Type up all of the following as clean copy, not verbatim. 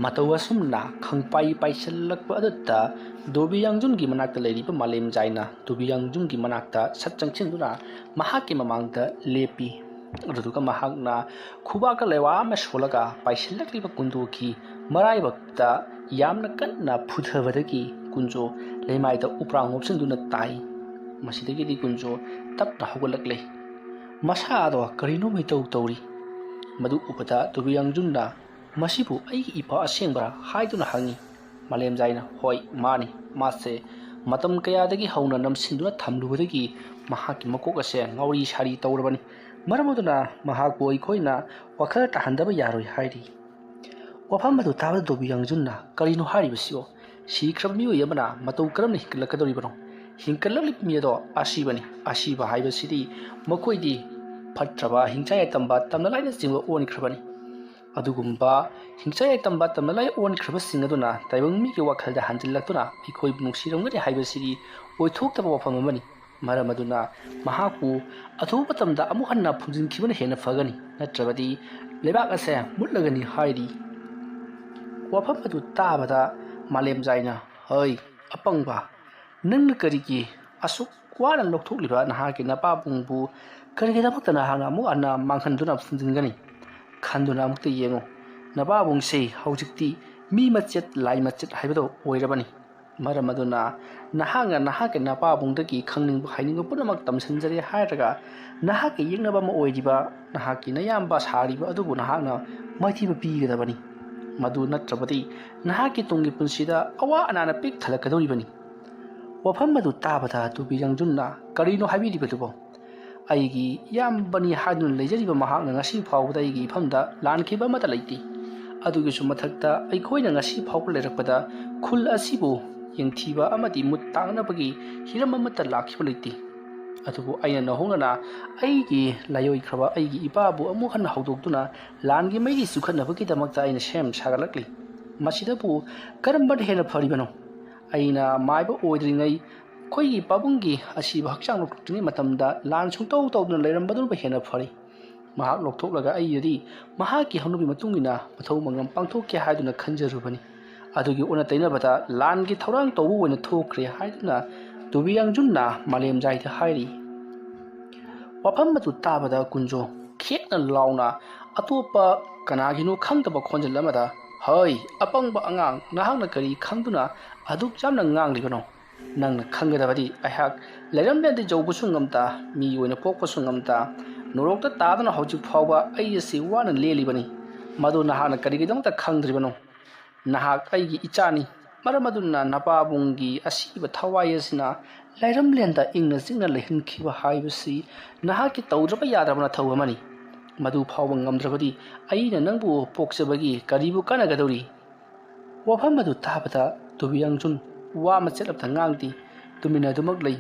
ꯃꯇꯧ ꯑꯁꯨꯝꯅ ꯈꯪꯄꯥꯏ ꯄꯥꯏꯁꯤꯜꯂꯛꯄ ꯑꯗꯨꯗ ꯗꯣꯕꯤ ꯌꯥꯡꯖꯨꯟꯒꯤ ꯃꯅꯥꯛꯇ ꯂꯩꯔꯤꯕ ꯃꯥꯂꯦꯝꯖꯥꯏꯅ ꯗꯣꯕꯤ ꯌꯥꯡꯖꯨꯟꯒꯤ ꯃꯅꯥꯛꯇ ꯁꯠ ꯆꯪꯁꯤꯟꯗꯨꯅ ꯃꯍꯥꯛꯀꯤ ꯃꯃꯥꯡꯗ ꯂꯦꯞꯄꯤ ꯑꯗꯨꯗꯨꯒ ꯃꯍꯥꯛꯅ ꯈꯨꯕꯥꯛꯀ ꯂꯩꯋꯥ ꯑꯃ ꯁꯣꯜꯂꯒ ꯄꯥꯏꯁꯤꯜꯂꯛꯂꯤꯕ ꯀꯨꯟꯖꯣꯒꯤ ꯃꯔꯥꯏꯕꯛꯇ ꯌꯥꯝꯅ ꯀꯟꯅ ꯐꯨꯊꯕꯗꯒꯤ ꯀꯨꯟꯖꯣ ꯂꯩꯃꯥꯏꯗ ꯎꯄ꯭ꯔꯥꯡ ꯃꯣꯞꯁꯤꯟꯗꯨꯅ ꯇꯥꯏ ꯃꯁꯤꯗꯒꯤꯗꯤ ꯀꯨꯟꯖꯣ ꯇꯞꯅ ꯍꯧꯒꯠꯂꯛꯂꯦ ꯃꯁꯥꯗꯣ ꯀꯔꯤꯅꯣꯝ ꯏꯇꯧ ꯇꯧꯔꯤ ꯃꯗꯨ ꯎꯕꯗ ꯗꯣꯕꯤ ꯌꯥꯡꯖꯨꯟꯅ ꯃꯁꯤꯕꯨ ꯑꯩꯒꯤ ꯏꯄꯥ ꯑꯁꯦꯡꯕꯔꯥ ꯍꯥꯏꯗꯨꯅ ꯍꯪꯉꯤ ꯃꯥꯂꯦꯝꯖꯥꯏꯅ ꯍꯣꯏ ꯃꯥꯅꯤ ꯃꯥꯁꯦ ꯃꯇꯝ ꯀꯌꯥꯗꯒꯤ ꯍꯧꯅ ꯅꯝꯁꯤꯟꯗꯨꯅ ꯊꯝꯂꯨꯕꯗꯒꯤ ꯃꯍꯥꯛꯀꯤ ꯃꯀꯣꯛ ꯑꯁꯦ ꯉꯥꯎꯔꯤ ꯁꯥꯔꯤ ꯇꯧꯔꯕꯅꯤ ꯃꯔꯝ ꯑꯗꯨꯅ ꯃꯍꯥꯛꯄꯨ ꯑꯩꯈꯣꯏꯅ ꯋꯥꯈꯜ ꯇꯥꯍꯟꯗꯕ ꯌꯥꯔꯣꯏ ꯍꯥꯏꯔꯤ ꯋꯥꯐꯝ ꯑꯗꯨ ꯇꯥꯕꯗ ꯗꯣꯕꯤ ꯌꯥꯡꯖꯨꯟꯅ ꯀꯔꯤꯅꯣ ꯍꯥꯏꯔꯤꯕꯁꯤꯕꯣ ꯁꯤꯈ꯭ꯔꯕ ꯃꯤꯑꯣꯏ ꯑꯃꯅ ꯃꯇꯧ ꯀꯔꯝꯅ ꯍꯤꯡꯀꯠꯂꯛꯀꯗꯧꯔꯤꯕꯅꯣ ꯍꯤꯡꯀꯠꯂꯛꯂꯤꯕ ꯃꯤ ꯑꯗꯣ ꯑꯁꯤꯕꯅꯤ ꯑꯁꯤꯕ ꯍꯥꯏꯕꯁꯤꯗꯤ ꯃꯈꯣꯏꯗꯤ ꯐꯠꯇ꯭ꯔꯕ ꯍꯤꯡꯆꯥ ꯌꯥꯏꯇꯝꯕ ꯇꯝꯅ ꯂꯥꯏꯅꯆꯤꯡꯕ ꯑꯣꯟꯈ꯭ꯔꯕꯅꯤ ꯑꯗꯨꯒꯨꯝꯕ ꯍꯤꯡꯆꯥ ꯌꯥꯏꯇꯝꯕ ꯇꯝꯅ ꯂꯥꯏ ꯑꯣꯟꯈ꯭ꯔꯕꯁꯤꯡ ꯑꯗꯨꯅ ꯇꯥꯏꯕꯪ ꯃꯤꯒꯤ ꯋꯥꯈꯜꯗ ꯍꯟꯖꯤꯜꯂꯛꯇꯨꯅ ꯑꯩꯈꯣꯏꯕꯨ ꯅꯨꯡꯁꯤꯔꯝꯒꯅꯤ ꯍꯥꯏꯕꯁꯤꯗꯤ ꯑꯣꯏꯊꯣꯛꯇꯕ ꯋꯥꯐꯝ ꯑꯃꯅꯤ ꯃꯔꯝ ꯑꯗꯨꯅ ꯃꯍꯥꯛꯄꯨ ꯑꯊꯨꯕ ꯃꯇꯝꯗ ꯑꯃꯨꯛ ꯍꯟꯅ ꯐꯨꯝꯖꯤꯟꯈꯤꯕꯅ ꯍꯦꯟꯅ ꯐꯒꯅꯤ ꯅꯠꯇ꯭ꯔꯕꯗꯤ ꯂꯩꯕꯥꯛ ꯑꯁꯦ ꯃꯨꯠꯂꯒꯅꯤ ꯍꯥꯏꯔꯤ ꯋꯥꯐꯝ ꯑꯗꯨ ꯇꯥꯕꯗ ꯃꯥꯂꯦꯝꯖꯥꯏꯅ ꯍꯩ ꯑꯄꯪꯕ ꯅꯪꯅ ꯀꯔꯤꯒꯤ ꯑꯁꯨꯛ ꯋꯥꯅ ꯂꯧꯊꯣꯛꯂꯤꯕ ꯅꯍꯥꯛꯀꯤ ꯅꯄꯥꯕꯨꯡꯕꯨ ꯀꯔꯤꯒꯤꯗꯃꯛꯇ ꯅꯍꯥꯛꯅ ꯑꯃꯨꯛ ꯍꯟꯅ ꯃꯥꯡꯍꯟꯗꯨꯅ ꯐꯨꯝꯖꯤꯟꯒꯅꯤ ꯈꯟꯗꯨꯅ ꯑꯃꯨꯛꯇ ꯌꯦꯡꯉꯨ ꯅꯄꯥꯕꯨꯡꯁꯦ ꯍꯧꯖꯤꯛꯇꯤ ꯃꯤ ꯃꯆꯦꯠ ꯂꯥꯏ ꯃꯆꯦꯠ ꯍꯥꯏꯕꯗꯣ ꯑꯣꯏꯔꯕꯅꯤ ꯃꯔꯝ ꯑꯗꯨꯅ ꯅꯍꯥꯛꯅ ꯅꯍꯥꯛꯀꯤ ꯅꯄꯥꯕꯨꯡꯗꯒꯤ ꯈꯪꯅꯤꯡꯕ ꯍꯥꯏꯅꯤꯡꯕ ꯄꯨꯝꯅꯃꯛ ꯇꯝꯁꯤꯟꯖꯔꯦ ꯍꯥꯏꯔꯒ ꯅꯍꯥꯛꯀꯤ ꯌꯦꯛꯅꯕ ꯑꯃ ꯑꯣꯏꯔꯤꯕ ꯅꯍꯥꯛꯀꯤ ꯅꯌꯥꯝꯕ ꯁꯥꯔꯤꯕ ꯑꯗꯨꯕꯨ ꯅꯍꯥꯛꯅ ꯃꯥꯏꯊꯤꯕ ꯄꯤꯒꯗꯕꯅꯤ ꯃꯗꯨ ꯅꯠꯇ꯭ꯔꯕꯗꯤ ꯅꯍꯥꯛꯀꯤ ꯇꯨꯡꯒꯤ ꯄꯨꯟꯁꯤꯗ ꯑꯋꯥ ꯑꯅꯥꯅ ꯄꯤꯛ ꯊꯜꯂꯛꯀꯗꯧꯔꯤꯕꯅꯤ ꯋꯥꯐꯝ ꯑꯗꯨ ꯇꯥꯕꯗ ꯗꯣꯕꯤ ꯌꯥꯡꯖꯨꯟꯅ ꯀꯔꯤꯅꯣ ꯍꯥꯏꯕꯤꯔꯤꯕꯗꯨꯕꯣ ꯑꯩꯒꯤ ꯏꯌꯥꯝꯕꯅꯤ ꯍꯥꯏꯗꯨꯅ ꯂꯩꯖꯔꯤꯕ ꯃꯍꯥꯛꯅ ꯉꯁꯤ ꯐꯥꯎꯕꯗ ꯑꯩꯒꯤ ꯏꯐꯝꯗ ꯂꯥꯟꯈꯤꯕ ꯑꯃꯠꯇ ꯂꯩꯇꯦ ꯑꯗꯨꯒꯤꯁꯨ ꯃꯊꯛꯇ ꯑꯩꯈꯣꯏꯅ ꯉꯁꯤ ꯐꯥꯎꯕ ꯂꯩꯔꯛꯄꯗ ꯈꯨꯜ ꯑꯁꯤꯕꯨ ꯌꯦꯡꯊꯤꯕ ꯑꯃꯗꯤ ꯃꯨꯠ ꯇꯥꯡꯅꯕꯒꯤ ꯍꯤꯔꯝ ꯑꯃꯠꯇ ꯂꯥꯛꯈꯤꯕ ꯂꯩꯇꯦ ꯑꯗꯨꯕꯨ ꯑꯩꯅ ꯅꯧꯍꯧꯅꯅ ꯑꯩꯒꯤ ꯂꯥꯏꯑꯣꯏꯈ꯭ꯔꯕ ꯑꯩꯒꯤ ꯏꯄꯥꯕꯨ ꯑꯃꯨꯛ ꯍꯟꯅ ꯍꯧꯗꯣꯛꯇꯨꯅ ꯂꯥꯟꯒꯤ ꯃꯩꯔꯤ ꯆꯨꯈꯠꯅꯕꯒꯤꯗꯃꯛꯇ ꯑꯩꯅ ꯁꯦꯝ ꯁꯥꯒꯠꯂꯛꯂꯤ ꯃꯁꯤꯗꯕꯨ ꯀꯔꯝꯕꯅ ꯍꯦꯟꯅ ꯐꯔꯤꯕꯅꯣ ꯑꯩꯅ ꯃꯥꯏꯕ ꯑꯣꯏꯗ꯭ꯔꯤꯉꯩ ꯑꯩꯈꯣꯏꯒꯤ ꯄꯥꯕꯨꯡꯒꯤ ꯑꯁꯤꯕ ꯍꯛꯆꯥꯡ ꯂꯧꯊꯣꯛꯇ꯭ꯔꯤꯉꯩ ꯃꯇꯝꯗ ꯂꯥꯟ ꯁꯨꯡꯇꯧ ꯇꯧꯗꯨꯅ ꯂꯩꯔꯝꯕꯗꯨꯅ ꯍꯦꯟꯅ ꯐꯔꯤ ꯃꯍꯥꯛ ꯂꯧꯊꯣꯛꯂꯒ ꯑꯩꯗꯤ ꯃꯍꯥꯛꯀꯤ ꯍꯧꯅꯕꯤ ꯃꯇꯨꯡ ꯏꯟꯅ ꯃꯊꯧ ꯃꯉꯝ ꯄꯥꯡꯊꯣꯛꯀꯦ ꯍꯥꯏꯗꯨꯅ ꯈꯟꯖꯔꯨꯕꯅꯤ ꯑꯗꯨꯒꯤ ꯑꯣꯟꯅ ꯇꯩꯅꯕꯗ ꯂꯥꯟꯒꯤ ꯊꯧꯔꯥꯡ ꯇꯧꯕ ꯑꯣꯏꯅ ꯊꯣꯛꯈ꯭ꯔꯦ ꯍꯥꯏꯗꯨꯅ ꯗꯣꯕꯤ ꯌꯥꯡꯖꯨꯟꯅ ꯃꯥꯂꯦꯝꯖꯥꯏꯗ ꯍꯥꯏꯔꯤ ꯋꯥꯐꯝ ꯑꯗꯨ ꯇꯥꯕꯗ ꯀꯨꯟꯖꯣ ꯈꯦꯠꯅ ꯂꯥꯎꯅ ꯑꯇꯣꯞꯄ ꯀꯅꯥꯒꯤꯅꯣ ꯈꯪꯗꯕ ꯈꯣꯟꯖꯦꯜ ꯑꯃꯗ ꯍꯩ ꯑꯄꯪꯕ ꯑꯉꯥꯡ ꯅꯍꯥꯛꯅ ꯀꯔꯤ ꯈꯪꯗꯨꯅ ꯑꯗꯨꯛ ꯌꯥꯝꯅ ꯉꯥꯡꯂꯤꯕꯅꯣ ꯅꯪꯅ ꯈꯪꯒꯗꯕꯗꯤ ꯑꯩꯍꯥꯛ ꯂꯩꯔꯝꯂꯦꯟꯗ ꯌꯧꯕꯁꯨ ꯉꯝꯇ ꯃꯤ ꯑꯣꯏꯅ ꯄꯣꯛꯄꯁꯨ ꯉꯝꯇ ꯅꯣꯔꯣꯛꯇ ꯇꯥꯗꯨꯅ ꯍꯧꯖꯤꯛ ꯐꯥꯎꯕ ꯑꯩ ꯑꯁꯤ ꯋꯥꯅ ꯂꯦꯜꯂꯤꯕꯅꯤ ꯃꯗꯨ ꯅꯍꯥꯛꯅ ꯀꯔꯤꯒꯤꯗꯃꯛꯇ ꯈꯪꯗ꯭ꯔꯤꯕꯅꯣ ꯅꯍꯥꯛ ꯑꯩꯒꯤ ꯏꯆꯥꯅꯤ ꯃꯔꯝ ꯑꯗꯨꯅ ꯅꯄꯥꯕꯨꯡꯒꯤ ꯑꯁꯤꯕ ꯊꯋꯥꯏ ꯑꯁꯤꯅ ꯂꯩꯔꯝꯂꯦꯟꯗ ꯏꯪꯅ ꯆꯤꯛꯅ ꯂꯩꯍꯟꯈꯤꯕ ꯍꯥꯏꯕꯁꯤ ꯅꯍꯥꯛꯀꯤ ꯇꯧꯗ꯭ꯔꯕ ꯌꯥꯗ꯭ꯔꯕ ꯅꯊꯧ ꯑꯃꯅꯤ ꯃꯗꯨ ꯐꯥꯎꯕ ꯉꯝꯗ꯭ꯔꯕꯗꯤ ꯑꯩꯅ ꯅꯪꯕꯨ ꯄꯣꯛꯆꯕꯒꯤ ꯀꯔꯤꯕꯨ ꯀꯥꯟꯅꯒꯗꯧꯔꯤ ꯋꯥꯐꯝ ꯑꯗꯨ ꯇꯥꯕꯗ ꯗꯣꯕꯤ ꯌꯥꯡꯖꯨꯟ ꯋꯥ ꯃꯆꯦꯠ ꯑꯃꯇ ꯉꯥꯡꯗꯦ ꯇꯨꯃꯤꯟꯅ ꯑꯗꯨꯃꯛ ꯂꯩ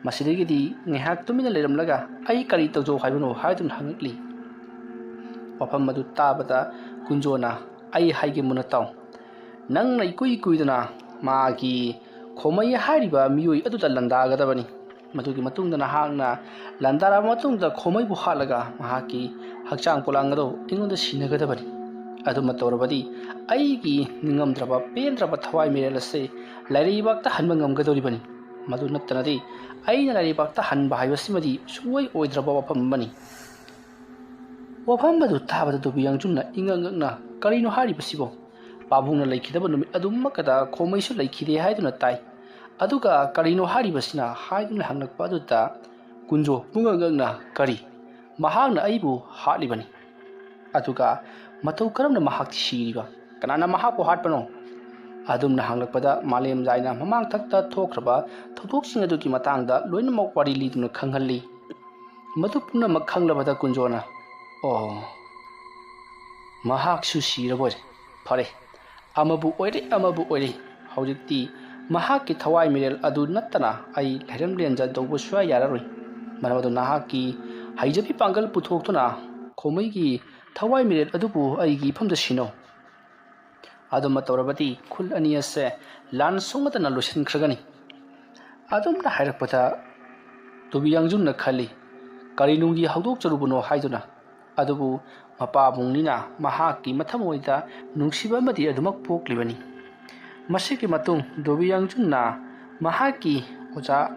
ꯃꯁꯤꯗꯒꯤꯗꯤ ꯉꯥꯏꯍꯥꯛ ꯇꯨꯃꯤꯟꯅ ꯂꯩꯔꯝꯂꯒ ꯑꯩ ꯀꯔꯤ ꯇꯧꯖꯧ ꯍꯥꯏꯕꯅꯣ ꯍꯥꯏꯗꯨꯅ ꯍꯪꯉꯛꯂꯤ ꯋꯥꯐꯝ ꯑꯗꯨ ꯇꯥꯕꯗ ꯀꯨꯟꯖꯣꯅ ꯑꯩ ꯍꯥꯏꯒꯦ ꯃꯨꯟꯅ ꯇꯥꯎ ꯅꯪꯅ ꯏꯀꯨꯏ ꯀꯨꯏꯗꯅ ꯃꯥꯒꯤ ꯈꯣꯃꯩ ꯍꯥꯏꯔꯤꯕ ꯃꯤꯑꯣꯏ ꯑꯗꯨꯗ ꯂꯥꯟꯗꯥꯒꯗꯕꯅꯤ ꯃꯗꯨꯒꯤ ꯃꯇꯨꯡꯗ ꯅꯍꯥꯛꯅ ꯂꯥꯟꯗꯥꯔꯕ ꯃꯇꯨꯡꯗ ꯈꯣꯃꯩꯕꯨ ꯍꯥꯠꯂꯒ ꯃꯍꯥꯛꯀꯤ ꯍꯛꯆꯥꯡ ꯄꯣꯂꯥꯡ ꯑꯗꯨ ꯑꯩꯉꯣꯟꯗ ꯁꯤꯟꯅꯒꯗꯕꯅꯤ ꯑꯗꯨꯃ ꯇꯧꯔꯕꯗꯤ ꯑꯩꯒꯤ ꯅꯤꯡꯉꯝꯗ꯭ꯔꯕ ꯄꯦꯟꯗ꯭ꯔꯕ ꯊꯋꯥꯏ ꯃꯤꯔꯦꯜ ꯑꯁꯤ ꯂꯥꯏꯔꯩꯕꯥꯛꯇ ꯍꯟꯕ ꯉꯝꯒꯗꯧꯔꯤꯕꯅꯤ ꯃꯗꯨ ꯅꯠꯇꯅꯗꯤ ꯑꯩꯅ ꯂꯥꯏꯔꯩꯕꯥꯛꯇ ꯍꯟꯕ ꯍꯥꯏꯕꯁꯤꯃꯗꯤ ꯁꯨꯡꯑꯣꯏ ꯑꯣꯏꯗ꯭ꯔꯕ ꯋꯥꯐꯝ ꯑꯃꯅꯤ ꯋꯥꯐꯝ ꯑꯗꯨ ꯇꯥꯕꯗ ꯗꯣꯕꯤ ꯌꯥꯡꯖꯨꯟꯅ ꯏꯉꯛ ꯉꯛꯅ ꯀꯔꯤꯅꯣ ꯍꯥꯏꯔꯤꯕꯁꯤꯕꯣ ꯄꯥꯕꯨꯡꯅ ꯂꯩꯈꯤꯗꯕ ꯅꯨꯃꯤꯠ ꯑꯗꯨꯃꯛꯀꯗ ꯈꯣꯃꯩꯁꯨ ꯂꯩꯈꯤꯗꯦ ꯍꯥꯏꯗꯨꯅ ꯇꯥꯏ ꯑꯗꯨꯒ ꯀꯔꯤꯅꯣ ꯍꯥꯏꯔꯤꯕꯁꯤꯅ ꯍꯥꯏꯗꯨꯅ ꯍꯪꯂꯛꯄ ꯑꯗꯨꯗ ꯀꯨꯟꯖꯣ ꯄꯨꯡꯉꯛ ꯉꯛꯅ ꯀꯔꯤ ꯃꯍꯥꯛꯅ ꯑꯩꯕꯨ ꯍꯥꯠꯂꯤꯕꯅꯤ ꯑꯗꯨꯒ ꯃꯇꯧ ꯀꯔꯝꯅ ꯃꯍꯥꯛ ꯁꯤꯔꯤꯕ ꯀꯅꯥꯅ ꯃꯍꯥꯛꯄꯨ ꯍꯥꯠꯄꯅꯣ ꯑꯗꯨꯝꯅ ꯍꯪꯂꯛꯄꯗ ꯃꯥꯂꯦꯝꯖꯥꯏꯅ ꯃꯃꯥꯡꯊꯛꯇ ꯊꯣꯛꯈ꯭ꯔꯕ ꯊꯧꯗꯣꯛꯁꯤꯡ ꯑꯗꯨꯒꯤ ꯃꯇꯥꯡꯗ ꯂꯣꯏꯅꯃꯛ ꯋꯥꯔꯤ ꯂꯤꯗꯨꯅ ꯈꯪꯍꯜꯂꯤ ꯃꯗꯨ ꯄꯨꯝꯅꯃꯛ ꯈꯪꯂꯕꯗ ꯀꯨꯟꯖꯣꯅ ꯑꯣ ꯃꯍꯥꯛꯁꯨ ꯁꯤꯔꯕꯣꯏꯔꯦ ꯐꯔꯦ ꯑꯃꯕꯨ ꯑꯣꯏꯔꯦ ꯍꯧꯖꯤꯛꯇꯤ ꯃꯍꯥꯛꯀꯤ ꯊꯋꯥꯏ ꯃꯤꯔꯦꯜ ꯑꯗꯨ ꯅꯠꯇꯅ ꯑꯩ ꯂꯩꯔꯝꯂꯦꯟꯗ ꯇꯧꯕ ꯁꯨꯡꯌꯥ ꯌꯥꯔꯔꯣꯏ ꯃꯔꯝ ꯑꯗꯨ ꯅꯍꯥꯛꯀꯤ ꯍꯩꯖꯕꯤ ꯄꯥꯡꯒꯜ ꯄꯨꯊꯣꯛꯇꯨꯅ ꯈꯣꯃꯩꯒꯤ ꯊꯋꯥꯏ ꯃꯤꯔꯦꯜ ꯑꯗꯨꯕꯨ ꯑꯩꯒꯤ ꯏꯐꯝꯗ ꯁꯤꯟꯅꯧ ꯑꯗꯨꯝꯅ ꯇꯧꯔꯕꯗꯤ ꯈꯨꯜ ꯑꯅꯤ ꯑꯁꯦ ꯂꯥꯟ ꯁꯣꯡꯅꯗꯅ ꯂꯣꯏꯁꯤꯟꯈ꯭ꯔꯒꯅꯤ ꯑꯗꯨꯝꯅ ꯍꯥꯏꯔꯛꯄꯗ ꯗꯣꯕꯤ ꯌꯥꯡꯖꯨꯟꯅ ꯈꯜꯂꯤ ꯀꯔꯤꯅꯨꯡꯒꯤ ꯍꯧꯗꯣꯛꯆꯔꯨꯕꯅꯣ ꯍꯥꯏꯗꯨꯅ ꯑꯗꯨꯕꯨ ꯃꯄꯥꯕꯨꯡꯅꯤꯅ ꯃꯍꯥꯛꯀꯤ ꯃꯊꯃꯣꯏꯗ ꯅꯨꯡꯁꯤꯕ ꯑꯃꯗꯤ ꯑꯗꯨꯃꯛ ꯄꯣꯛꯂꯤꯕꯅꯤ꯫ ꯃꯁꯤꯒꯤ ꯃꯇꯨꯡ ꯗꯣꯕꯤ ꯌꯥꯡꯖꯨꯟꯅ ꯃꯍꯥꯛꯀꯤ ꯑꯣꯖꯥ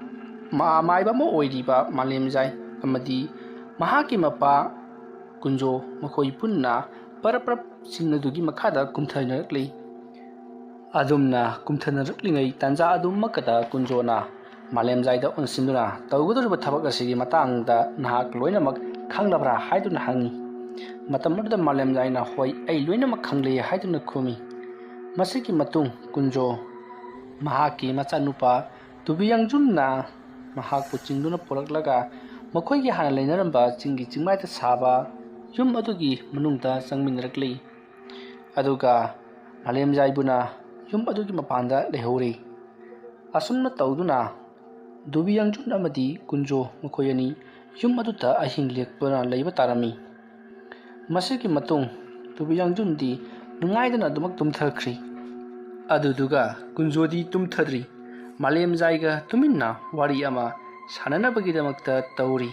ꯃꯥꯏꯕ ꯑꯃ ꯑꯣꯏꯔꯤꯕ ꯃꯥꯂꯦꯝꯖꯥꯏ ꯑꯃꯗꯤ ꯃꯍꯥꯛꯀꯤ ꯃꯄꯥ ꯀꯨꯟꯖꯣ ꯃꯈꯣꯏ ꯄꯨꯟꯅ ꯄꯔꯞ ꯆꯤꯡ ꯑꯗꯨꯒꯤ ꯃꯈꯥꯗ ꯀꯨꯝꯊꯅꯔꯛꯂꯤ꯫ ꯑꯗꯨꯝꯅ ꯀꯨꯝꯊꯅꯔꯛꯂꯤꯉꯩ ꯇꯥꯟꯖꯥ ꯑꯗꯨꯃꯛꯇꯗ ꯀꯨꯟꯖꯣꯅ ꯃꯥꯂꯦꯝꯖꯥꯏꯗ ꯑꯣꯟꯁꯤꯟꯗꯨꯅ ꯇꯧꯒꯗꯧꯔꯤꯕ ꯊꯕꯛ ꯑꯁꯤꯒꯤ ꯃꯇꯥꯡꯗ ꯅꯍꯥꯛ ꯂꯣꯏꯅꯃꯛ ꯈꯪꯂꯕ꯭ꯔꯥ ꯍꯥꯏꯗꯨꯅ ꯍꯪꯉꯤ꯫ ꯃꯇꯝ ꯑꯗꯨꯗ ꯃꯥꯂꯦꯝꯖꯥꯏꯅ ꯍꯣꯏ ꯑꯩ ꯂꯣꯏꯅꯃꯛ ꯈꯪꯂꯦ ꯍꯥꯏꯗꯨꯅ ꯈꯨꯝꯃꯤ꯫ ꯃꯁꯤꯒꯤ ꯃꯇꯨꯡ ꯀꯨꯟꯖꯣ ꯃꯍꯥꯛꯀꯤ ꯃꯆꯥꯅꯨꯄꯥ ꯗꯣꯕꯤ ꯌꯥꯡꯖꯨꯟꯅ ꯃꯍꯥꯛꯄꯨ ꯆꯤꯡꯗꯨꯅ ꯄꯨꯔꯛꯂꯒ ꯃꯈꯣꯏꯒꯤ ꯍꯥꯟꯅ ꯂꯩꯅꯔꯝꯕ ꯆꯤꯡꯒꯤ ꯆꯤꯡꯃꯥꯏꯗ ꯁꯥꯕ ꯌꯨꯝ ꯑꯗꯨꯒꯤ ꯃꯅꯨꯡꯗ ꯆꯪꯃꯤꯟꯅꯔꯛꯂꯤ꯫ ꯑꯗꯨꯒ ꯃꯥꯂꯦꯝꯖꯥꯏꯕꯨꯅ ꯌꯨꯝ ꯑꯗꯨꯒꯤ ꯃꯄꯥꯟꯗ ꯂꯩꯍꯧꯔꯤ꯫ ꯑꯁꯨꯝꯅ ꯇꯧꯗꯨꯅ ꯗꯣꯕꯤ ꯌꯥꯡꯖꯨꯟ ꯑꯃꯗꯤ ꯀꯨꯟꯖꯣ ꯃꯈꯣꯏ ꯑꯅꯤ ꯌꯨꯝ ꯑꯗꯨꯗ ꯑꯍꯤꯡ ꯂꯦꯛꯇꯨꯅ ꯂꯩꯕ ꯇꯥꯔꯝꯃꯤ꯫ ꯃꯁꯤꯒꯤ ꯃꯇꯨꯡ ꯗꯣꯕꯤ ꯌꯥꯡꯖꯨꯟꯗꯤ ꯅꯨꯡꯉꯥꯏꯗꯅ ꯑꯗꯨꯃꯛ ꯇꯨꯝꯊꯈ꯭ꯔꯤ꯫ ꯑꯗꯨꯗꯨꯒ ꯀꯨꯟꯖꯣꯗꯤ ꯇꯨꯝꯊꯗ꯭ꯔꯤ꯫ ꯃꯥꯂꯦꯝꯖꯥꯏꯒ ꯇꯨꯃꯤꯟꯅ ꯋꯥꯔꯤ ꯑꯃ ꯁꯥꯟꯅꯅꯕꯒꯤꯗꯃꯛꯇ ꯇꯧꯔꯤ꯫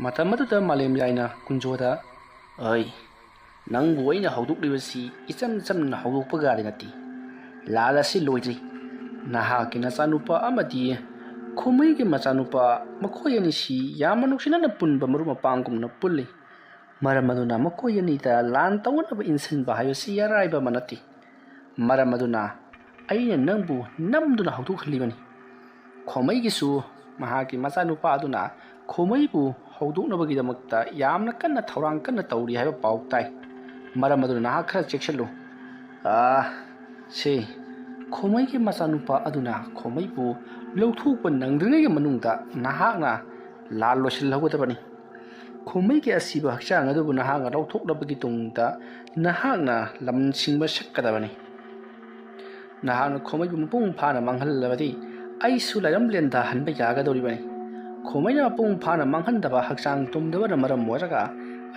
ꯃꯇꯝ ꯑꯗꯨꯗ ꯃꯥꯂꯦꯝꯖꯥꯏꯅ ꯀꯨꯟꯖꯣꯗ "ꯑꯩ ꯅꯪꯕꯨ ꯑꯩꯅ ꯍꯧꯗꯣꯛꯂꯤꯕꯁꯤ ꯏꯆꯝ ꯆꯝꯅ ꯍꯧꯗꯣꯛꯄꯒꯗꯤ ꯅꯠꯇꯦ꯫ ꯂꯥꯜ ꯑꯁꯤ ꯂꯣꯏꯗ꯭ꯔꯤ꯫ ꯅꯍꯥꯛꯀꯤ ꯅꯆꯥꯅꯨꯄꯥ ꯑꯃꯗꯤ ꯈꯣꯃꯩꯒꯤ ꯃꯆꯥꯅꯨꯄꯥ ꯃꯈꯣꯏ ꯑꯅꯤꯁꯤ ꯌꯥꯝꯅ ꯅꯨꯡꯁꯤꯅꯅ ꯄꯨꯟꯕ ꯃꯔꯨꯞ ꯃꯄꯥꯡꯒꯨꯝꯅ ꯄꯨꯜꯂꯤ꯫ ꯃꯔꯝ ꯑꯗꯨꯅ ꯃꯈꯣꯏ ꯑꯅꯤꯗ ꯂꯥꯟ ꯇꯧꯅꯅꯕ ꯏꯟꯁꯤꯟꯕ ꯍꯥꯏꯕꯁꯤ ꯑꯔꯥꯏꯕ ꯑꯃ ꯅꯠꯇꯦ꯫ ꯃꯔꯝ ꯑꯗꯨꯅ ꯑꯩꯅ ꯅꯪꯕꯨ ꯅꯝꯗꯨꯅ ꯍꯧꯗꯣꯛꯍꯜꯂꯤꯕꯅꯤ꯫ ꯈꯣꯃꯩꯒꯤꯁꯨ ꯃꯍꯥꯛꯀꯤ ꯃꯆꯥꯅꯨꯄꯥ ꯑꯗꯨꯅ ꯈꯣꯃꯩꯕꯨ ꯍꯧꯗꯣꯛꯅꯕꯒꯤꯗꯃꯛꯇ ꯌꯥꯝꯅ ꯀꯟꯅ ꯊꯧꯔꯥꯡ ꯀꯟꯅ ꯇꯧꯔꯤ ꯍꯥꯏꯕ ꯄꯥꯎ ꯇꯥꯏ꯫ ꯃꯔꯝ ꯑꯗꯨꯅ ꯅꯍꯥꯛ ꯈꯔ ꯆꯦꯛꯁꯤꯜꯂꯨ꯫ ꯁꯤ ꯈꯣꯃꯩꯒꯤ ꯃꯆꯥꯅꯨꯄꯥ ꯑꯗꯨꯅ ꯈꯣꯃꯩꯕꯨ ꯂꯧꯊꯣꯛꯄ ꯅꯪꯗ꯭ꯔꯤꯉꯩꯒꯤ ꯃꯅꯨꯡꯗ ꯅꯍꯥꯛꯅ ꯂꯥꯟ ꯂꯣꯏꯁꯤꯜꯍꯧꯒꯗꯕꯅꯤ꯫ ꯈꯣꯃꯩꯒꯤ ꯑꯁꯤꯕ ꯍꯛꯆꯥꯡ ꯑꯗꯨꯕꯨ ꯅꯍꯥꯛꯅ ꯂꯧꯊꯣꯛꯂꯕꯒꯤ ꯇꯨꯡꯗ ꯅꯍꯥꯛꯅ ꯂꯝꯁꯤꯡꯕ ꯁꯛꯀꯗꯕꯅꯤ꯫ ꯅꯍꯥꯛꯅ ꯈꯣꯃꯩꯕꯨ ꯃꯄꯨꯡ ꯐꯥꯅ ꯃꯥꯡꯍꯜꯂꯕꯗꯤ ꯑꯩꯁꯨ ꯂꯩꯔꯝꯂꯦꯟꯗ ꯍꯟꯕ ꯌꯥꯒꯗꯧꯔꯤꯕꯅꯤ꯫ ꯈꯣꯃꯩꯅ ꯃꯄꯨꯡ ꯐꯥꯅ ꯃꯥꯡꯍꯟꯗꯕ ꯍꯛꯆꯥꯡ ꯇꯨꯝꯗꯕꯅ ꯃꯔꯝ ꯑꯣꯏꯔꯒ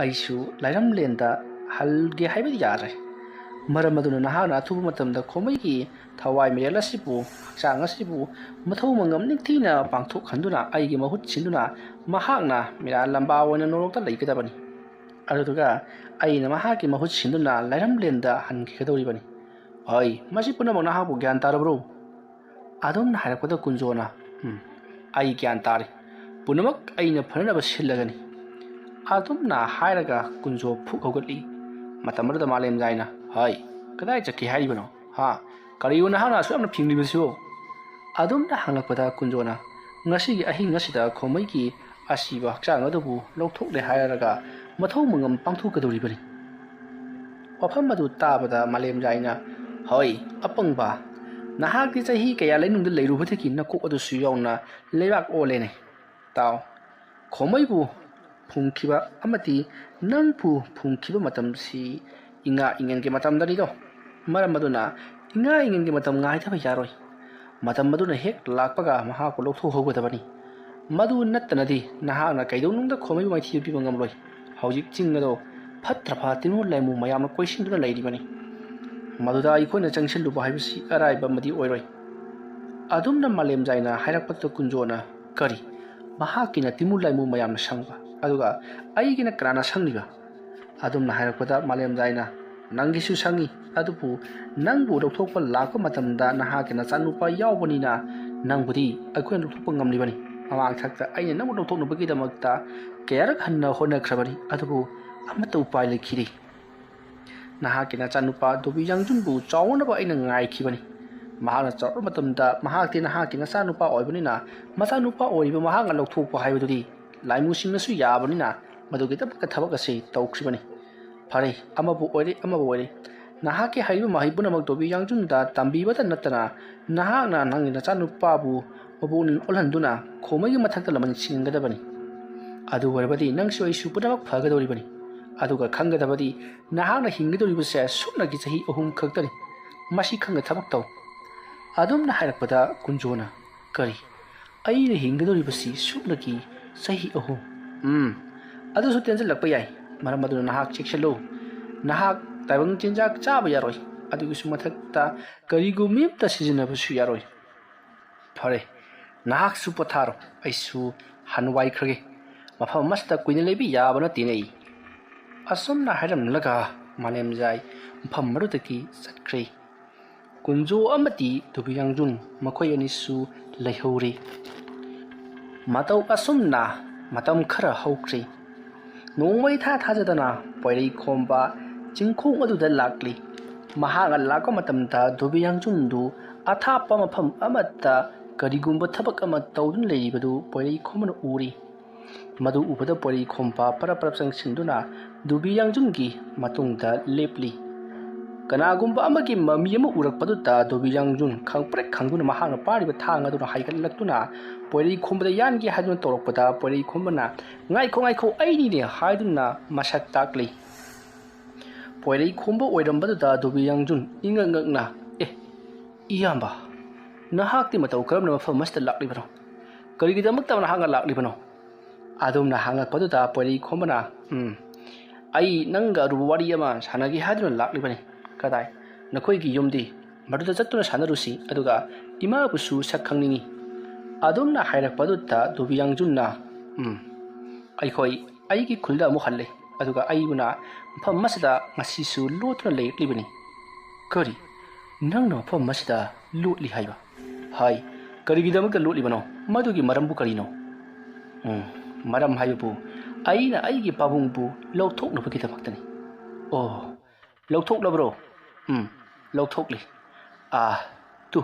ꯑꯩꯁꯨ ꯂꯩꯔꯝꯂꯦꯟꯗ ꯍꯜꯒꯦ ꯍꯥꯏꯕꯗꯤ ꯌꯥꯗ꯭ꯔꯦ꯫ ꯃꯔꯝ ꯑꯗꯨꯅ ꯅꯍꯥꯛꯅ ꯑꯊꯨꯕ ꯃꯇꯝꯗ ꯈꯣꯃꯩꯒꯤ ꯊꯋꯥꯏ ꯃꯤꯔꯦꯜ ꯑꯁꯤꯕꯨ ꯍꯛꯆꯥꯡ ꯑꯁꯤꯕꯨ ꯃꯊꯧ ꯃꯉꯝ ꯅꯤꯡꯊꯤꯅ ꯄꯥꯡꯊꯣꯛꯍꯟꯗꯨꯅ ꯑꯩꯒꯤ ꯃꯍꯨꯠ ꯁꯤꯟꯗꯨꯅ ꯃꯍꯥꯛꯅ ꯃꯤꯔꯥꯜ ꯂꯝꯕꯥ ꯑꯣꯏꯅ ꯅꯣꯔꯣꯛꯇ ꯂꯩꯒꯗꯕꯅꯤ꯫ ꯑꯗꯨꯗꯨꯒ ꯑꯩꯅ ꯃꯍꯥꯛꯀꯤ ꯃꯍꯨꯠ ꯁꯤꯟꯗꯨꯅ ꯂꯩꯔꯝꯂꯦꯟꯗ ꯍꯟꯈꯤꯒꯗꯧꯔꯤꯕꯅꯤ꯫ ꯍꯣꯏ ꯃꯁꯤ ꯄꯨꯝꯅꯃꯛ ꯅꯍꯥꯛꯄꯨ ꯒ꯭ꯌꯥꯟ ꯇꯥꯔꯕ꯭ꯔꯣ? ꯑꯗꯨꯝꯅ ꯍꯥꯏꯔꯛꯄꯗ ꯀꯨꯟꯖꯣꯅ ꯑꯩ ꯒ꯭ꯌꯥꯟ ꯇꯥꯔꯦ꯫ ꯄꯨꯝꯅꯃꯛ ꯑꯩꯅ ꯐꯅꯅꯕ ꯁꯤꯜꯂꯒꯅꯤ꯫ ꯑꯗꯨꯝꯅ ꯍꯥꯏꯔꯒ ꯀꯨꯟꯖꯣ ꯐꯨꯛ ꯍꯧꯒꯠꯂꯤ꯫ ꯃꯇꯝ ꯑꯗꯨꯗ ꯃꯥꯂꯦꯝꯖꯥꯏꯅ ꯍꯣꯏ ꯀꯗꯥꯏ ꯆꯠꯀꯦ ꯍꯥꯏꯔꯤꯕꯅꯣ? ꯀꯔꯤꯒꯤꯅꯣ ꯅꯍꯥꯛꯅ ꯑꯁꯨꯛ ꯌꯥꯝꯅ ꯐꯤꯡꯂꯤꯕꯁꯤꯕꯣ? ꯑꯗꯨꯝꯅ ꯍꯪꯂꯛꯄꯗ ꯀꯨꯟꯖꯣꯅ ꯉꯁꯤꯒꯤ ꯑꯍꯤꯡ ꯑꯁꯤꯗ ꯈꯣꯃꯩꯒꯤ ꯑꯁꯤꯕ ꯍꯛꯆꯥꯡ ꯑꯗꯨꯕꯨ ꯂꯧꯊꯣꯛꯂꯦ ꯍꯥꯏꯔꯒ ꯃꯊꯧ ꯃꯉꯝ ꯄꯥꯡꯊꯣꯛꯀꯗꯧꯔꯤꯕꯅꯤ꯫ ꯋꯥꯐꯝ ꯑꯗꯨ ꯇꯥꯕꯗ ꯃꯥꯂꯦꯝꯖꯥꯏꯅ ꯍꯣꯏ ꯑꯄꯪꯕ, ꯅꯍꯥꯛꯇꯤ ꯆꯍꯤ ꯀꯌꯥ ꯂꯩꯅꯨꯡꯗ ꯂꯩꯔꯨꯕꯗꯒꯤ ꯅꯀꯣꯛ ꯑꯗꯨꯁꯨ ꯌꯥꯎꯅ ꯂꯩꯕꯥꯛ ꯑꯣꯜꯂꯦꯅꯦ꯫ ꯇꯥꯎ, ꯈꯣꯃꯩꯕꯨ ꯐꯨꯝꯈꯤꯕ ꯑꯃꯗꯤ ꯅꯪꯕꯨ ꯐꯨꯝꯈꯤꯕ ꯃꯇꯝꯁꯤ ꯏꯉꯥ ꯏꯉꯦꯟꯒꯤ ꯃꯇꯝꯗꯅꯤꯗꯣ꯫ ꯃꯔꯝ ꯑꯗꯨꯅ ꯏꯉꯥ ꯏꯉꯦꯟꯒꯤ ꯃꯇꯝ ꯉꯥꯏꯗꯕ ꯌꯥꯔꯣꯏ꯫ ꯃꯇꯝ ꯑꯗꯨꯅ ꯍꯦꯛ ꯂꯥꯛꯄꯒ ꯃꯍꯥꯛꯄꯨ ꯂꯧꯊꯣꯛꯍꯧꯒꯗꯕꯅꯤ꯫ ꯃꯗꯨ ꯅꯠꯇꯅꯗꯤ ꯅꯍꯥꯛꯅ ꯀꯩꯗꯧꯅꯨꯡꯗ ꯈꯣꯃꯩꯕꯨ ꯃꯥꯏꯊꯤꯕ ꯄꯤꯕ ꯉꯝꯂꯣꯏ꯫ ꯍꯧꯖꯤꯛ ꯆꯤꯡ ꯑꯗꯣ ꯐꯠꯇ꯭ꯔꯕ ꯇꯤꯅꯨ ꯂꯩꯃꯨ ꯃꯌꯥꯝꯅ ꯀꯣꯏꯁꯤꯟꯗꯨꯅ ꯂꯩꯔꯤꯕꯅꯤ꯫ ꯃꯗꯨꯗ ꯑꯩꯈꯣꯏꯅ ꯆꯪꯁꯤꯜꯂꯨꯕ ꯍꯥꯏꯕꯁꯤ ꯑꯔꯥꯏꯕ ꯑꯃꯗꯤ ꯑꯣꯏꯔꯣꯏ꯫ ꯑꯗꯨꯝꯅ ꯃꯥꯂꯦꯝꯖꯥꯏꯅ ꯍꯥꯏꯔꯛꯄꯗ ꯀꯨꯟꯖꯣꯅ ꯀꯔꯤ? ꯃꯍꯥꯛꯀꯤꯅ ꯇꯤꯃꯨ ꯂꯩꯃꯨ ꯃꯌꯥꯝꯅ ꯁꯪꯕ, ꯑꯗꯨꯒ ꯑꯩꯒꯤꯅ ꯀꯅꯥꯅ ꯁꯪꯂꯤꯕ? ꯑꯗꯨꯝꯅ ꯍꯥꯏꯔꯛꯄꯗ ꯃꯥꯂꯦꯝꯖꯥꯏꯅ ꯅꯪꯒꯤꯁꯨ ꯁꯪꯉꯤ, ꯑꯗꯨꯕꯨ ꯅꯪꯕꯨ ꯂꯧꯊꯣꯛꯄ ꯂꯥꯛꯄ ꯃꯇꯝꯗ ꯅꯍꯥꯛꯀꯤ ꯅꯆꯥꯅꯨꯄꯥ ꯌꯥꯎꯕꯅꯤꯅ ꯅꯪꯕꯨꯗꯤ ꯑꯩꯈꯣꯏꯅ ꯂꯧꯊꯣꯛꯄ ꯉꯝꯂꯤꯕꯅꯤ꯫ ꯃꯃꯥꯡꯊꯛꯇ ꯑꯩꯅ ꯅꯪꯕꯨ ꯂꯧꯊꯣꯛꯅꯕꯒꯤꯗꯃꯛꯇ ꯀꯌꯥꯔꯛ ꯍꯟꯅ ꯍꯣꯠꯅꯈ꯭ꯔꯕꯅꯤ, ꯑꯗꯨꯕꯨ ꯑꯃꯠꯇ ꯎꯄꯥꯏ ꯂꯩꯈꯤꯗꯦ꯫ ꯅꯍꯥꯛꯀꯤ ꯅꯆꯥꯅꯨꯄꯥ ꯗꯣꯕꯤ ꯌꯥꯡꯖꯨꯟꯕꯨ ꯆꯥꯎꯅꯕ ꯑꯩꯅ ꯉꯥꯏꯈꯤꯕꯅꯤ꯫ ꯃꯍꯥꯛꯅ ꯆꯥꯎꯔꯛꯄ ꯃꯇꯝꯗ ꯃꯍꯥꯛꯇꯤ ꯅꯍꯥꯛꯀꯤ ꯅꯆꯥꯅꯨꯄꯥ ꯑꯣꯏꯕꯅꯤꯅ ꯃꯆꯥꯅꯨꯄꯥ ꯑꯣꯏꯔꯤꯕ ꯃꯍꯥꯛꯅ ꯂꯧꯊꯣꯛꯄ ꯍꯥꯏꯕꯗꯨꯗꯤ ꯂꯥꯏꯃꯨꯁꯤꯡꯅꯁꯨ ꯌꯥꯕꯅꯤꯅ ꯃꯗꯨꯒꯤꯗꯃꯛꯇ ꯊꯕꯛ ꯑꯁꯤ ꯇꯧꯈ꯭ꯔꯤꯕꯅꯤ꯫ ꯐꯔꯦ, ꯑꯃꯕꯨ ꯑꯣꯏꯔꯦ ꯑꯃꯕꯨ ꯑꯣꯏꯔꯦ, ꯅꯍꯥꯛꯀꯤ ꯍꯩꯔꯤꯕ ꯃꯍꯩ ꯄꯨꯝꯅꯃꯛ ꯗꯣꯕꯤ ꯌꯥꯡꯖꯨꯟꯗ ꯇꯝꯕꯤꯕꯇ ꯅꯠꯇꯅ ꯅꯍꯥꯛꯅ ꯅꯪꯒꯤ ꯅꯆꯥꯅꯨꯄꯥꯕꯨ ꯃꯄꯨꯛꯅꯤꯡ ꯑꯣꯜꯍꯟꯗꯨꯅ ꯈꯣꯃꯩꯒꯤ ꯃꯊꯛꯇ ꯂꯃꯟ ꯈꯤꯟꯒꯗꯕꯅꯤ꯫ ꯑꯗꯨ ꯑꯣꯏꯔꯕꯗꯤ ꯅꯪꯁꯨ ꯑꯩꯁꯨ ꯄꯨꯝꯅꯃꯛ ꯐꯒꯗꯧꯔꯤꯕꯅꯤ꯫ ꯑꯗꯨꯒ ꯈꯪꯒꯗꯕꯗꯤ ꯅꯍꯥꯛꯅ ꯍꯤꯡꯒꯗꯧꯔꯤꯕꯁꯦ ꯁꯨꯞꯅꯒꯤ ꯆꯍꯤ 3 ꯈꯛꯇꯅꯤ꯫ ꯃꯁꯤ ꯈꯪꯅ ꯊꯕꯛ ꯇꯧ꯫ ꯑꯗꯨꯝꯅ ꯍꯥꯏꯔꯛꯄꯗ ꯀꯨꯟꯖꯣꯅ ꯀꯔꯤ? ꯑꯩꯅ ꯍꯤꯡꯒꯗꯧꯔꯤꯕꯁꯤ ꯁꯨꯞꯅꯒꯤ ꯆꯍꯤ 3? ꯑꯗꯨꯁꯨ ꯇꯦꯟꯁꯤꯜꯂꯛꯄ ꯌꯥꯏ꯫ ꯃꯔꯝ ꯑꯗꯨꯅ ꯅꯍꯥꯛ ꯆꯦꯛꯁꯤꯜꯂꯨ꯫ ꯅꯍꯥꯛ ꯇꯥꯏꯕꯪ ꯆꯤꯟꯖꯥꯛ ꯆꯥꯕ ꯌꯥꯔꯣꯏ, ꯑꯗꯨꯒꯤꯁꯨ ꯃꯊꯛꯇ ꯀꯔꯤꯒꯨꯝꯕ ꯑꯃꯠꯇ ꯁꯤꯖꯤꯟꯅꯕꯁꯨ ꯌꯥꯔꯣꯏ꯫ ꯐꯔꯦ, ꯅꯍꯥꯛꯁꯨ ꯄꯣꯊꯥꯔꯣ, ꯑꯩꯁꯨ ꯍꯟꯋꯥꯏꯈ꯭ꯔꯒꯦ꯫ ꯃꯐꯝ ꯑꯃꯁꯤꯗ ꯀꯨꯏꯅ ꯂꯩꯕ ꯌꯥꯕ ꯅꯠꯇꯦꯅꯦ ꯑꯩ꯫ ꯑꯁꯨꯝꯅ ꯍꯥꯏꯔꯝꯂꯒ ꯃꯥꯂꯦꯝꯖꯥꯏ ꯃꯐꯝ ꯑꯗꯨꯗꯒꯤ ꯆꯠꯈ꯭ꯔꯦ꯫ ꯀꯨꯟꯖꯣ ꯑꯃꯗꯤ ꯗꯨꯕꯤꯌꯥꯡꯖꯨꯟ ꯃꯈꯣꯏ ꯑꯅꯤꯁꯨ ꯂꯩꯍꯧꯔꯤ꯫ ꯃꯇꯧ ꯑꯁꯨꯝꯅ ꯃꯇꯝ ꯈꯔ ꯍꯧꯈ꯭ꯔꯦ꯫ ꯅꯣꯡꯃ ꯏꯊꯥ ꯊꯥꯖꯗꯅ ꯄꯣꯏꯔꯩꯈꯣꯝꯕ ꯆꯤꯡꯈꯣꯡ ꯑꯗꯨꯗ ꯂꯥꯛꯂꯤ꯫ ꯃꯍꯥꯛꯅ ꯂꯥꯛꯄ ꯃꯇꯝꯗ ꯗꯨꯕꯤꯌꯥꯡꯖꯨꯟꯗꯨ ꯑꯊꯥꯞꯄ ꯃꯐꯝ ꯑꯃꯗ ꯀꯔꯤꯒꯨꯝꯕ ꯊꯕꯛ ꯑꯃ ꯇꯧꯗꯨꯅ ꯂꯩꯔꯤꯕꯗꯨ ꯄꯣꯏꯔꯩꯈꯣꯝꯕꯅ ꯎꯔꯤ꯫ ꯃꯗꯨ ꯎꯕꯗ ꯄꯣꯏꯔꯩꯈꯣꯝꯕ ꯄꯔꯞ ꯄꯔꯞ ꯆꯪꯁꯤꯟꯗꯨꯅ ꯗꯨꯕꯤꯌꯥꯡꯖꯨꯟꯒꯤ ꯃꯇꯨꯡꯗ ꯂꯦꯞꯂꯤ꯫ ꯀꯅꯥꯒꯨꯝꯕ ꯑꯃꯒꯤ ꯃꯃꯤ ꯑꯃ ꯎꯔꯛꯄꯗꯨꯗ ꯗꯨꯕꯤꯌꯥꯡꯖꯨꯟ ꯈꯪꯄ꯭ꯔꯦꯛ ꯈꯪꯗꯨꯅ ꯃꯍꯥꯛꯅ ꯄꯥꯏꯔꯤꯕ ꯊꯥꯡ ꯑꯗꯨꯅ ꯍꯥꯏꯒꯠꯂꯛꯇꯨꯅ ꯄꯣꯏꯔꯩꯈꯣꯝꯕꯗ ꯌꯥꯟꯒꯦ ꯍꯥꯏꯗꯨꯅ ꯇꯧꯔꯛꯄꯗ ꯄꯣꯏꯔꯩꯈꯣꯝꯕꯅ "ꯉꯥꯏꯈꯣ ꯉꯥꯏꯈꯣ ꯑꯩꯅꯤꯅꯦ" ꯍꯥꯏꯗꯨꯅ ꯃꯁꯛ ꯇꯥꯛꯂꯤ꯫ ꯄꯣꯏꯔꯩꯈꯣꯝꯕ ꯑꯣꯏꯔꯝꯕꯗꯨꯗ ꯗꯨꯕꯤꯌꯥꯡꯖꯨꯟ ꯏꯉꯛ ꯉꯛꯅ "ꯏꯌꯥꯝꯕ, ꯅꯍꯥꯛꯇꯤ ꯃꯇꯧ ꯀꯔꯝꯅ ꯃꯐꯝ ꯑꯁꯤꯗ ꯂꯥꯛꯂꯤꯕꯅꯣ? ꯀꯔꯤꯒꯤꯗꯃꯛꯇ ꯅꯍꯥꯛꯅ ꯂꯥꯛꯂꯤꯕꯅꯣ?" ꯑꯗꯨꯝꯅ ꯍꯪꯂꯛꯄꯗꯨꯗ ꯄꯣꯏꯔꯩꯈꯣꯝꯕꯅ "ꯑꯩ ꯅꯪꯒ ꯑꯔꯨꯕ ꯋꯥꯔꯤ ꯑꯃ ꯁꯥꯟꯅꯒꯦ ꯍꯥꯏꯗꯨꯅ ꯂꯥꯛꯂꯤꯕꯅꯤ꯫ ꯀꯗꯥꯏ ꯅꯈꯣꯏꯒꯤ ꯌꯨꯝꯗꯤ? ꯃꯗꯨꯗ ꯆꯠꯇꯨꯅ ꯁꯥꯟꯅꯔꯨꯁꯤ, ꯑꯗꯨꯒ ꯏꯃꯥꯕꯨꯁꯨ ꯁꯛ ꯈꯪꯅꯤꯡꯏ." ꯑꯗꯨꯝꯅ ꯍꯥꯏꯔꯛꯄꯗꯨꯗ ꯗꯨꯕꯤꯌꯥꯡꯖꯨꯟꯅ "ꯑꯩꯈꯣꯏ ꯑꯩꯒꯤ ꯈꯨꯜꯗ ꯑꯃꯨꯛ ꯍꯜꯂꯦ, ꯑꯗꯨꯒ ꯑꯩꯕꯨꯅ ꯃꯐꯝ ꯑꯁꯤꯗ ꯉꯁꯤꯁꯨ ꯂꯣꯠꯇꯨꯅ ꯂꯩꯔꯛꯂꯤꯕꯅꯤ." "ꯀꯔꯤ? ꯅꯪꯅ ꯃꯐꯝ ꯑꯁꯤꯗ ꯂꯣꯠꯂꯤ ꯍꯥꯏꯕ?" "ꯍꯥꯏ, ꯀꯔꯤꯒꯤꯗꯃꯛꯇ ꯂꯣꯠꯂꯤꯕꯅꯣ? ꯃꯗꯨꯒꯤ ꯃꯔꯝꯕꯨ ꯀꯔꯤꯅꯣ?" "ꯃꯔꯝ ꯍꯥꯏꯕꯕꯨ ꯑꯩꯅ ꯑꯩꯒꯤ ꯄꯥꯕꯨꯡꯕꯨ ꯂꯧꯊꯣꯛꯅꯕꯒꯤꯗꯃꯛꯇꯅꯤ." "ꯑꯣ, ꯂꯧꯊꯣꯛꯂꯕ꯭ꯔꯣ?" "ꯂꯧꯊꯣꯛꯂꯤ꯫ ꯇꯨ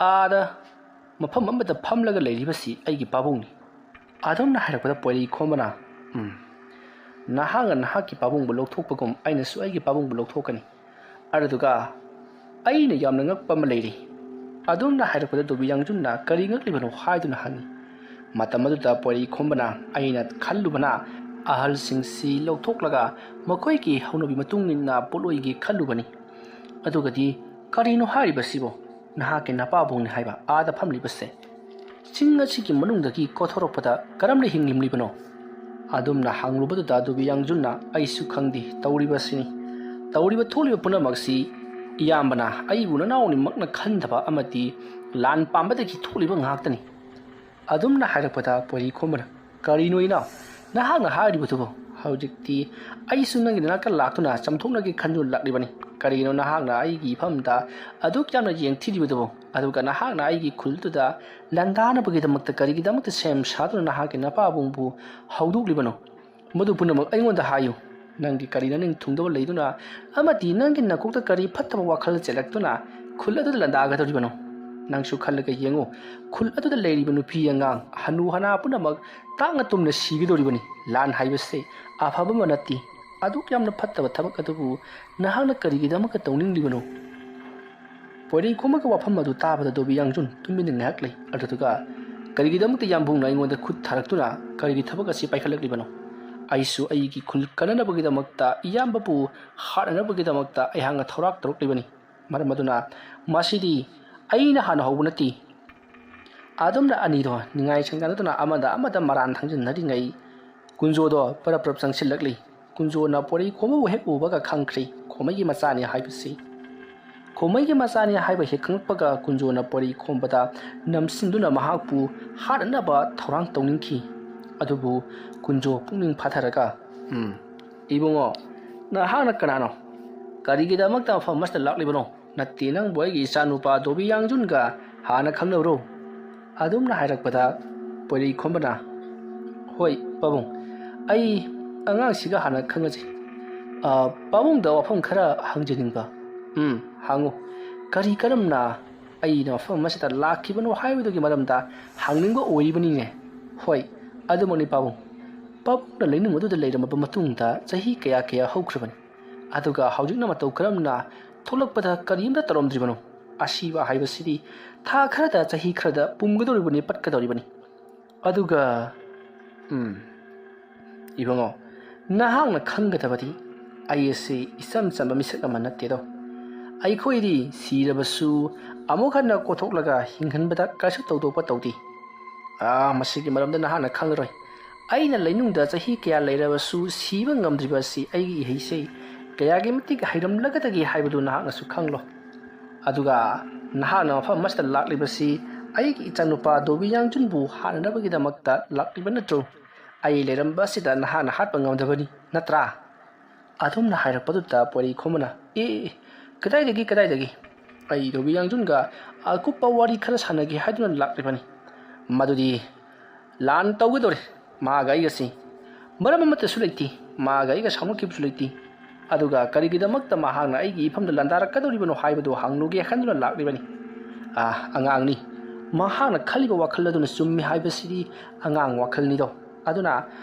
ꯑꯥꯗ ꯃꯐꯝ ꯑꯃꯗ ꯐꯝꯂꯒ ꯂꯩꯔꯤꯕꯁꯤ ꯑꯩꯒꯤ ꯄꯥꯕꯨꯡꯅꯤ." ꯑꯗꯨꯝꯅ ꯍꯥꯏꯔꯛꯄꯗ ꯄꯣꯏꯔꯩꯈꯣꯝꯕꯅ "ꯅꯍꯥꯛꯅ ꯅꯍꯥꯛꯀꯤ ꯄꯥꯕꯨꯡꯕꯨ ꯂꯧꯊꯣꯛꯄꯒꯨꯝ ꯑꯩꯅꯁꯨ ꯑꯩꯒꯤ ꯄꯥꯕꯨꯡꯕꯨ ꯂꯧꯊꯣꯛꯀꯅꯤ꯫ ꯑꯗꯨꯒ ꯑꯩꯅ ꯌꯥꯝꯅ ꯉꯛꯄ ꯑꯃ ꯂꯩꯔꯤ." ꯑꯗꯨꯝꯅ ꯍꯥꯏꯔꯛꯄꯗ ꯗꯨꯕꯤꯌꯥꯡꯖꯨꯟꯅ "ꯀꯔꯤ ꯉꯛꯂꯤꯕꯅꯣ?" ꯍꯥꯏꯗꯨꯅ ꯍꯪꯉꯤ꯫ ꯃꯇꯝ ꯑꯗꯨꯗ ꯄꯣꯏꯔꯩꯈꯣꯝꯕꯅ "ꯑꯩꯅ ꯈꯜꯂꯨꯕꯅ ꯑꯍꯜꯁꯤꯡꯁꯤ ꯂꯧꯊꯣꯛꯂꯒ ꯃꯈꯣꯏꯒꯤ ꯍꯧꯅꯕꯤ ꯃꯇꯨꯡ ꯏꯟꯅ ꯄꯣꯠꯂꯣꯏꯒꯦ ꯈꯜꯂꯨꯕꯅꯤ꯫ ꯑꯗꯨꯒꯗꯤ ꯀꯔꯤꯅꯣ ꯍꯥꯏꯔꯤꯕꯁꯤꯕꯣ? ꯅꯍꯥꯛꯀꯤ ꯅꯄꯥꯕꯨꯡꯅꯤ ꯍꯥꯏꯕ ꯑꯥꯗ ꯐꯝꯂꯤꯕꯁꯦ ꯆꯤꯡ ꯑꯁꯤꯒꯤ ꯃꯅꯨꯡꯗꯒꯤ ꯀꯣꯊꯣꯔꯛꯄꯗ ꯀꯔꯝꯅ ꯍꯤꯡꯂꯤꯕꯅꯣ?" ꯑꯗꯨꯝꯅ ꯍꯪꯂꯨꯕꯗꯨꯗ ꯗꯨꯕꯤꯌꯥꯡꯖꯨꯟꯅ "ꯑꯩꯁꯨ ꯈꯪꯗꯦ ꯇꯧꯔꯤꯕꯁꯤꯅꯤ꯫ ꯇꯧꯔꯤꯕ ꯊꯣꯛꯂꯤꯕ ꯄꯨꯝꯅꯃꯛꯁꯤ ꯏꯌꯥꯝꯕꯅ ꯑꯩꯕꯨ ꯅꯅꯥꯎꯅꯤꯃꯛꯅ ꯈꯟꯗꯕ ꯑꯃꯗꯤ ꯂꯥꯟ ꯄꯥꯝꯕꯗꯒꯤ ꯊꯣꯛꯂꯤꯕ ꯉꯥꯛꯇꯅꯤ." ꯑꯗꯨꯝꯅ ꯍꯥꯏꯔꯛꯄꯗ ꯄꯣꯏꯔꯩꯈꯣꯝꯕꯅ "ꯀꯔꯤꯅꯣ ꯏꯅꯥꯎ ꯅꯍꯥꯛꯅ ꯍꯥꯏꯔꯤꯕꯗꯨꯕꯣ? ꯍꯧꯖꯤꯛꯇꯤ ꯑꯩꯁꯨ ꯅꯪꯒꯤ ꯅꯥꯛꯇ ꯂꯥꯛꯇꯨꯅ ꯆꯝꯊꯣꯛꯅꯒꯦ ꯈꯟꯗꯨꯅ ꯂꯥꯛꯂꯤꯕꯅꯤ꯫ ꯀꯔꯤꯒꯤꯅꯣ ꯅꯍꯥꯛꯅ ꯑꯩꯒꯤ ꯏꯐꯝꯗ ꯑꯗꯨꯛ ꯌꯥꯝꯅ ꯌꯦꯡꯊꯤꯔꯤꯕꯗꯨꯕꯣ? ꯑꯗꯨꯒ ꯅꯍꯥꯛꯅ ꯑꯩꯒꯤ ꯈꯨꯜꯗꯨꯗ ꯂꯥꯟꯗꯥꯅꯕꯒꯤꯗꯃꯛꯇ ꯀꯔꯤꯒꯤꯗꯃꯛꯇ ꯁꯦꯝ ꯁꯥꯗꯨꯅ ꯅꯍꯥꯛꯀꯤ ꯅꯄꯥꯕꯨꯡꯕꯨ ꯍꯧꯗꯣꯛꯂꯤꯕꯅꯣ? ꯃꯗꯨ ꯄꯨꯝꯅꯃꯛ ꯑꯩꯉꯣꯟꯗ ꯍꯥꯏꯌꯨ꯫ ꯅꯪꯒꯤ ꯀꯔꯤ ꯅꯅꯤꯡ ꯊꯨꯡꯗꯕ ꯂꯩꯗꯨꯅ ꯑꯃꯗꯤ ꯅꯪꯒꯤ ꯅꯀꯣꯛꯇ ꯀꯔꯤ ꯐꯠꯇꯕ ꯋꯥꯈꯜ ꯆꯦꯜꯂꯛꯇꯨꯅ ꯈꯨꯜ ꯑꯗꯨꯗ ꯂꯥꯟꯗꯥꯒꯗꯧꯔꯤꯕꯅꯣ? ꯅꯪꯁꯨ ꯈꯜꯂꯒ ꯌꯦꯡꯉꯨ, ꯈꯨꯜ ꯑꯗꯨꯗ ꯂꯩꯔꯤꯕ ꯅꯨꯄꯤ ꯑꯉꯥꯡ ꯍꯅꯨ ꯍꯅꯥ ꯄꯨꯝꯅꯃꯛ ꯇꯥꯛꯅ ꯇꯨꯝꯅ ꯁꯤꯒꯗꯧꯔꯤꯕꯅꯤ꯫ ꯂꯥꯟ ꯍꯥꯏꯕꯁꯦ ꯑꯐꯕ ꯑꯃ ꯅꯠꯇꯦ꯫ ꯑꯗꯨꯛ ꯌꯥꯝꯅ ꯐꯠꯇꯕ ꯊꯕꯛ ꯑꯗꯨꯕꯨ ꯅꯍꯥꯛꯅ ꯀꯔꯤꯒꯤꯗꯃꯛꯇ ꯇꯧꯅꯤꯡꯂꯤꯕꯅꯣ?" ꯄꯣꯏꯔꯩꯈꯣꯝꯕꯒꯤ ꯋꯥꯐꯝ ꯑꯗꯨ ꯇꯥꯕꯗ ꯗꯨꯕꯤꯌꯥꯡꯖꯨꯟ ꯇꯨꯃꯤꯟꯅ ꯉꯥꯏꯍꯥꯛ ꯂꯩ꯫ ꯑꯗꯨꯗꯨꯒ "ꯀꯔꯤꯒꯤꯗꯃꯛꯇ ꯌꯥꯝꯕꯨꯡꯅ ꯑꯩꯉꯣꯟꯗ ꯈꯨꯠ ꯊꯥꯔꯛꯇꯨꯅ ꯀꯔꯤꯒꯤ ꯊꯕꯛ ꯑꯁꯤ ꯄꯥꯏꯈꯠꯂꯛꯂꯤꯕꯅꯣ? ꯑꯩꯁꯨ ꯑꯩꯒꯤ ꯈꯨꯜ ꯀꯟꯅꯅꯕꯒꯤꯗꯃꯛꯇ, ꯏꯌꯥꯝꯕꯕꯨ ꯍꯥꯠꯅꯅꯕꯒꯤꯗꯃꯛꯇ ꯑꯩꯍꯥꯛꯅ ꯊꯧꯔꯥꯡ ꯇꯧꯔꯛꯂꯤꯕꯅꯤ꯫ ꯃꯔꯝ ꯑꯗꯨꯅ ꯃꯁꯤꯗꯤ ꯑꯩꯅ ꯍꯥꯟꯅ ꯍꯧꯕ ꯅꯠꯇꯦ." ꯑꯗꯨꯝꯅ ꯑꯅꯤꯗꯣ ꯅꯤꯡꯉꯥꯏ ꯁꯪꯗꯥꯟꯅꯗꯨꯅ ꯑꯃꯗ ꯃꯔꯥꯟ ꯊꯥꯡꯖꯤꯟꯅꯔꯤꯉꯩ ꯀꯨꯟꯖꯣꯗꯣ ꯄꯔꯞ ꯄꯔꯞ ꯆꯪꯁꯤꯜꯂꯛꯂꯤ꯫ ꯀꯨꯟꯖꯣꯅ ꯄꯣꯏꯔꯩꯈꯣꯝꯕꯕꯨ ꯍꯦꯛ ꯎꯕꯒ ꯈꯪꯈ꯭ꯔꯦ ꯈꯣꯃꯩꯒꯤ ꯃꯆꯥꯅꯤ ꯍꯥꯏꯕꯁꯤ꯫ ꯈꯣꯃꯩꯒꯤ ꯃꯆꯥꯅꯤ ꯍꯥꯏꯕ ꯍꯦꯛ ꯈꯪꯂꯛꯄꯒ ꯀꯨꯟꯖꯣꯅ ꯄꯣꯏꯔꯩꯈꯣꯝꯕꯗ ꯅꯝꯁꯤꯟꯗꯨꯅ ꯃꯍꯥꯛꯄꯨ ꯍꯥꯠꯅꯅꯕ ꯊꯧꯔꯥꯡ ꯇꯧꯅꯤꯡꯈꯤ꯫ ꯑꯗꯨꯕꯨ ꯀꯨꯟꯖꯣ ꯄꯨꯛꯅꯤꯡ ꯐꯥꯊꯔꯒ "ꯏꯕꯨꯡꯉꯣ, ꯅꯍꯥꯛꯅ ꯀꯅꯥꯅꯣ? ꯀꯔꯤꯒꯤꯗꯃꯛꯇ ꯃꯐꯝ ꯑꯁꯤꯗ ꯂꯥꯛꯂꯤꯕꯅꯣ? ꯅꯠꯇꯦ ꯅꯪꯕꯨ ꯑꯩꯒꯤ ꯏꯆꯥꯅꯨꯄꯥ ꯗꯨꯕꯤꯌꯥꯡꯖꯨꯟꯒ ꯍꯥꯟꯅ ꯈꯪꯅꯕ꯭ꯔꯣ?" ꯑꯗꯨꯝꯅ ꯍꯥꯏꯔꯛꯄꯗ ꯄꯣꯏꯔꯩꯈꯣꯝꯕꯅ "ꯍꯣꯏ ꯄꯥꯕꯨꯡ, ꯑꯩ ꯑꯉꯥꯡꯁꯤꯒ ꯍꯥꯟꯅ ꯈꯪꯅꯖꯩ꯫ ꯄꯥꯕꯨꯡꯗ ꯋꯥꯐꯝ ꯈꯔ ꯍꯪꯖꯅꯤꯡꯕ." "ꯍꯪꯉꯨ꯫ ꯀꯔꯤ ꯀꯔꯝꯅ ꯑꯩꯅ ꯃꯐꯝ ꯑꯁꯤꯗ ꯂꯥꯛꯈꯤꯕꯅꯣ ꯍꯥꯏꯕꯗꯨꯒꯤ ꯃꯔꯝꯗ ꯍꯪꯅꯤꯡꯕ ꯑꯣꯏꯔꯤꯕꯅꯤꯅꯦ." "ꯍꯣꯏ, ꯑꯗꯨꯃꯛꯅꯤ ꯄꯥꯕꯨꯡ꯫ ꯄꯥꯕꯨꯡꯅ ꯂꯩꯅꯨꯡ ꯑꯗꯨꯗ ꯂꯩꯔꯝꯃꯕ ꯃꯇꯨꯡꯗ ꯆꯍꯤ ꯀꯌꯥ ꯍꯧꯈ꯭ꯔꯕꯅꯤ꯫ ꯑꯗꯨꯒ ꯍꯧꯖꯤꯛꯅ ꯃꯇꯧ ꯀꯔꯝꯅ ꯊꯣꯛꯂꯛꯄꯗ ꯀꯔꯤꯝꯇ ꯇꯧꯔꯝꯗ꯭ꯔꯤꯕꯅꯣ? ꯑꯁꯤꯕ ꯍꯥꯏꯕꯁꯤꯗꯤ ꯊꯥ ꯈꯔꯗ, ꯆꯍꯤ ꯈꯔꯗ ꯄꯨꯝꯒꯗꯧꯔꯤꯕꯅꯤ, ꯄꯠꯀꯗꯧꯔꯤꯕꯅꯤ꯫ ꯑꯗꯨꯒ ꯏꯕꯨꯡꯉꯣ, ꯅꯍꯥꯛꯅ ꯈꯪꯒꯗꯕꯗꯤ ꯑꯩ ꯑꯁꯤ ꯏꯆꯝ ꯆꯝꯕ ꯃꯤꯁꯛ ꯑꯃ ꯅꯠꯇꯦꯗꯣ꯫ ꯑꯩꯈꯣꯏꯗꯤ ꯁꯤꯔꯕꯁꯨ ꯑꯃꯨꯛ ꯍꯟꯅ ꯀꯣꯊꯣꯛꯂꯒ ꯍꯤꯡꯍꯟꯕꯗ ꯀꯩꯁꯨ ꯇꯧꯗꯣꯛꯄ ꯇꯧꯗꯦ꯫ ꯃꯁꯤꯒꯤ ꯃꯔꯝꯗ ꯅꯍꯥꯛꯅ ꯈꯪꯂꯔꯣꯏ꯫ ꯑꯩꯅ ꯂꯩꯅꯨꯡꯗ ꯆꯍꯤ kaya ꯂꯩꯔꯕꯁꯨ ꯁꯤꯕ ꯉꯝꯗ꯭ꯔꯤꯕ ꯑꯁꯤ ꯑꯩꯒꯤ ꯏꯍꯩꯁꯦ ꯀꯌꯥꯒꯤ ꯃꯇꯤꯛ ꯍꯩꯔꯝꯂꯒꯗꯒꯦ ꯍꯥꯏꯕꯗꯨ ꯅꯍꯥꯛꯅꯁꯨ ꯈꯪꯂꯣ꯫ ꯑꯗꯨꯒ ꯅꯍꯥꯛꯅ ꯃꯐꯝ ꯑꯁꯤꯗ ꯂꯥꯛꯂꯤꯕꯁꯤ ꯑꯩꯒꯤ ꯏꯆꯥꯅꯨꯄꯥ ꯗꯨꯕꯤꯌꯥꯡꯖꯨꯟꯕꯨ ꯍꯥꯠꯅꯅꯕꯒꯤꯗꯃꯛꯇ ꯂꯥꯛꯂꯤꯕ ꯅꯠꯇ꯭ꯔꯣ? ꯑꯩ ꯂꯩꯔꯝꯕ ꯑꯁꯤꯗ ꯅꯍꯥꯛꯅ ꯍꯥꯠꯄ ꯉꯝꯗꯕꯅꯤ ꯅꯠꯇ꯭ꯔꯥ?" ꯑꯗꯨꯝꯅ ꯍꯥꯏꯔꯛꯄꯗꯨꯗ ꯄꯣꯏꯔꯩ ꯈꯣꯝꯕꯅ ꯀꯗꯥꯏꯗꯒꯤ ꯑꯩ ꯗꯣꯕꯤ ꯌꯥꯡꯖꯨꯟꯒ ꯑꯀꯨꯞꯄ ꯋꯥꯔꯤ ꯈꯔ ꯁꯥꯟꯅꯒꯦ ꯍꯥꯏꯗꯨꯅ ꯂꯥꯛꯂꯤꯕꯅꯤ ꯃꯗꯨꯗꯤ ꯂꯥꯟ ꯇꯧꯒꯗꯧꯔꯦ ꯃꯥꯒ ꯑꯩꯒꯁꯤ ꯃꯔꯝ ꯑꯃꯠꯇꯁꯨ ꯂꯩꯇꯦ ꯃꯥꯒ ꯑꯩꯒ ꯁꯥꯎꯅꯈꯤꯕꯁꯨ ꯂꯩꯇꯦ ꯑꯗꯨꯒ ꯀꯔꯤꯒꯤꯗꯃꯛꯇ ꯃꯍꯥꯛꯅ ꯑꯩꯒꯤ ꯏꯐꯝꯗ ꯂꯥꯟꯗꯥꯔꯛꯀꯗꯧꯔꯤꯕꯅꯣ ꯍꯥꯏꯕꯗꯨ ꯍꯪꯂꯨꯒꯦ ꯈꯟꯗꯨꯅ ꯂꯥꯛꯂꯤꯕꯅꯤ ꯑꯉꯥꯡꯅꯤ ꯃꯍꯥꯛꯅ ꯈꯜꯂꯤꯕ ꯋꯥꯈꯜ ꯑꯗꯨꯅ ꯆꯨꯝꯃꯤ ꯍꯥꯏꯕꯁꯤꯗꯤ ꯑꯉꯥꯡ ꯋꯥꯈꯜꯅꯤꯗꯣ ꯑꯗꯨꯅ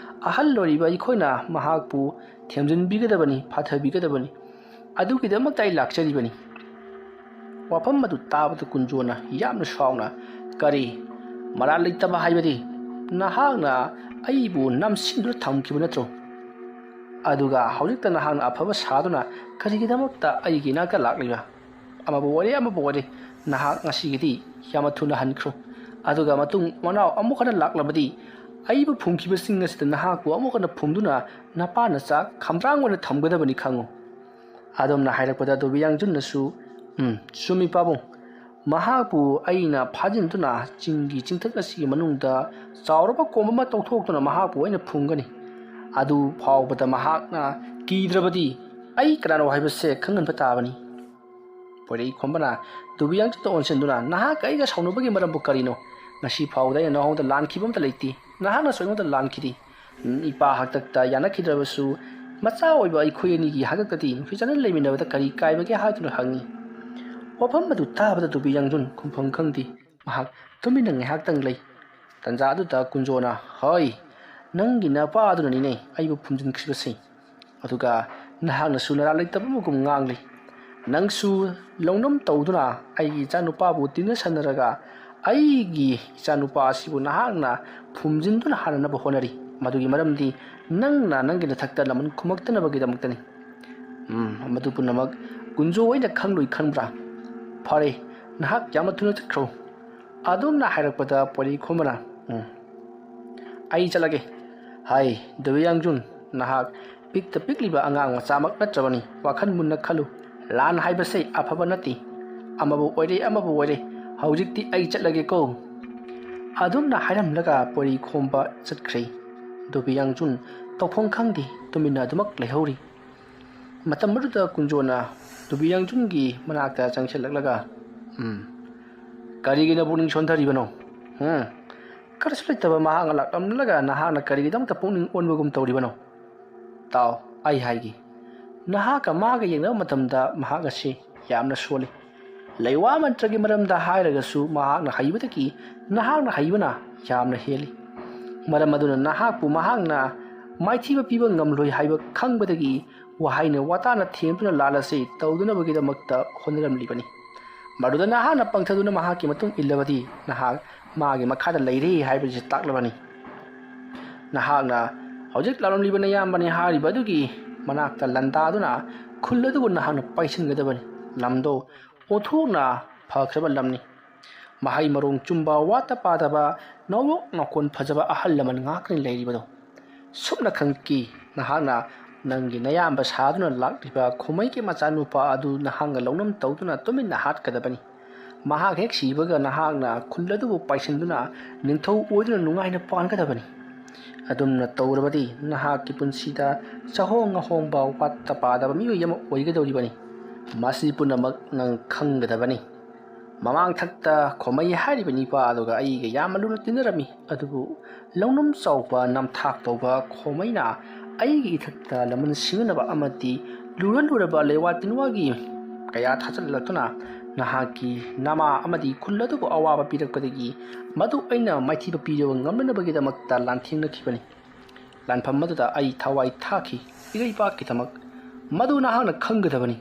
ꯑꯍꯜ ꯑꯣꯏꯔꯤꯕ ꯑꯩꯈꯣꯏꯅ ꯃꯍꯥꯛꯄꯨ ꯊꯦꯝꯖꯤꯟꯕꯤꯒꯗꯕꯅꯤ ꯐꯥꯊꯕꯤꯒꯗꯕꯅꯤ ꯑꯗꯨꯒꯤꯗꯃꯛꯇ ꯑꯩ ꯂꯥꯛꯆꯔꯤꯕꯅꯤ ꯋꯥꯐꯝ ꯑꯗꯨ ꯇꯥꯕꯗ ꯀꯨꯟꯖꯣꯅ ꯌꯥꯝꯅ ꯁꯥꯎꯅ ꯀꯔꯤ ꯃꯔꯥꯜ ꯂꯩꯇꯕ ꯍꯥꯏꯕꯗꯤ ꯅꯍꯥꯛꯅ ꯑꯩꯕꯨ ꯅꯝꯁꯤꯟꯗꯨꯅ ꯊꯝꯈꯤꯕ ꯅꯠꯇ꯭ꯔꯣ ꯑꯗꯨꯒ ꯍꯧꯖꯤꯛꯇ ꯅꯍꯥꯛꯅ ꯑꯐꯕ ꯁꯥꯗꯨꯅ ꯀꯔꯤꯒꯤꯗꯃꯛꯇ ꯑꯩꯒꯤ ꯏꯅꯥꯛꯇ ꯂꯥꯛꯂꯤꯕ ꯑꯃꯕꯨ ꯑꯣꯏꯔꯦ ꯅꯍꯥꯛ ꯉꯁꯤꯒꯤꯗꯤ ꯌꯥꯝꯅ ꯊꯨꯅ ꯍꯟꯈ꯭ꯔꯣ ꯑꯗꯨꯒ ꯃꯇꯨꯡ ꯃꯅꯥꯎ ꯑꯃꯨꯛ ꯍꯟꯅ ꯂꯥꯛꯂꯕꯗꯤ ꯑꯩꯕꯨ ꯐꯨꯝꯈꯤꯕꯁꯤꯡ ꯑꯁꯤꯗ ꯅꯍꯥꯛꯄꯨ ꯑꯃꯨꯛ ꯍꯟꯅ ꯐꯨꯝꯗꯨꯅ ꯅꯄꯥꯅ ꯆꯥꯛ ꯈꯝꯗ꯭ꯔꯥꯡ ꯑꯣꯏꯅ ꯊꯝꯒꯗꯕꯅꯤ ꯈꯪꯉꯨ ꯑꯗꯣꯝꯅ ꯍꯥꯏꯔꯛꯄꯗ ꯗꯣꯕꯤ ꯌꯥꯡꯖꯨꯟꯅꯁꯨ ꯆꯨꯝꯃꯤ ꯄꯥꯕꯨꯡ ꯃꯍꯥꯛꯄꯨ ꯑꯩꯅ ꯐꯥꯖꯤꯟꯗꯨꯅ ꯆꯤꯡꯒꯤ ꯆꯤꯡꯊꯛ ꯑꯁꯤꯒꯤ ꯃꯅꯨꯡꯗ ꯆꯥꯎꯔꯕ ꯀꯣꯝ ꯑꯃ ꯇꯧꯊꯣꯛꯇꯨꯅ ꯃꯍꯥꯛꯄꯨ ꯑꯩꯅ ꯐꯨꯝꯒꯅꯤ ꯑꯗꯨ ꯐꯥꯎꯕꯗ ꯃꯍꯥꯛꯅ ꯀꯤꯗ꯭ꯔꯕꯗꯤ ꯑꯩ ꯀꯅꯥꯅꯣ ꯍꯥꯏꯕꯁꯦ ꯈꯪꯍꯟꯕ ꯇꯥꯕꯅꯤ ꯄꯣꯏꯔꯩ ꯈꯣꯝꯕꯅ ꯗꯣꯕꯤ ꯌꯥꯡꯖꯨꯟꯗ ꯑꯣꯟꯁꯤꯟꯗꯨꯅ ꯅꯍꯥꯛ ꯑꯩꯒ ꯁꯥꯎꯅꯕꯒꯤ ꯃꯔꯝꯕꯨ ꯀꯔꯤꯅꯣ ꯉꯁꯤ ꯐꯥꯎꯕꯗ ꯑꯩꯅ ꯅꯉꯣꯟꯗ ꯂꯥꯟꯈꯤꯕ ꯑꯝꯇ ꯂꯩꯇꯦ ꯅꯍꯥꯛꯅꯁꯨ ꯑꯩꯉꯣꯟꯗ ꯂꯥꯟꯈꯤꯗꯦ ꯏꯄꯥ ꯍꯥꯛꯇꯛꯇ ꯌꯥꯅꯈꯤꯗ꯭ꯔꯕꯁꯨ ꯃꯆꯥ ꯑꯣꯏꯕ ꯑꯩꯈꯣꯏ ꯑꯅꯤꯒꯤ ꯍꯥꯛꯇꯛꯇꯗꯤ ꯐꯖꯅ ꯂꯩꯃꯤꯟꯅꯕꯗ ꯀꯔꯤ ꯀꯥꯏꯕꯒꯦ ꯍꯥꯏꯗꯨꯅ ꯍꯪꯉꯤ ꯋꯥꯐꯝ ꯑꯗꯨ ꯇꯥꯕꯗ ꯗꯣꯕꯤ ꯌꯥꯡꯖꯨꯟ ꯈꯨꯝꯐꯝ ꯈꯪꯗꯦ ꯃꯍꯥꯛ ꯇꯨꯃꯤꯟꯅ ꯉꯥꯏꯍꯥꯛꯇꯪ ꯂꯩ ꯇꯟꯖꯥ ꯑꯗꯨꯗ ꯀꯨꯟꯖꯣꯅ ꯍꯣꯏ ꯅꯪꯒꯤ ꯅꯄꯥ ꯑꯗꯨꯅꯅꯤꯅꯦ ꯑꯩꯕꯨ ꯐꯨꯝꯖꯤꯟꯈ꯭ꯔꯤꯕꯁꯦ ꯑꯗꯨꯒ ꯅꯍꯥꯛꯅꯁꯨ ꯅꯔꯥꯜ ꯂꯩꯇꯕ ꯑꯃꯒꯨꯝ ꯉꯥꯡꯂꯤ ꯅꯪꯁꯨ ꯂꯧꯅꯝ ꯇꯧꯗꯨꯅ ꯑꯩꯒꯤ ꯏꯆꯥꯅꯨꯄꯥꯕꯨ ꯇꯤꯟꯅꯁꯟꯅꯔꯒ ꯑꯩꯒꯤ ꯏꯆꯥꯅꯨꯄꯥ ꯑꯁꯤꯕꯨ ꯅꯍꯥꯛꯅ ꯐꯨꯝꯖꯤꯟꯗꯨꯅ ꯍꯥꯟꯅꯅꯕ ꯍꯣꯠꯅꯔꯤ ꯃꯗꯨꯒꯤ ꯃꯔꯝꯗꯤ ꯅꯪꯅ ꯅꯪꯒꯤ ꯅꯊꯛꯇ ꯂꯃꯟ ꯈꯨꯝꯃꯛꯇꯅꯕꯒꯤꯗꯃꯛꯇꯅꯤ ꯃꯗꯨ ꯄꯨꯝꯅꯃꯛ ꯀꯨꯟꯖꯣ ꯑꯣꯏꯅ ꯈꯪꯂꯣꯏ ꯈꯟꯕ꯭ꯔꯥ ꯐꯔꯦ ꯅꯍꯥꯛ ꯌꯥꯝꯅ ꯊꯨꯅ ꯆꯠꯈ꯭ꯔꯣ ꯑꯗꯣꯝꯅ ꯍꯥꯏꯔꯛꯄꯗ ꯄꯣꯏꯔꯩ ꯈꯣꯝꯕꯅ ꯑꯩ ꯆꯠꯂꯒꯦ ꯍꯥꯏ ꯗꯣꯕꯤ ꯌꯥꯡꯖꯨꯟ ꯅꯍꯥꯛ ꯄꯤꯛꯇ ꯄꯤꯛꯂꯤꯕ ꯑꯉꯥꯡ ꯃꯆꯥꯃꯛ ꯅꯠꯇ꯭ꯔꯕꯅꯤ ꯋꯥꯈꯜ ꯃꯨꯟꯅ ꯈꯜꯂꯨ ꯂꯥꯟ ꯍꯥꯏꯕꯁꯦ ꯑꯐꯕ ꯅꯠꯇꯦ ꯑꯃꯕꯨ ꯑꯣꯏꯔꯦ ꯍꯧꯖꯤꯛꯇꯤ ꯑꯩ ꯆꯠꯂꯒꯦꯀꯣ ꯑꯗꯨꯝꯅ ꯍꯥꯏꯔꯝꯂꯒ ꯄꯣꯏꯔꯩ ꯈꯣꯝꯕ ꯆꯠꯈ꯭ꯔꯦ ꯗꯣꯕꯤ ꯌꯥꯡꯖꯨꯟ ꯇꯧꯐꯝ ꯈꯪꯗꯦ ꯇꯨꯃꯤꯟꯅ ꯑꯗꯨꯃꯛ ꯂꯩꯍꯧꯔꯤ ꯃꯇꯝ ꯑꯗꯨꯗ ꯀꯨꯟꯖꯣꯅ ꯗꯣꯕꯤ ꯌꯥꯡꯖꯨꯟꯒꯤ ꯃꯅꯥꯛꯇ ꯆꯪꯁꯤꯜꯂꯛꯂꯒ ꯀꯔꯤꯒꯤꯅ ꯄꯨꯛꯅꯤꯡ ꯁꯣꯟꯊꯔꯤꯕꯅꯣ ꯀꯔꯤꯁꯨ ꯂꯩꯇꯕ ꯃꯍꯥꯛꯅ ꯂꯥꯛꯂꯝꯂꯒ ꯅꯍꯥꯛꯅ ꯀꯔꯤꯒꯤꯗꯃꯛꯇ ꯄꯨꯛꯅꯤꯡ ꯑꯣꯟꯕꯒꯨꯝ ꯇꯧꯔꯤꯕꯅꯣ ꯇꯥꯎ ꯑꯩ ꯍꯥꯏꯒꯦ ꯅꯍꯥꯛꯀ ꯃꯥꯒ ꯌꯦꯡꯅꯕ ꯃꯇꯝꯗ ꯃꯍꯥꯛ ꯑꯁꯤ ꯌꯥꯝꯅ ꯁꯣꯜꯂꯤ ꯂꯩꯋꯥ ꯃꯟꯇ꯭ꯔꯒꯤ ꯃꯔꯝꯗ ꯍꯥꯏꯔꯒꯁꯨ ꯃꯍꯥꯛꯅ ꯍꯩꯕꯗꯒꯤ ꯅꯍꯥꯛꯅ ꯍꯩꯕꯅ ꯌꯥꯝꯅ ꯍꯦꯜꯂꯤ ꯃꯔꯝ ꯑꯗꯨꯅ ꯅꯍꯥꯛꯄꯨ ꯃꯍꯥꯛꯅ ꯃꯥꯏꯊꯤꯕ ꯄꯤꯕ ꯉꯝꯂꯣꯏ ꯍꯥꯏꯕ ꯈꯪꯕꯗꯒꯤ ꯋꯥꯍꯩꯅ ꯋꯥꯇꯥꯅ ꯊꯦꯝꯗꯨꯅ ꯂꯥꯜ ꯑꯁꯤ ꯇꯧꯗꯅꯕꯒꯤꯗꯃꯛꯇ ꯍꯣꯠꯅꯔꯝꯂꯤꯕꯅꯤ ꯃꯗꯨꯗ ꯅꯍꯥꯛꯅ ꯄꯪꯊꯗꯨꯅ ꯃꯍꯥꯛꯀꯤ ꯃꯇꯨꯡ ꯏꯜꯂꯕꯗꯤ ꯅꯍꯥꯛ ꯃꯥꯒꯤ ꯃꯈꯥꯗ ꯂꯩꯔꯦ ꯍꯥꯏꯕꯁꯤ ꯇꯥꯛꯂꯕꯅꯤ ꯅꯍꯥꯛꯅ ꯍꯧꯖꯤꯛ ꯂꯥꯛꯂꯝꯂꯤꯕ ꯅꯌꯥꯝꯕꯅꯤ ꯍꯥꯏꯔꯤꯕ ꯑꯗꯨꯒꯤ ꯃꯅꯥꯛꯇ ꯂꯥꯟꯗꯥꯗꯨꯅ ꯈꯨꯜ ꯑꯗꯨꯕꯨ ꯅꯍꯥꯛꯅ ꯄꯥꯏꯁꯤꯟꯒꯗꯕꯅꯤ ꯂꯝꯗꯣ ꯑꯣꯟꯊꯣꯛꯅ ꯐꯈ꯭ꯔꯕ ꯂꯝꯅꯤ ꯃꯍꯩ ꯃꯔꯣꯡ ꯆꯨꯝꯕ ꯋꯥꯠꯇ ꯄꯥꯗꯕ ꯅꯥꯎꯌꯣꯛ ꯅꯥꯎꯀꯣꯟ ꯐꯖꯕ ꯑꯍꯜ ꯂꯃꯟ ꯉꯥꯛꯇꯅꯤ ꯂꯩꯔꯤꯕꯗꯣ ꯁꯨꯞꯅꯈꯛꯀꯤ ꯅꯍꯥꯛꯅ ꯅꯪꯒꯤ ꯅꯌꯥꯝꯕ ꯁꯥꯗꯨꯅ ꯂꯥꯛꯂꯤꯕ ꯈꯨꯃꯩꯒꯤ ꯃꯆꯥꯅꯨꯄꯥ ꯑꯗꯨ ꯅꯍꯥꯛꯅ ꯂꯧꯅꯝ ꯇꯧꯗꯨꯅ ꯇꯨꯃꯤꯟꯅ ꯍꯥꯠꯀꯗꯕꯅꯤ ꯃꯍꯥꯛ ꯍꯦꯛ ꯁꯤꯕꯒ ꯅꯍꯥꯛꯅ ꯈꯨꯜ ꯑꯗꯨꯕꯨ ꯄꯥꯏꯁꯤꯟꯗꯨꯅ ꯅꯤꯡꯊꯧ ꯑꯣꯏꯗꯨꯅ ꯅꯨꯡꯉꯥꯏꯅ ꯄꯥꯟꯒꯗꯕꯅꯤ ꯑꯗꯨꯝꯅ ꯇꯧꯔꯕꯗꯤ ꯅꯍꯥꯛꯀꯤ ꯄꯨꯟꯁꯤꯗ ꯆꯍꯣꯡ ꯑꯍꯣꯡꯕ ꯋꯥꯠꯇ ꯄꯥꯗꯕ ꯃꯤꯑꯣꯏ ꯑꯃ ꯑꯣꯏꯒꯗꯧꯔꯤꯕꯅꯤ ꯃꯁꯤ ꯄꯨꯝꯅꯃꯛ ꯅꯪ ꯈꯪꯒꯗꯕꯅꯤ ꯃꯃꯥꯡ ꯊꯛꯇ ꯈꯣꯃꯩ ꯍꯥꯏꯔꯤꯕ ꯅꯤꯄꯥ ꯑꯗꯨꯒ ꯑꯩꯒ ꯌꯥꯝꯅ ꯂꯨꯅ ꯇꯤꯟꯅꯔꯝꯃꯤ ꯑꯗꯨꯕꯨ ꯂꯧꯅꯝ ꯆꯥꯎꯕ ꯅꯝꯊꯥꯛ ꯇꯧꯕ ꯈꯣꯃꯩꯅ ꯑꯩꯒꯤ ꯏꯊꯛꯇ ꯂꯃꯟ ꯁꯤꯡꯅꯕ ꯑꯃꯗꯤ ꯂꯨꯔꯕ ꯂꯩꯋꯥ ꯇꯤꯟꯋꯥꯒꯤ ꯀꯌా ꯊꯥꯖꯤꯜꯂꯛꯇꯨꯅ ꯅꯍꯥꯛꯀꯤ ꯅꯃꯥ ꯑꯃꯗꯤ ꯈꯨꯜ ꯑꯗꯨꯕꯨ ꯑꯋꯥꯕ ꯄꯤꯔꯛꯄꯗꯒꯤ ꯃꯗꯨ ꯑꯩꯅ ꯃꯥꯏꯊꯤꯕ ꯄꯤꯖꯕ ꯉꯝꯅꯅꯕꯒꯤꯗꯃꯛꯇ ꯂꯥꯟꯊꯦꯡꯅꯈꯤꯕꯅꯤ ꯂꯥꯟꯐꯝ ꯑꯗꯨꯗ ꯑꯩ ꯊꯋꯥꯏ ꯊꯥꯈꯤ ꯏꯔꯩꯕꯥꯛꯀꯤꯗꯃꯛ ꯃꯗꯨ ꯅꯍꯥꯛꯅ ꯈꯪꯒꯗꯕꯅꯤ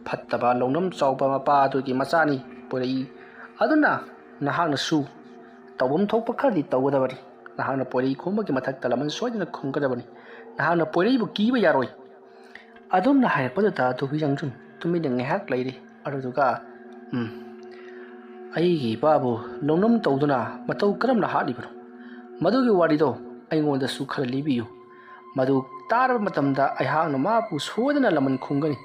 ꯐꯠꯇꯕ ꯂꯧꯅꯝ ꯆꯥꯎꯕ ꯃꯄꯥ ꯑꯗꯨꯒꯤ ꯃꯆꯥꯅꯤ ꯄꯣꯏꯔꯩ ꯑꯗꯨꯅ ꯅꯍꯥꯛꯅꯁꯨ ꯇꯧꯐꯝ ꯊꯣꯛꯄ ꯈꯔꯗꯤ ꯇꯧꯒꯗꯕꯅꯤ ꯅꯍꯥꯛꯅ ꯄꯣꯏꯔꯩ ꯈꯣꯝꯕꯒꯤ ꯃꯊꯛꯇ ꯂꯃꯟ ꯁꯣꯏꯗꯅ ꯈꯨꯝꯒꯗꯕꯅꯤ ꯅꯍꯥꯛꯅ ꯄꯣꯏꯔꯩꯕꯨ ꯀꯤꯕ ꯌꯥꯔꯣꯏ ꯑꯗꯨꯝꯅ ꯍꯥꯏꯔꯛꯄꯗꯨꯗ ꯗꯣꯕꯤ ꯌꯥꯡꯖꯨꯟ ꯇꯨꯃꯤꯟꯅ ꯉꯥꯏꯍꯥꯛ ꯂꯩꯔꯤ ꯑꯗꯨꯗꯨꯒ ꯑꯩꯒꯤ ꯏꯄꯥꯕꯨ ꯂꯧꯅꯝ ꯇꯧꯗꯨꯅ ꯃꯇꯧ ꯀꯔꯝꯅ ꯍꯥꯠꯂꯤꯕꯅꯣ ꯃꯗꯨꯒꯤ ꯋꯥꯔꯤꯗꯣ ꯑꯩꯉꯣꯟꯗꯁꯨ ꯈꯔ ꯂꯤꯕꯤꯌꯨ ꯃꯗꯨ ꯇꯥꯔꯕ ꯃꯇꯝꯗ ꯑꯩꯍꯥꯛꯅ ꯃꯥꯕꯨ ꯁꯣꯏꯗꯅ ꯂꯃꯟ ꯈꯨꯝꯒꯅꯤ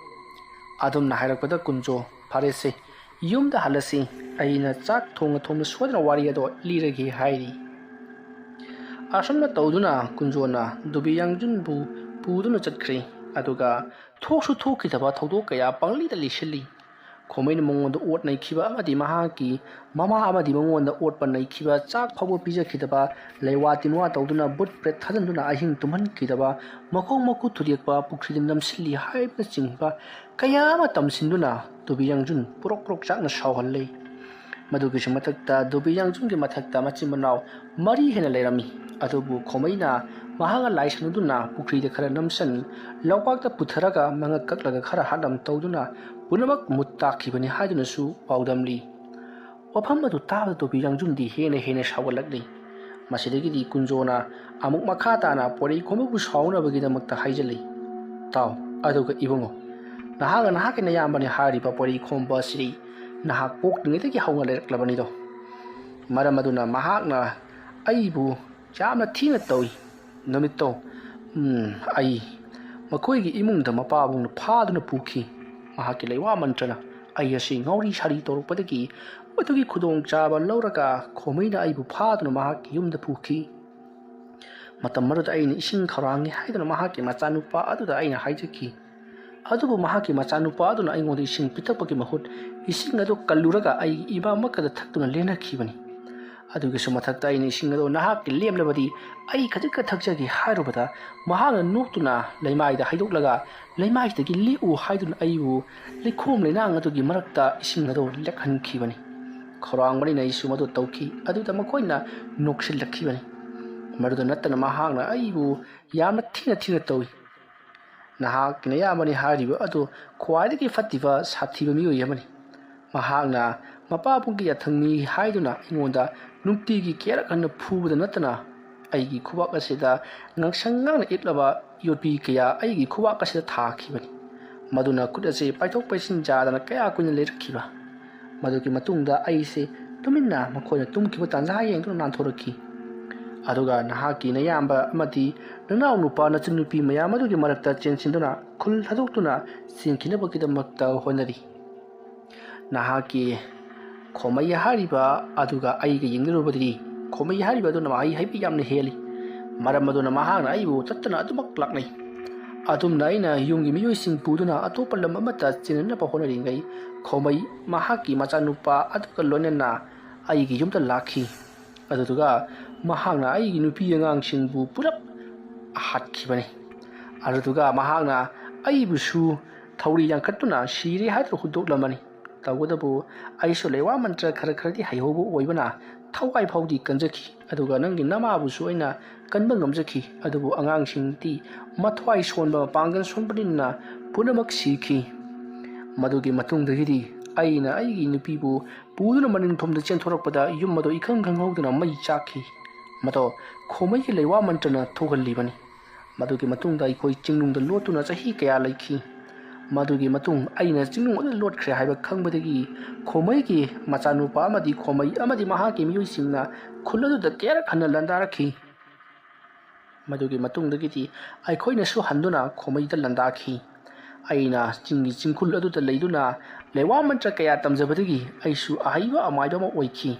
ꯑꯗꯨꯝꯅ ꯍꯥꯏꯔꯛꯄꯗ ꯀꯨꯟꯖꯣ ꯐꯔꯦꯁꯦ ꯌꯨꯝꯗ ꯍꯜꯂꯁꯤ ꯑꯩꯅ ꯆꯥꯛ ꯊꯣꯡꯅ ꯁꯣꯏꯗꯅ ꯋꯥꯔꯤ ꯑꯗꯣ ꯂꯤꯔꯒꯦ ꯍꯥꯏꯔꯤ ꯑꯁꯨꯝꯅ ꯇꯧꯗꯨꯅ ꯀꯨꯟꯖꯣꯅ ꯗꯣꯕꯤ ꯌꯥꯡꯖꯨꯟꯕꯨ ꯄꯨꯗꯨꯅ ꯆꯠꯈ꯭ꯔꯦ ꯑꯗꯨꯒ ꯊꯣꯛꯁꯨ ꯊꯣꯛꯈꯤꯗꯕ ꯊꯧꯗꯣꯛ ꯀꯌꯥ ꯄꯪꯂꯤꯗ ꯂꯤꯁꯤꯜꯂꯤ ꯈꯣꯃꯩꯅ ꯃꯉꯣꯟꯗ ꯑꯣꯠ ꯅꯩꯈꯤꯕ ꯑꯃꯗꯤ ꯃꯍꯥꯛꯀꯤ ꯃꯃꯥ ꯑꯃꯗꯤ ꯃꯉꯣꯟꯗ ꯑꯣꯠꯄ ꯅꯩꯈꯤꯕ ꯆꯥꯛ ꯐꯥꯎꯕ ꯄꯤꯖꯈꯤꯗꯕ ꯂꯩꯋꯥ ꯇꯤꯟꯋꯥ ꯇꯧꯗꯨꯅ ꯕꯨꯠ ꯄ꯭ꯔꯦꯠ ꯊꯥꯖꯤꯟꯗꯨꯅ ꯑꯍꯤꯡ ꯇꯨꯝꯍꯟꯈꯤꯗꯕ ꯃꯈꯣꯡ ꯃꯈꯨꯠ ꯊꯨꯗꯦꯛꯄ ꯄꯨꯈ꯭ꯔꯤꯗ ꯅꯝꯁꯤꯜꯂꯤ ꯍꯥꯏꯕꯅꯆꯤꯡꯕ ꯀꯌꯥ ꯑꯃ ꯇꯝꯁꯤꯟꯗꯨꯅ ꯗꯣꯕꯤ ꯌꯥꯡꯖꯨꯟ ꯄꯨꯔꯣꯛ ꯄꯨꯔꯣꯛ ꯆꯥꯛꯅ ꯁꯥꯎꯍꯜꯂꯤ ꯃꯗꯨꯒꯤꯁꯨ ꯃꯊꯛꯇ ꯗꯣꯕꯤ ꯌꯥꯡꯖꯨꯟꯒꯤ ꯃꯊꯛꯇ ꯃꯆꯤꯟ ꯃꯅꯥꯎ 3 ꯍꯦꯟꯅ ꯂꯩꯔꯝꯃꯤ ꯑꯗꯨꯕꯨ ꯈꯣꯃꯩꯅ ꯃꯍꯥꯛꯅ ꯂꯥꯏꯁꯟꯗꯨꯅ ꯄꯨꯈ꯭ꯔꯤꯗ ꯈꯔ ꯅꯝꯁꯟ ꯂꯧꯄꯥꯛꯇ ꯄꯨꯊꯔꯒ ꯃꯉꯛ ꯀꯛꯂꯒ ꯈꯔ ꯍꯥꯠꯂꯝ ꯇꯧꯗꯨꯅ ꯄꯨꯝꯅꯃꯛ ꯃꯨꯠ ꯇꯥꯈꯤꯕꯅꯤ ꯍꯥꯏꯗꯨꯅꯁꯨ ꯄꯥꯎꯗꯝꯂꯤ ꯋꯥꯐꯝ ꯑꯗꯨ ꯇꯥꯕꯗ ꯗꯣꯕꯤ ꯌꯥꯡꯖꯨꯟꯗꯤ ꯍꯦꯟꯅ ꯁꯥꯎꯒꯠꯂꯛꯂꯤ ꯃꯁꯤꯗꯒꯤꯗꯤ ꯀꯨꯟꯖꯣꯅ ꯑꯃꯨꯛ ꯃꯈꯥ ꯇꯥꯅ ꯄꯣꯔꯩ ꯈꯣꯝꯕꯕꯨ ꯁꯥꯎꯅꯕꯒꯤꯗꯃꯛꯇ ꯍꯥꯏꯖꯜꯂꯤ ꯇꯥꯎ ꯑꯗꯨꯒ ꯏꯕꯨꯡꯉꯣ ꯅꯍꯥꯛꯅ ꯅꯍꯥꯛꯀꯤ ꯅꯌꯥꯝꯕꯅꯤ ꯍꯥꯏꯔꯤꯕ ꯄꯣꯔꯩ ꯈꯣꯝꯕ ꯑꯁꯤ ꯅꯍꯥꯛ ꯄꯣꯛꯇ꯭ꯔꯤꯉꯩꯗꯒꯤ ꯍꯧꯅ ꯂꯩꯔꯛꯂꯕꯅꯤꯗꯣ ꯃꯔꯝ ꯑꯗꯨꯅ ꯃꯍꯥꯛꯅ ꯑꯩꯕꯨ ꯌꯥꯝꯅ ꯊꯤꯅ ꯇꯧꯏ ꯅꯨꯃꯤꯠꯇꯣ ꯑꯩ ꯃꯈꯣꯏꯒꯤ ꯏꯃꯨꯡꯗ ꯃꯄꯥꯕꯨꯡꯅ ꯐꯥꯗꯨꯅ ꯄꯨꯈꯤ ꯃꯍꯥꯛꯀꯤ ꯂꯩꯋꯥ ꯃꯟꯇ꯭ꯔꯅ ꯑꯩ ꯑꯁꯤ ꯉꯥꯎꯔꯤ ꯁꯥꯔꯤ ꯇꯧꯔꯛꯄꯗꯒꯤ ꯃꯗꯨꯒꯤ ꯈꯨꯗꯣꯡꯆꯥꯕ ꯂꯧꯔꯒ ꯈꯣꯃꯩꯅ ꯑꯩꯕꯨ ꯐꯥꯗꯨꯅ ꯃꯍꯥꯛꯀꯤ ꯌꯨꯝꯗ ꯄꯨꯈꯤ ꯃꯇꯝ ꯑꯗꯨꯗ ꯑꯩꯅ ꯏꯁꯤꯡ ꯈꯧꯔꯥꯡꯉꯤ ꯍꯥꯏꯗꯨꯅ ꯃꯍꯥꯛꯀꯤ ꯃꯆꯥꯅꯨꯄꯥ ꯑꯗꯨꯗ ꯑꯩꯅ ꯍꯥꯏꯖꯈꯤ ꯑꯗꯨꯕꯨ ꯃꯍꯥꯛꯀꯤ ꯃꯆꯥꯅꯨꯄꯥ ꯑꯗꯨꯅ ꯑꯩꯉꯣꯟꯗ ꯏꯁꯤꯡ ꯄꯤꯊꯛꯄꯒꯤ ꯃꯍꯨꯠ ꯏꯁꯤꯡ ꯑꯗꯨ ꯀꯜꯂꯨꯔꯒ ꯑꯩꯒꯤ ꯏꯃꯥꯃꯛꯀꯗ ꯊꯛꯇꯨꯅ ꯂꯦꯟꯅꯈꯤꯕꯅꯤ ꯑꯗꯨꯒꯤꯁꯨ ꯃꯊꯛꯇ ꯑꯩꯅ ꯏꯁꯤꯡ ꯑꯗꯨ ꯅꯍꯥꯛꯀꯤ ꯂꯦꯝꯂꯕꯗꯤ ꯑꯩ ꯈꯖꯤꯛꯀ ꯊꯛꯆꯒꯦ ꯍꯥꯏꯔꯨꯕꯗ ꯃꯍꯥꯛꯅ ꯅꯣꯛꯇꯨꯅ ꯂꯩꯃꯥꯏꯗ ꯍꯩꯗꯣꯛꯂꯒ ꯂꯩꯃꯥꯏꯗꯒꯤ ꯂꯦꯛꯎ ꯍꯥꯏꯗꯨꯅ ꯑꯩꯕꯨ ꯂꯩꯈꯣꯝ ꯂꯩꯅꯥꯡ ꯑꯗꯨꯒꯤ ꯃꯔꯛꯇ ꯏꯁꯤꯡ ꯑꯗꯨ ꯂꯦꯛꯍꯟꯈꯤꯕꯅꯤ ꯈꯧꯔꯥꯡꯕꯅꯤꯅ ꯑꯩꯁꯨ ꯃꯗꯨ ꯇꯧꯈꯤ ꯑꯗꯨꯗ ꯃꯈꯣꯏꯅ ꯅꯣꯛꯁꯤꯜꯂꯛꯈꯤꯕꯅꯤ ꯃꯗꯨꯗ ꯅꯠꯇꯅ ꯃꯍꯥꯛꯅ ꯑꯩꯕꯨ ꯌꯥꯝꯅ ꯊꯤꯅ ꯇꯧꯏ ꯅꯍꯥꯛꯀꯤ ꯅꯌꯥꯝꯕꯅꯤ ꯍꯥꯏꯔꯤꯕ ꯑꯗꯨ ꯈ꯭ꯋꯥꯏꯗꯒꯤ ꯐꯠꯇꯕ ꯁꯥꯊꯤꯕ ꯃꯤꯑꯣꯏ ꯑꯃꯅꯤ ꯃꯍꯥꯛꯅ ꯃꯄꯥꯕꯨꯡꯒꯤ ꯌꯥꯊꯪꯅꯤ ꯍꯥꯏꯗꯨꯅ ꯑꯩꯉꯣꯟꯗ ꯅꯨꯡꯇꯤꯒꯤ ꯀꯦꯔꯛꯍꯟꯅ ꯐꯨꯕꯗ ꯅꯠꯇꯅ ꯑꯩꯒꯤ ꯈꯨꯕꯥꯛ ꯑꯁꯤꯗ ꯉꯥꯡꯁꯪ ꯉꯥꯡꯅ ꯏꯠꯂꯕ ꯌꯣꯠꯄꯤ ꯀꯌꯥ ꯑꯩꯒꯤ ꯈꯨꯕꯥꯛ ꯑꯁꯤꯗ ꯊꯥꯈꯤꯕꯅꯤ ꯃꯗꯨꯅ ꯈꯨꯠ ꯑꯁꯤ ꯄꯥꯏꯊꯣꯛ ꯄꯥꯏꯁꯤꯟ ꯌꯥꯗꯅ ꯀꯌꯥ ꯀꯨꯏꯅ ꯂꯩꯔꯛꯈꯤꯕ ꯃꯗꯨꯒꯤ ꯃꯇꯨꯡꯗ ꯑꯩꯁꯦ ꯇꯨꯃꯤꯟꯅ ꯃꯈꯣꯏꯅ ꯇꯨꯝꯈꯤꯕ ꯇꯥꯟꯖꯥ ꯌꯦꯡꯗꯨꯅ ꯅꯥꯟꯊꯣꯔꯛꯈꯤ ꯑꯗꯨꯒ ꯅꯍꯥꯛꯀꯤ ꯅꯌꯥꯝꯕ ꯑꯃꯗꯤ ꯅꯅꯥꯎ ꯅꯨꯄꯥ ꯅꯆꯟꯅꯨꯄꯤ ꯃꯌꯥꯝ ꯑꯗꯨꯒꯤ ꯃꯔꯛꯇ ꯆꯦꯟꯁꯤꯟꯗꯨꯅ ꯈꯨꯜ ꯊꯥꯗꯣꯛꯇꯨꯅ ꯆꯦꯟꯈꯤꯅꯕꯒꯤꯗꯃꯛꯇ ꯍꯣꯠꯅꯔꯤ ꯅꯍꯥꯛꯀꯤ ꯈꯣꯃꯩ ꯍꯥꯏꯔꯤꯕ ꯑꯗꯨꯒ ꯑꯩꯒ ꯌꯦꯡꯅꯔꯨꯕꯗꯗꯤ ꯈꯣꯃꯩ ꯍꯥꯏꯔꯤꯕ ꯑꯗꯨꯅ ꯃꯍꯩ ꯍꯩꯕ ꯌꯥꯝꯅ ꯍꯦꯜꯂꯤ ꯃꯔꯝ ꯑꯗꯨꯅ ꯃꯍꯥꯛꯅ ꯑꯩꯕꯨ ꯆꯠꯇꯅ ꯑꯗꯨꯃꯛ ꯂꯥꯛꯅꯩ ꯑꯗꯨꯝꯅ ꯑꯩꯅ ꯌꯨꯝꯒꯤ ꯃꯤꯑꯣꯏꯁꯤꯡ ꯄꯨꯗꯨꯅ ꯑꯇꯣꯞꯄ ꯂꯝ ꯑꯃꯗ ꯆꯦꯟꯅꯅꯕ ꯍꯣꯠꯅꯔꯤꯉꯩ ꯈꯣꯃꯩ ꯃꯍꯥꯛꯀꯤ ꯃꯆꯥꯅꯨꯄꯥ ꯑꯗꯨꯒ ꯂꯣꯏꯅꯅ ꯑꯩꯒꯤ ꯌꯨꯝꯗ ꯂꯥꯛꯈꯤ ꯑꯗꯨꯗꯨꯒ ꯃꯍꯥꯛꯅ ꯑꯩꯒꯤ ꯅꯨꯄꯤ ꯑꯉꯥꯡꯁꯤꯡꯕꯨ ꯄꯨꯂꯞ ꯍꯥꯠꯈꯤꯕꯅꯤ ꯑꯗꯨꯗꯨꯒ ꯃꯍꯥꯛꯅ ꯑꯩꯕꯨꯁꯨ ꯊꯧꯔꯤ ꯌꯥꯡꯈꯠꯇꯨꯅ ꯁꯤꯔꯦ ꯍꯥꯏꯗꯨꯅ ꯍꯨꯟꯗꯣꯛꯂꯝꯃꯅꯤ ꯇꯧꯕꯇꯕꯨ ꯑꯩꯁꯨ ꯂꯩꯋꯥ ꯃꯟꯇ꯭ꯔ ꯈꯔꯗꯤ ꯍꯩꯍꯧꯕ ꯑꯣꯏꯕꯅ ꯊꯋꯥꯏ ꯐꯥꯎꯗꯤ ꯀꯟꯖꯈꯤ ꯑꯗꯨꯒ ꯅꯪꯒꯤ ꯅꯃꯥꯕꯨꯁꯨ ꯑꯩꯅ ꯀꯟꯕ ꯉꯝꯖꯈꯤ ꯑꯗꯨꯕు ꯑꯉꯥꯡꯁꯤꯡꯗꯤ ꯃꯊ꯭ꯋꯥꯏ ꯁꯣꯟꯕ ꯃꯄꯥꯡꯒꯜ ꯁꯣꯟꯕꯅꯤꯅ ꯄꯨꯝꯅꯃꯛ ꯁꯤꯈꯤ ꯃꯗꯨꯒꯤ ꯃꯇꯨꯡꯗꯒꯤꯗꯤ ꯑꯩꯅ ꯑꯩꯒꯤ ꯅꯨꯄꯤꯕꯨ ꯄꯨꯗꯨꯅ ꯃꯅꯤꯡꯊꯣꯝꯗ ꯆꯦꯟꯊꯣꯔꯛꯄꯗ ꯌꯨꯝ ꯑꯗꯨ ꯏꯈꯪ ꯈꯪꯍꯧꯗꯅ ꯃꯩ ꯆꯥꯛꯈꯤ ꯃꯗꯣ ꯈꯣꯃꯩꯒꯤ ꯂꯩꯋꯥ ꯃꯟꯇ꯭ꯔꯅ ꯊꯣꯛꯍꯜꯂꯤꯕꯅꯤ ꯃꯗꯨꯒꯤ ꯃꯇꯨꯡꯗ ꯑꯩꯈꯣꯏ ꯆꯤꯡꯅꯨꯡꯗ ꯂꯣꯠꯇꯨꯅ ꯆꯍꯤ ꯀꯌꯥ ꯂꯩꯈꯤ ꯃꯗꯨꯒꯤ ꯃꯇꯨꯡ ꯑꯩꯅ ꯆꯤꯡꯅꯨꯡ ꯑꯗꯨꯗ ꯂꯣꯠꯈ꯭ꯔꯦ ꯍꯥꯏꯕ ꯈꯪꯕꯗꯒꯤ ꯈꯣꯃꯩꯒꯤ ꯃꯆꯥꯅꯨꯄꯥ ꯑꯃꯗꯤ ꯈꯣꯃꯩ ꯑꯃꯗꯤ ꯃꯍꯥꯛꯀꯤ ꯃꯤꯑꯣꯏꯁꯤꯡꯅ ꯈꯨꯜ ꯑꯗꯨꯗ ꯀꯌꯥꯔꯛ ꯍꯟꯅ ꯂꯥꯟꯗꯥꯔꯛꯈꯤ ꯃꯗꯨꯒꯤ ꯃꯇꯨꯡꯗꯒꯤꯗꯤ ꯑꯩꯈꯣꯏꯅꯁꯨ ꯍꯟꯗꯨꯅ ꯈꯣꯃꯩꯗ ꯂꯥꯟꯗꯥꯈꯤ ꯑꯩꯅ ꯆꯤꯡꯒꯤ ꯆꯤꯡꯈꯨꯜ ꯑꯗꯨꯗ ꯂꯩꯗꯨꯅ ꯂꯩꯋꯥ ꯃꯟꯇ꯭ꯔ ꯀꯌꯥ ꯇꯝꯖꯕꯗꯒꯤ ꯑꯩꯁꯨ ꯑꯍꯩꯕ ꯑꯃꯥꯏꯕ ꯑꯃ ꯑꯣꯏꯈꯤ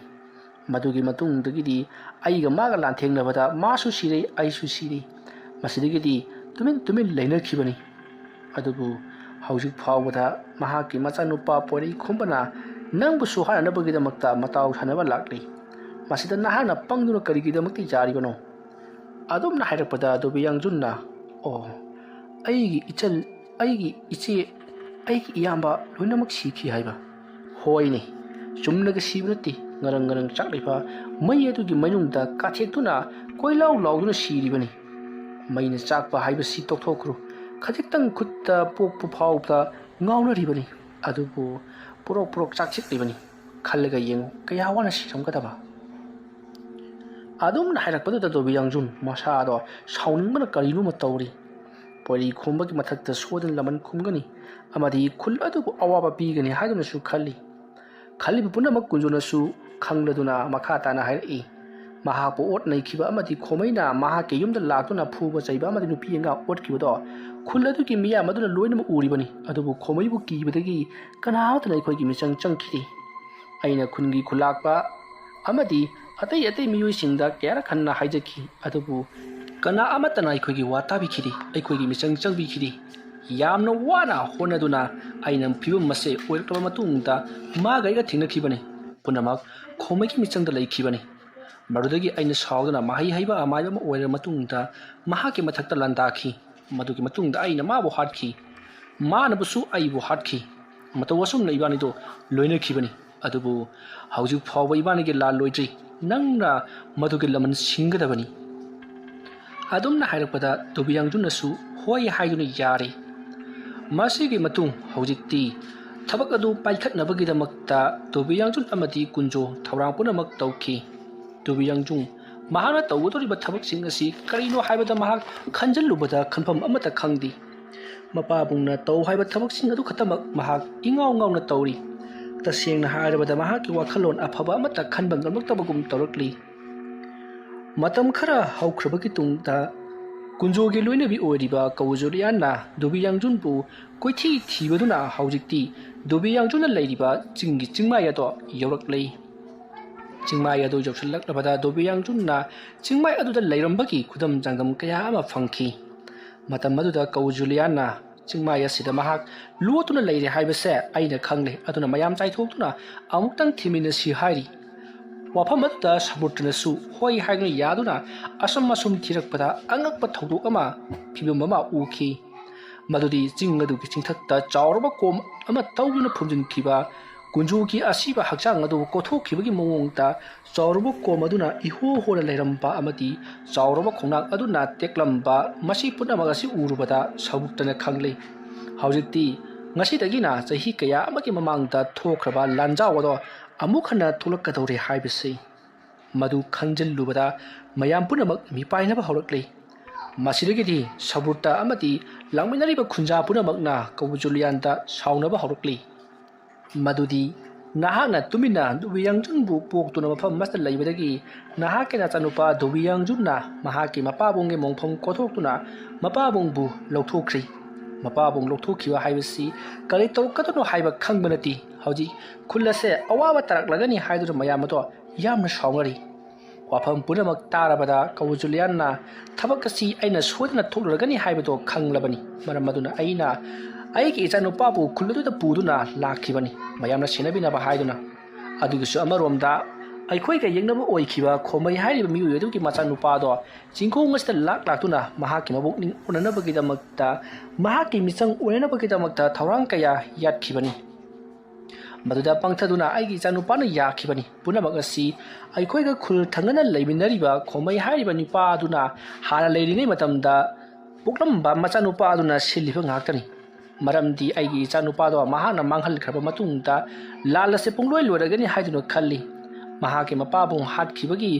ꯃꯗꯨꯒꯤ ꯃꯇꯨꯡꯗꯒꯤꯗꯤ ꯑꯩꯒ ꯃꯥꯒ ꯂꯥꯟꯊꯦꯡꯅꯕꯗ ꯃꯥꯁꯨ ꯁꯤꯔꯦ ꯑꯩꯁꯨ ꯁꯤꯔꯦ ꯃꯁꯤꯗꯒꯤꯗꯤ ꯇꯨꯃꯤꯟ ꯂꯩꯅꯈꯤꯕꯅꯤ ꯑꯗꯨꯕꯨ ꯍꯧꯖꯤꯛ ꯐꯥꯎꯕꯗ ꯃꯍꯥꯛꯀꯤ ꯃꯆꯥꯅꯨꯄꯥ ꯄꯣꯔꯩ ꯈꯣꯝꯕꯅ ꯅꯪꯕꯨꯁꯨ ꯍꯥꯠꯅꯅꯕꯒꯤꯗꯃꯛꯇ ꯃꯇꯥꯎ ꯁꯥꯟꯅꯕ ꯂꯥꯛꯂꯤ ꯃꯁꯤꯗ ꯅꯍꯥꯛꯅ ꯄꯪꯗꯨꯅ ꯀꯔꯤꯒꯤꯗꯃꯛꯇ ꯌꯥꯔꯤꯕꯅꯣ ꯑꯗꯨꯝꯅ ꯍꯥꯏꯔꯛꯄꯗ ꯗꯣꯕꯤ ꯌꯥꯡꯖꯨꯟꯅ ꯑꯩꯒꯤ ꯏꯆꯦ ꯑꯩꯒꯤ ꯏꯌꯥꯝꯕ ꯂꯣꯏꯅꯃꯛ ꯁꯤꯈꯤ ꯍꯥꯏꯕ ꯍꯣꯏꯅꯦ ꯆꯨꯝꯅꯒ ꯁꯤꯕ ꯅꯠꯇꯦ ꯉꯔꯪ ꯆꯥꯛꯂꯤꯕ ꯃꯩ ꯑꯗꯨꯒꯤ ꯃꯅꯨꯡꯗ ꯀꯥꯊꯦꯛꯇꯨꯅ ꯀꯣꯏꯂꯥꯎ ꯂꯥꯎꯗꯨꯅ ꯁꯤꯔꯤꯕꯅꯤ ꯃꯩꯅ ꯆꯥꯛꯄ ꯍꯥꯏꯕꯁꯤ ꯇꯣꯛꯊꯣꯛꯈ꯭ꯔꯣ ꯈꯖꯤꯛꯇꯪ ꯈꯨꯠꯇ ꯄꯣꯛꯄ ꯐꯥꯎꯕꯗ ꯉꯥꯎꯅꯔꯤꯕꯅꯤ ꯑꯗꯨꯕꯨ ꯄꯨꯔꯣꯛ ꯆꯥꯛꯁꯤꯛꯂꯤꯕꯅꯤ ꯈꯜꯂꯒ ꯌꯦꯡꯉꯨ ꯀꯌꯥ ꯋꯥꯅ ꯁꯤꯔꯝꯒꯗꯕ ꯑꯗꯨꯝꯅ ꯍꯥꯏꯔꯛꯄꯗꯨꯗ ꯗꯣꯕꯤ ꯌꯥꯡꯖꯨꯟ ꯃꯁꯥꯗꯣ ꯁꯥꯎꯅꯤꯡꯕꯅ ꯀꯔꯤꯅꯣꯃ ꯇꯧꯔꯤ ꯄꯣꯔꯩ ꯈꯣꯝꯕꯒꯤ ꯃꯊꯛꯇ ꯁꯣꯏꯗꯅ ꯂꯃꯟ ꯈꯨꯝꯒꯅꯤ ꯑꯃꯗꯤ ꯈꯨꯜ ꯑꯗꯨꯕꯨ ꯑꯋꯥꯕ ꯄꯤꯒꯅꯤ ꯍꯥꯏꯗꯨꯅꯁꯨ ꯈꯜꯂꯤꯕ ꯄꯨꯝꯅꯃꯛ ꯀꯨꯟꯖꯣꯅꯁꯨ ꯈꯪꯂꯗꯨꯅ ꯃꯈꯥ ꯇꯥꯅ ꯍꯥꯏꯔꯛꯏ ꯃꯍꯥꯛꯄꯨ ꯑꯣꯠ ꯅꯩꯈꯤꯕ ꯑꯃꯗꯤ ꯈꯣꯃꯩꯅ ꯃꯍꯥꯛꯀꯤ ꯌꯨꯝꯗ ꯂꯥꯛꯇꯨꯅ ꯐꯨꯕ ꯆꯩꯕ ꯑꯃꯗꯤ ꯅꯨꯄꯤ ꯑꯉꯥꯡ ꯑꯣꯠꯈꯤꯕꯗꯣ ꯈꯨꯜ ꯑꯗꯨꯒꯤ ꯃꯤꯌꯥꯝ ꯑꯗꯨꯅ ꯂꯣꯏꯅꯃꯛ ꯎꯔꯤꯕꯅꯤ ꯑꯗꯨꯕꯨ ꯈꯣꯃꯩꯕꯨ ꯀꯤꯕꯗꯒꯤ ꯀꯅꯥꯃꯠꯇꯅ ꯑꯩꯈꯣꯏꯒꯤ ꯃꯤꯆꯪ ꯆꯪꯈꯤꯗꯦ ꯑꯩꯅ ꯈꯨꯟꯒꯤ ꯈꯨꯜꯂꯥꯛꯄ ꯑꯃꯗꯤ ꯑꯇꯩ ꯃꯤꯑꯣꯏꯁꯤꯡꯗ ꯀꯌꯥꯔꯛ ꯍꯟꯅ ꯍꯥꯏꯖꯈꯤ ꯑꯗꯨꯕꯨ ꯀꯅꯥ ꯑꯃꯠꯇꯅ ꯑꯩꯈꯣꯏꯒꯤ ꯋꯥ ꯇꯥꯕꯤꯈꯤꯗꯦ ꯑꯩꯈꯣꯏꯒꯤ ꯃꯤꯆꯪ ꯆꯪꯕꯤꯈꯤꯗꯦ ꯌꯥꯝꯅ ꯋꯥꯅ ꯍꯣꯠꯅꯗꯨꯅ ꯑꯩꯅ ꯐꯤꯕꯝ ꯑꯁꯤ ꯑꯣꯏꯔꯛꯂꯕ ꯃꯇꯨꯡꯗ ꯃꯥꯒ ꯑꯩꯒ ꯊꯦꯡꯅꯈꯤꯕꯅꯤ ꯄꯨꯝꯅꯃꯛ ꯈꯣꯡꯃꯩꯒꯤ ꯃꯤꯆꯪꯗ ꯂꯩꯈꯤꯕꯅꯤ ꯃꯗꯨꯗꯒꯤ ꯑꯩꯅ ꯁꯥꯎꯗꯨꯅ ꯃꯍꯩ ꯍꯩꯕ ꯑꯃꯥꯏꯕ ꯑꯃ ꯑꯣꯏꯔꯕ ꯃꯇꯨꯡꯗ ꯃꯍꯥꯛꯀꯤ ꯃꯊꯛꯇ ꯂꯥꯟꯗꯥꯈꯤ ꯃꯗꯨꯒꯤ ꯃꯇꯨꯡꯗ ꯑꯩꯅ ꯃꯥꯕꯨ ꯍꯥꯠꯈꯤ ꯃꯥꯅꯕꯨꯁꯨ ꯑꯩꯕꯨ ꯍꯥꯠꯈꯤ ꯃꯇꯧ ꯑꯁꯨꯝꯅ ꯏꯕꯥꯅꯤꯗꯣ ꯂꯣꯏꯅꯈꯤꯕꯅꯤ ꯑꯗꯨꯕꯨ ꯍꯧꯖꯤꯛ ꯐꯥꯎꯕ ꯏꯕꯥꯅꯤꯒꯤ ꯂꯥꯟ ꯂꯣꯏꯗ꯭ꯔꯤ ꯅꯪꯅ ꯃꯗꯨꯒꯤ ꯂꯃꯟ ꯁꯤꯡꯒꯗꯕꯅꯤ ꯑꯗꯨꯝꯅ ꯍꯥꯏꯔꯛꯄꯗ ꯗꯣꯕꯤꯌꯥꯡꯖꯨꯟꯅꯁꯨ ꯍꯣꯏ ꯍꯥꯏꯗꯨꯅ ꯌꯥꯔꯦ ꯃꯁꯤꯒꯤ ꯃꯇꯨꯡ ꯍꯧꯖꯤꯛꯇꯤ ꯊꯕꯛ ꯑꯗꯨ ꯄꯥꯏꯈꯠꯅꯕꯒꯤꯗꯃꯛꯇ ꯗꯣꯕꯤꯌꯥꯡꯖꯨꯟ ꯑꯃꯗꯤ ꯀꯨꯟꯖꯣ ꯊꯧꯔꯥꯡ ꯄꯨꯝꯅꯃꯛ ꯇꯧꯈꯤ ꯗꯣꯕꯤꯌꯥꯡꯖꯨꯟ ꯃꯍꯥꯛꯅ ꯇꯧꯒꯗꯧꯔꯤꯕ ꯊꯕꯛꯁꯤꯡ ꯑꯁꯤ ꯀꯔꯤꯅꯣ ꯍꯥꯏꯕꯗ ꯃꯍꯥꯛ ꯈꯟꯖꯤꯜꯂꯨꯕꯗ ꯈꯟꯐꯝ ꯑꯃꯠꯇ ꯈꯪꯗꯦ ꯃꯄꯥꯕꯨꯡꯅ ꯇꯧ ꯍꯥꯏꯕ ꯊꯕꯛꯁꯤꯡ ꯑꯗꯨ ꯈꯛꯇꯃꯛ ꯃꯍꯥꯛ ꯏꯉꯥꯎ ꯉꯥꯎꯅ ꯇꯧꯔꯤ ꯇꯁꯦꯡꯅ ꯍꯥꯏꯔꯕꯗ ꯃꯍꯥꯛꯀꯤ ꯋꯥꯈꯜꯂꯣꯟ ꯑꯐꯕ ꯑꯃꯠꯇ ꯈꯟꯕ ꯉꯝꯂꯛꯇꯕꯒꯨꯝ ꯇꯧꯔꯛꯂꯤ ꯃꯇꯝ ꯈꯔ ꯍꯧꯈ꯭ꯔꯕꯒꯤ ꯇꯨꯡꯗ ꯀꯨꯟꯖꯣꯒꯤ ꯂꯣꯏꯅꯕꯤ ꯑꯣꯏꯔꯤꯕ ꯀꯧꯖꯨꯔꯤꯌꯥꯟꯅ ꯗꯣꯕꯤꯌꯥꯡꯖꯨꯟꯕꯨ ꯀꯣꯏꯊꯤ ꯊꯤꯕꯗꯨꯅ ꯍꯧꯖꯤꯛꯇꯤ ꯗꯣꯕꯤꯌꯥꯡꯖꯨꯟꯅ ꯂꯩꯔꯤꯕ ꯆꯤꯡꯒꯤ ꯆꯤꯡꯃꯥꯏ ꯑꯗꯣ ꯌꯧꯔꯛꯂꯤ ꯆꯤꯡꯃꯥꯏ ꯑꯗꯨ ꯌꯧꯁꯤꯜꯂꯛꯂꯕꯗ ꯗꯣꯕꯤꯌꯥꯡꯖꯨꯟꯅ ꯆꯤꯡꯃꯥꯏ ꯑꯗꯨꯗ ꯂꯩꯔꯝꯕꯒꯤ ꯈꯨꯗꯝ ꯆꯥꯡꯗꯝ ꯀꯌꯥ ꯑꯃ ꯐꯪꯈꯤ ꯃꯇꯝ ꯑꯗꯨꯗ ꯀꯧꯖꯨꯂꯤꯌꯥꯟꯅ ꯆꯤꯡꯃꯥꯏ ꯑꯁꯤꯗ ꯃꯍꯥꯛ ꯂꯣꯠꯇꯨꯅ ꯂꯩꯔꯦ ꯍꯥꯏꯕꯁꯦ ꯑꯩꯅ ꯈꯪꯂꯦ ꯑꯗꯨꯅ ꯃꯌꯥꯝ ꯆꯥꯏꯊꯣꯛꯇꯨꯅ ꯑꯃꯨꯛꯇꯪ ꯊꯤꯃꯤꯟꯅꯁꯤ ꯍꯥꯏꯔꯤ ꯋꯥꯐꯝ ꯑꯗꯨꯗ ꯁꯃꯨꯗ꯭ꯔꯅꯁꯨ ꯍꯣꯏ ꯍꯥꯏꯗꯨꯅ ꯌꯥꯗꯨꯅ ꯑꯁꯨꯝ ꯊꯤꯔꯛꯄꯗ ꯑꯉꯛꯄ ꯊꯧꯗꯣꯛ ꯑꯃ ꯐꯤꯕꯝ ꯑꯃ ꯎꯈꯤ ꯃꯗꯨꯗꯤ ꯆꯤꯡ ꯑꯗꯨꯒꯤ ꯆꯤꯡꯊꯛꯇ ꯆꯥꯎꯔꯕ ꯀꯣꯝ ꯑꯃ ꯇꯧꯗꯨꯅ ꯐꯨꯝꯖꯤꯟꯈꯤꯕ ꯀꯨꯟꯖꯣꯒꯤ ꯑꯁꯤꯕ ꯍꯛꯆꯥꯡ ꯑꯗꯨ ꯀꯣꯊꯣꯛꯈꯤꯕꯒꯤ ꯃꯑꯣꯡꯗ ꯆꯥꯎꯔꯕ ꯀꯣꯝ ꯑꯗꯨꯅ ꯏꯍꯣ ꯍꯣꯅ ꯂꯩꯔꯝꯕ ꯑꯃꯗꯤ ꯆꯥꯎꯔꯕ ꯈꯣꯡꯅꯥꯡ ꯑꯗꯨꯅ ꯇꯦꯛꯂꯝꯕ ꯃꯁꯤ ꯄꯨꯝꯅꯃꯛ ꯑꯁꯤ ꯎꯔꯨꯕꯗ ꯁꯃꯨꯗ꯭ꯔꯅ ꯈꯪꯂꯦ ꯍꯧꯖꯤꯛꯇꯤ ꯉꯁꯤꯗꯒꯤꯅ ꯆꯍꯤ ꯀꯌꯥ ꯑꯃꯒꯤ ꯃꯃꯥꯡꯗ ꯊꯣꯛꯈ꯭ꯔꯕ ꯂꯥꯟꯖꯥꯎ ꯑꯗꯣ ꯑꯃꯨꯛ ꯍꯟꯅ ꯊꯣꯛꯂꯛꯀꯗꯧꯔꯦ ꯍꯥꯏꯕꯁꯤ ꯃꯗꯨ ꯈꯪꯖꯤꯜꯂꯨꯕꯗ ꯃꯌꯥꯝ ꯄꯨꯝꯅꯃꯛ ꯃꯤꯄꯥꯏꯅꯕ ꯍꯧꯔꯛꯂꯤ ꯃꯁꯤꯗꯒꯤꯗꯤ ꯁꯃꯨꯗ꯭ꯔ ꯑꯃꯗꯤ ꯂꯥꯛꯃꯤꯟꯅꯔꯤꯕ ꯈꯨꯟꯖꯥ ꯄꯨꯝꯅꯃꯛꯅ ꯀꯧꯖꯨꯂꯤꯌꯥꯟꯗ ꯁꯥꯎꯅꯕ ꯍꯧꯔꯛꯂꯤ ꯃꯗꯨꯗꯤ ꯅꯍꯥꯛꯅ ꯇꯨꯃꯤꯟꯅ ꯗꯣꯕꯤꯌꯥꯡꯖꯨꯟꯕꯨ ꯄꯣꯛꯇꯨꯅ ꯃꯐꯝ ꯑꯃꯗ ꯂꯩꯕꯗꯒꯤ ꯅꯍꯥꯛꯀꯤ ꯅꯆꯥꯅꯨꯄꯥ ꯗꯣꯕꯤꯌꯥꯡꯖꯨꯟꯅ ꯃꯍꯥꯛꯀꯤ ꯃꯄꯥꯕꯨꯡꯒꯤ ꯃꯣꯡꯐꯝ ꯀꯣꯊꯣꯛꯇꯨꯅ ꯃꯄꯥꯕꯨꯡꯕꯨ ꯂꯧꯊꯣꯛꯈ꯭ꯔꯤ ꯃꯄꯥꯕꯨꯡ ꯂꯧꯊꯣꯛꯈꯤꯕ ꯍꯥꯏꯕꯁꯤ ꯀꯔꯤ ꯇꯧꯔꯛꯀꯗꯣꯏꯅꯣ ꯍꯥꯏꯕ ꯈꯪꯕ ꯅꯠꯇꯦ ꯍꯧꯖꯤꯛ ꯈꯨꯜ ꯑꯁꯦ ꯑꯋꯥꯕ ꯇꯥꯔꯛꯂꯒꯅꯤ ꯍꯥꯏꯗꯨꯅ ꯃꯌꯥꯝ ꯑꯗꯣ ꯌꯥꯝꯅ ꯁꯥꯎꯅꯔꯤ ꯋꯥꯐꯝ ꯄꯨꯝꯅꯃꯛ ꯇꯥꯔꯕꯗ ꯀꯧꯖꯨꯂꯤꯌꯥꯟꯅ ꯊꯕꯛ ꯑꯁꯤ ꯑꯩꯅ ꯁꯣꯏꯗꯅ ꯊꯣꯛꯂꯒꯅꯤ ꯍꯥꯏꯕꯗꯣ ꯈꯪꯂꯕꯅꯤ ꯃꯔꯝ ꯑꯗꯨꯅ ꯑꯩꯅ ꯑꯩꯒꯤ ꯏꯆꯥꯅꯨꯄꯥꯕꯨ ꯈꯨꯜ ꯑꯗꯨꯗ ꯄꯨꯗꯨꯅ ꯂꯥꯛꯈꯤꯕꯅꯤ ꯃꯌꯥꯝꯅ ꯁꯦꯟꯅꯕꯤꯅꯕ ꯍꯥꯏꯗꯨꯅ ꯑꯗꯨꯒꯤꯁꯨ ꯑꯃꯔꯣꯝꯗ ꯑꯩꯈꯣꯏꯒ ꯌꯦꯡꯅꯕ ꯑꯣꯏꯈꯤꯕ ꯈꯣꯝꯃꯩ ꯍꯥꯏꯔꯤꯕ ꯃꯤꯑꯣꯏ ꯑꯗꯨꯒꯤ ꯃꯆꯥꯅꯨꯄꯥꯗꯣ ꯆꯤꯡꯈꯣꯡ ꯑꯁꯤꯗ ꯂꯥꯛꯇꯨꯅ ꯃꯍꯥꯛꯀꯤ ꯃꯕꯨꯛꯅꯤꯡ ꯎꯅꯅꯕꯒꯤꯗꯃꯛꯇ ꯃꯍꯥꯛꯀꯤ ꯃꯤꯆꯪ ꯑꯣꯏꯅꯕꯒꯤꯗꯃꯛꯇ ꯊꯧꯔꯥꯡ ꯀꯌꯥ ꯌꯥꯠꯈꯤꯕꯅꯤ ꯃꯗꯨꯗ ꯄꯪꯊꯗꯨꯅ ꯑꯩꯒꯤ ꯏꯆꯥꯅꯨꯄꯥꯅ ꯌꯥꯈꯤꯕꯅꯤ ꯄꯨꯝꯅꯃꯛ ꯑꯁꯤ ꯑꯩꯈꯣꯏꯒ ꯈꯨꯜ ꯊꯪꯅꯅ ꯂꯩꯃꯤꯟꯅꯔꯤꯕ ꯈꯣꯝꯃꯩ ꯍꯥꯏꯔꯤꯕ ꯅꯨꯄꯥ ꯑꯗꯨꯅ ꯍꯥꯟꯅ ꯂꯩꯔꯤꯉꯩ ꯃꯇꯝꯗ ꯄꯣꯛꯂꯝꯕ ꯃꯆꯥꯅꯨꯄꯥ ꯑꯗꯨꯅ ꯁꯤꯜꯂꯤꯕ ꯉꯥꯛꯇꯅꯤ ꯃꯔꯝꯗꯤ ꯑꯩꯒꯤ ꯏꯆꯥꯅꯨꯄꯥꯗꯣ ꯃꯍꯥꯛꯅ ꯃꯥꯡꯍꯟꯈ꯭ꯔꯕ ꯃꯇꯨꯡꯗ ꯂꯥꯟ ꯑꯁꯤ ꯄꯨꯡꯂꯣꯏ ꯂꯣꯏꯔꯒꯅꯤ ꯍꯥꯏꯗꯨꯅ ꯈꯜꯂꯤ ꯃꯍꯥꯛꯀꯤ ꯃꯄꯥꯕꯨꯡ ꯍꯥꯠꯈꯤꯕꯒꯤ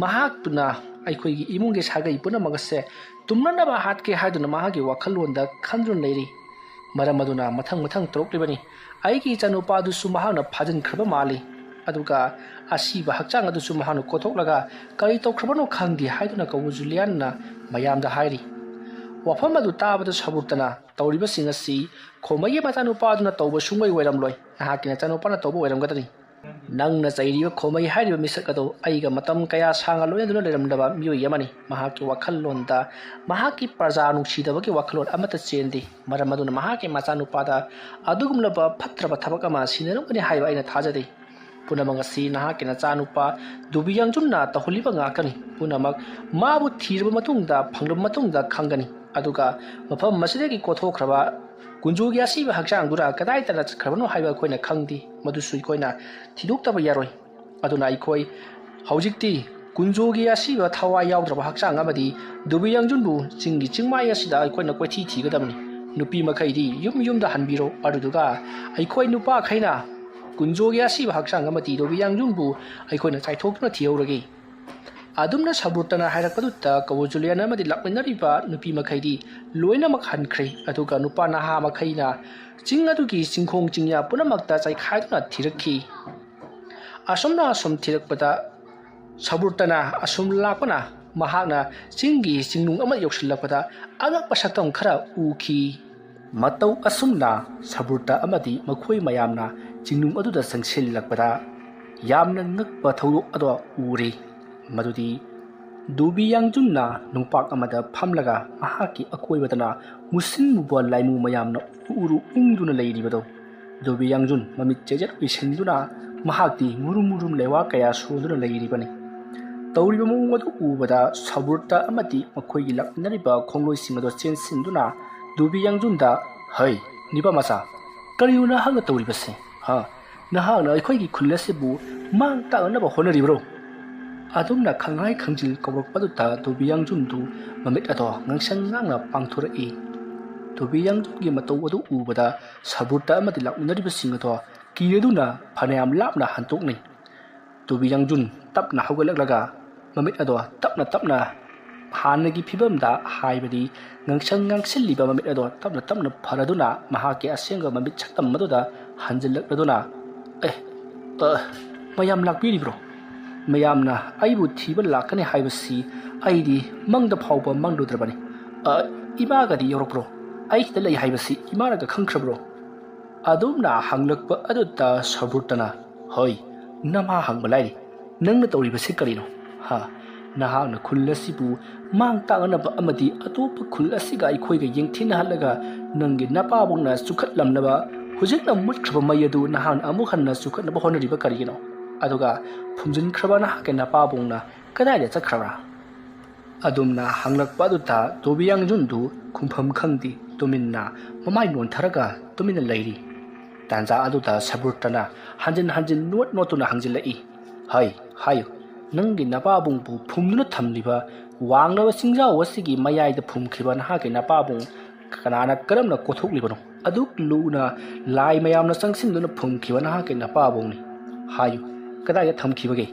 ꯃꯍꯥꯛꯇꯨꯅ ꯑꯩꯈꯣꯏꯒꯤ ꯏꯃꯨꯡꯒꯤ ꯁꯥꯒꯩ ꯄꯨꯝꯅꯃꯛ ꯑꯁꯦ ꯇꯨꯝꯅꯅꯕ ꯍꯥꯠꯀꯦ ꯍꯥꯏꯗꯨꯅ ꯃꯍꯥꯛꯀꯤ ꯋꯥꯈꯜꯂꯣꯟꯗ ꯈꯟꯗꯨꯅ ꯂꯩꯔꯤ ꯃꯔꯝ ꯑꯗꯨꯅ ꯃꯊꯪ ꯇꯧꯔꯛꯂꯤꯕꯅꯤ ꯑꯩꯒꯤ ꯏꯆꯥꯅꯨꯄꯥꯗꯨꯁꯨ ꯃꯍꯥꯛꯅ ꯐꯥꯖꯤꯟꯈ꯭ꯔꯕ ꯃꯥꯜꯂꯤ ꯑꯗꯨꯒ ꯑꯁꯤꯕ ꯍꯛꯆꯥꯡ ꯑꯗꯨꯁꯨ ꯃꯍꯥꯛꯅ ꯀꯣꯊꯣꯛꯂꯒ ꯀꯔꯤ ꯇꯧꯈ꯭ꯔꯕꯅꯣ ꯈꯪꯗꯦ ꯍꯥꯏꯗꯨꯅ ꯀꯧꯖꯨꯂꯤꯌꯥꯟꯅ ꯃꯌꯥꯝꯗ ꯍꯥꯏꯔꯤ ꯋꯥꯐꯝ ꯑꯗꯨ ꯇꯥꯕꯗ ꯁꯃꯨꯗ꯭ꯔꯅ ꯇꯧꯔꯤꯕꯁꯤꯡ ꯑꯁꯤ ꯈꯣꯝꯃꯩꯒꯤ ꯃꯆꯥꯅꯨꯄꯥꯗꯨꯅ ꯇꯧꯕ ꯁꯨꯡꯑꯣꯏ ꯑꯣꯏꯔꯝꯂꯣꯏ ꯅꯍꯥꯛꯀꯤ ꯅꯆꯥꯅꯨꯄꯥꯅ ꯇꯧꯕ ꯑꯣꯏꯔꯝꯒꯗ꯭ꯔꯤ ꯅꯪꯅ ꯆꯩꯔꯤꯕ ꯈꯣꯝꯃꯩ ꯍꯥꯏꯔꯤꯕ ꯃꯤꯁꯛ ꯑꯗꯨ ꯑꯩꯒ ꯃꯇꯝ ꯀꯌꯥ ꯁꯥꯡꯅ ꯂꯣꯏꯅꯗꯨꯅ ꯂꯩꯔꯝꯂꯕ ꯃꯤꯑꯣꯏ ꯑꯃꯅꯤ ꯃꯍꯥꯛꯀꯤ ꯋꯥꯈꯜꯂꯣꯟꯗ ꯃꯍꯥꯛꯀꯤ ꯄ꯭ꯔꯖꯥ ꯅꯨꯡꯁꯤꯗꯕꯒꯤ ꯋꯥꯈꯜꯂꯣꯟ ꯑꯃꯠꯇ ꯆꯦꯟꯗꯦ ꯃꯔꯝ ꯑꯗꯨꯅ ꯃꯍꯥꯛꯀꯤ ꯃꯆꯥꯅꯨꯄꯥꯗ ꯑꯗꯨꯒꯨꯝꯂꯕ ꯐꯠꯇ꯭ꯔꯕ ꯊꯕꯛ ꯑꯃ ꯁꯤꯟꯅꯔꯝꯒꯅꯤ ꯍꯥꯏꯕ ꯑꯩꯅ ꯊꯥꯖꯗꯦ ꯄꯨꯝꯅꯃꯛ ꯑꯁꯤ ꯅꯍꯥꯛꯀꯤ ꯅꯆꯥꯅꯨꯄꯥ ꯗꯣꯕꯤꯌꯥꯡꯖꯨꯟꯅ ꯇꯧꯍꯜꯂꯤꯕ ꯉꯥꯛꯇꯅꯤ ꯄꯨꯝꯅꯃꯛ ꯃꯥꯕꯨ ꯊꯤꯔꯕ ꯃꯇꯨꯡꯗ ꯐꯪꯂꯕ ꯃꯇꯨꯡꯗ ꯈꯪꯒꯅꯤ ꯑꯗꯨꯒ ꯃꯐꯝ ꯑꯁꯤꯗꯒꯤ ꯀꯣꯊꯣꯛꯈ꯭ꯔꯕ ꯀꯨꯟꯖꯣꯒꯤ ꯑꯁꯤꯕ ꯍꯛꯆꯥꯡꯗꯨꯅ ꯀꯗꯥꯏꯗ ꯆꯠꯈ꯭ꯔꯕꯅꯣ ꯍꯥꯏꯕ ꯑꯩꯈꯣꯏꯅ ꯈꯪꯗꯦ ꯃꯗꯨꯁꯨ ꯑꯩꯈꯣꯏꯅ ꯊꯤꯗꯣꯛꯇꯕ ꯌꯥꯔꯣꯏ ꯑꯗꯨꯅ ꯑꯩꯈꯣꯏ ꯍꯧꯖꯤꯛꯇꯤ ꯀꯨꯟꯖꯣꯒꯤ ꯑꯁꯤꯕ ꯊꯋꯥꯏ ꯌꯥꯎꯗ꯭ꯔꯕ ꯍꯛꯆꯥꯡ ꯑꯃꯗꯤ ꯗꯣꯕꯤꯌꯥꯡꯖꯨꯟꯕꯨ ꯆꯤꯡꯒꯤ ꯆꯤꯡꯃꯥꯏ ꯑꯁꯤꯗ ꯑꯩꯈꯣꯏꯅ ꯀꯣꯏꯊꯤ ꯊꯤꯒꯗꯕꯅꯤ ꯅꯨꯄꯤ ꯃꯈꯩꯗꯤ ꯌꯨꯝꯗ ꯍꯟꯕꯤꯔꯣ ꯑꯗꯨꯗꯨꯒ ꯑꯩꯈꯣꯏ ꯅꯨꯄꯥꯈꯩꯅ ꯀꯨꯟꯖꯣꯒꯤ ꯑꯁꯤꯕ ꯍꯛꯆꯥꯡ ꯑꯃꯗꯤ ꯗꯣꯕꯤꯌꯥꯡꯖꯨꯟꯕꯨ ꯑꯩꯈꯣꯏꯅ ꯆꯥꯏꯊꯣꯛꯇꯨꯅ ꯊꯤꯍꯧꯔꯒꯦ ꯑꯗꯨꯝꯅ ꯁꯃꯨꯗ꯭ꯔꯅ ꯍꯥꯏꯔꯛꯄꯗꯨꯗ ꯀꯧꯖꯨꯂꯤꯌꯥꯟ ꯑꯃꯗꯤ ꯂꯥꯛꯃꯤꯟꯅꯔꯤꯕ ꯅꯨꯄꯤ ꯃꯈꯩꯗꯤ ꯂꯣꯏꯅꯃꯛ ꯍꯟꯈ꯭ꯔꯦ ꯑꯗꯨꯒ ꯅꯨꯄꯥ ꯅꯍꯥ ꯃꯈꯩꯅ ꯆꯤꯡ ꯑꯗꯨꯒꯤ ꯆꯤꯡꯈꯣꯡ ꯆꯤꯡꯌꯥ ꯄꯨꯝꯅꯃꯛꯇ ꯆꯥꯏꯈꯥꯏꯗꯨꯅ ꯊꯤꯔꯛꯈꯤ ꯑꯁꯨꯝ ꯊꯤꯔꯛꯄꯗ ꯁꯃꯨꯗ꯭ꯔꯅ ꯑꯁꯨꯝ ꯂꯥꯛꯄꯅ ꯃꯍꯥꯛꯅ ꯆꯤꯡꯒꯤ ꯆꯤꯡꯅꯨꯡ ꯑꯃ ꯌꯧꯁꯤꯜꯂꯛꯄꯗ ꯑꯉꯛꯄ ꯁꯛꯇꯝ ꯈꯔ ꯎꯈꯤ ꯃꯇꯧ ꯑꯁꯨꯝꯅ ꯁꯃꯨꯗ꯭ꯔ ꯑꯃꯗꯤ ꯃꯈꯣꯏ ꯃꯌꯥꯝꯅ ꯆꯤꯡꯅꯨꯡ ꯑꯗꯨꯗ ꯆꯪꯁꯤꯜꯂꯛꯄꯗ ꯌꯥꯝꯅ ꯉꯛꯄ ꯊꯧꯗꯣꯛ ꯑꯗꯣ ꯎꯔꯦ ꯃꯗꯨꯗꯤ ꯗꯨꯕꯤ ꯌꯥꯡꯖꯨꯟꯅ ꯅꯨꯡꯄꯥꯛ ꯑꯃꯗ ꯐꯝꯂꯒ ꯃꯍꯥꯛꯀꯤ ꯑꯀꯣꯏꯕꯗꯅ ꯃꯨꯁꯤꯟ ꯃꯨꯕ ꯂꯥꯏꯃꯨ ꯃꯌꯥꯝꯅ ꯎꯔꯨ ꯎꯪꯗꯨꯅ ꯂꯩꯔꯤꯕꯗꯣ ꯗꯨꯕꯤ ꯌꯥꯡꯖꯨꯟ ꯃꯃꯤꯠ ꯆꯦꯖꯦꯠ ꯎꯏꯁꯤꯟꯗꯨꯅ ꯃꯍꯥꯛꯇꯤ ꯃꯨꯔꯨꯝ ꯃꯨꯔꯨꯝ ꯂꯩꯋꯥ ꯀꯌꯥ ꯁꯣꯟꯗꯨꯅ ꯂꯩꯔꯤꯕꯅꯤ ꯇꯧꯔꯤꯕ ꯃꯑꯣꯡ ꯑꯗꯨ ꯎꯕꯗ ꯁꯕꯨꯔꯇ ꯑꯃꯗꯤ ꯃꯈꯣꯏꯒꯤ ꯂꯥꯛꯃꯤꯟꯅꯔꯤꯕ ꯈꯣꯡꯂꯣꯏꯁꯤꯡ ꯑꯗꯨ ꯆꯦꯟꯁꯤꯟꯗꯨꯅ ꯗꯨꯕꯤ ꯌꯥꯡꯖꯨꯟꯗ ꯍꯩ ꯅꯤꯄꯥ ꯃꯆꯥ ꯀꯔꯤꯅꯣ ꯅꯍꯥꯛꯅ ꯇꯧꯔꯤꯕꯁꯦ ꯅꯍꯥꯛꯅ ꯑꯩꯈꯣꯏꯒꯤ ꯈꯨꯜ ꯑꯁꯤꯕꯨ ꯃꯥꯡ ꯇꯥꯛꯅꯅꯕ ꯍꯣꯠꯅꯔꯤꯕ꯭ꯔꯣ ꯑꯗꯨꯝꯅ ꯈꯪꯍꯥꯏ ꯈꯪꯖꯤꯜ ꯀꯧꯔꯛꯄꯗꯨꯗ ꯗꯨꯕꯤ ꯌꯥꯡꯖꯨꯟꯗꯨ ꯃꯃꯤꯠ ꯑꯗꯣ ꯉꯥꯡꯁꯪ ꯉꯥꯡꯅ ꯄꯥꯡꯊꯣꯔꯛꯏ ꯗꯨꯕꯤ ꯌꯥꯡꯖꯨꯟꯒꯤ ꯃꯇꯧ ꯑꯗꯨ ꯎꯕꯗ ꯁꯕꯨꯔꯇ ꯑꯃꯗꯤ ꯂꯥꯛꯃꯤꯟꯅꯔꯤꯕꯁꯤꯡ ꯑꯗꯣ ꯀꯤꯔꯗꯨꯅ ꯐꯅꯌꯥꯝ ꯂꯥꯞꯅ ꯍꯟꯇꯣꯛꯅꯩ ꯗꯨꯕꯤ ꯌꯥꯡꯖꯨꯟ ꯇꯞꯅ ꯍꯧꯒꯠꯂꯛꯂꯒ ꯃꯃꯤꯠ ꯑꯗꯣ ꯇꯞꯅ ꯇꯞꯅ ꯍꯥꯟꯅꯒꯤ ꯐꯤꯕꯝꯗ ꯍꯥꯏꯕꯗꯤ ꯉꯥꯡꯁꯪ ꯉꯥꯡꯁꯤꯜꯂꯤꯕ ꯃꯃꯤꯠ ꯑꯗꯣ ꯇꯞꯅ ꯇꯞꯅ ꯐꯔꯗꯨꯅ ꯃꯍꯥꯛꯀꯤ ꯑꯁꯦꯡꯕ ꯃꯃꯤꯠ ꯁꯛꯇꯝ ꯑꯗꯨꯗ ꯍꯟꯖꯤꯜꯂꯛꯂꯗꯨꯅ ꯃꯌꯥꯝ ꯂꯥꯛꯄꯤꯔꯤꯕ꯭ꯔꯣ ꯃꯌꯥꯝꯅ ꯑꯩꯕꯨ ꯊꯤꯕ ꯂꯥꯛꯀꯅꯤ ꯍꯥꯏꯕꯁꯤ ꯑꯩꯗꯤ ꯃꯪꯗ ꯐꯥꯎꯕ ꯃꯪꯂꯨꯗ꯭ꯔꯕꯅꯤ ꯏꯃꯥꯒꯗꯤ ꯌꯧꯔꯛꯄ꯭ꯔꯣ ꯑꯩ ꯁꯤꯗ ꯂꯩ ꯍꯥꯏꯕꯁꯤ ꯏꯃꯥꯅꯒ ꯈꯪꯈ꯭ꯔꯕ꯭ꯔꯣ ꯑꯗꯨꯝꯅ ꯍꯪꯂꯛꯄ ꯑꯗꯨꯗ ꯁꯕꯨꯔꯇꯅ ꯍꯣꯏ ꯅꯃꯥ ꯍꯪꯕ ꯂꯥꯏꯔꯤ ꯅꯪꯅ ꯇꯧꯔꯤꯕꯁꯤ ꯀꯔꯤꯅꯣ ꯅꯍꯥꯛꯅ ꯈꯨꯜ ꯑꯁꯤꯕꯨ ꯃꯥꯡ ꯇꯥꯛꯅꯅꯕ ꯑꯃꯗꯤ ꯑꯇꯣꯞꯄ ꯈꯨꯜ ꯑꯁꯤꯒ ꯑꯩꯈꯣꯏꯒ ꯌꯦꯡꯊꯤꯅꯍꯜꯂꯒ ꯅꯪꯒꯤ ꯅꯄꯥꯕꯨꯡꯅ ꯆꯨꯈꯠꯂꯝꯅꯕ ꯍꯧꯖꯤꯛꯅ ꯃꯨꯠꯈ꯭ꯔꯕ ꯃꯩ ꯑꯗꯨ ꯅꯍꯥꯛꯅ ꯑꯃꯨꯛ ꯍꯟꯅ ꯆꯨꯈꯠꯅꯕ ꯍꯣꯠꯅꯔꯤꯕ ꯀꯔꯤꯒꯤꯅꯣ ꯑꯗꯨꯒ ꯐꯨꯝꯖꯤꯟꯈ꯭ꯔꯕ ꯅꯍꯥꯛꯀꯤ ꯅꯄꯥꯕꯨꯡꯅ ꯀꯗꯥꯏꯗ ꯆꯠꯈ꯭ꯔꯕ꯭ꯔꯥ ꯑꯗꯨꯝꯅ ꯍꯪꯂꯛꯄ ꯑꯗꯨꯗ ꯗꯨꯕꯤ ꯌꯥꯡꯖꯨꯟꯗꯨ ꯈꯨꯝꯐꯝ ꯈꯪꯗꯦ ꯇꯨꯃꯤꯟꯅ ꯃꯃꯥꯏ ꯅꯣꯟꯊꯔꯒ ꯇꯨꯃꯤꯟꯅ ꯂꯩꯔꯤ ꯇꯥꯟꯖꯥ ꯑꯗꯨꯗ ꯁꯕꯨꯔꯇꯅ ꯍꯟꯖꯤꯟ ꯍꯟꯖꯤꯟ ꯅꯣꯠꯇꯨꯅ ꯍꯪꯖꯤꯜꯂꯛꯏ ꯍꯥꯏꯌꯨ ꯅꯪꯒꯤ ꯅꯄꯥꯕꯨꯡꯕꯨ ꯐꯨꯝꯗꯨꯅ ꯊꯝꯂꯤꯕ ꯋꯥꯡꯂꯕ ꯆꯤꯡꯖꯥꯎ ꯑꯁꯤꯒꯤ ꯃꯌꯥꯏꯗ ꯐꯨꯝꯈꯤꯕ ꯅꯍꯥꯛꯀꯤ ꯅꯄꯥꯕꯨꯡ ꯀꯅꯥꯅ ꯀꯔꯝꯅ ꯀꯣꯊꯣꯛꯂꯤꯕꯅꯣ ꯑꯗꯨꯛ ꯂꯨꯅ ꯂꯥꯏ ꯃꯌꯥꯝꯅ ꯆꯪꯁꯤꯟꯗꯨꯅ ꯐꯨꯝꯈꯤꯕ ꯅꯍꯥꯛꯀꯤ ꯅꯄꯥꯕꯨꯡꯅꯤ ꯍꯥꯏꯌꯨ ꯀꯗꯥꯏꯗ ꯊꯝꯈꯤꯕꯒꯦ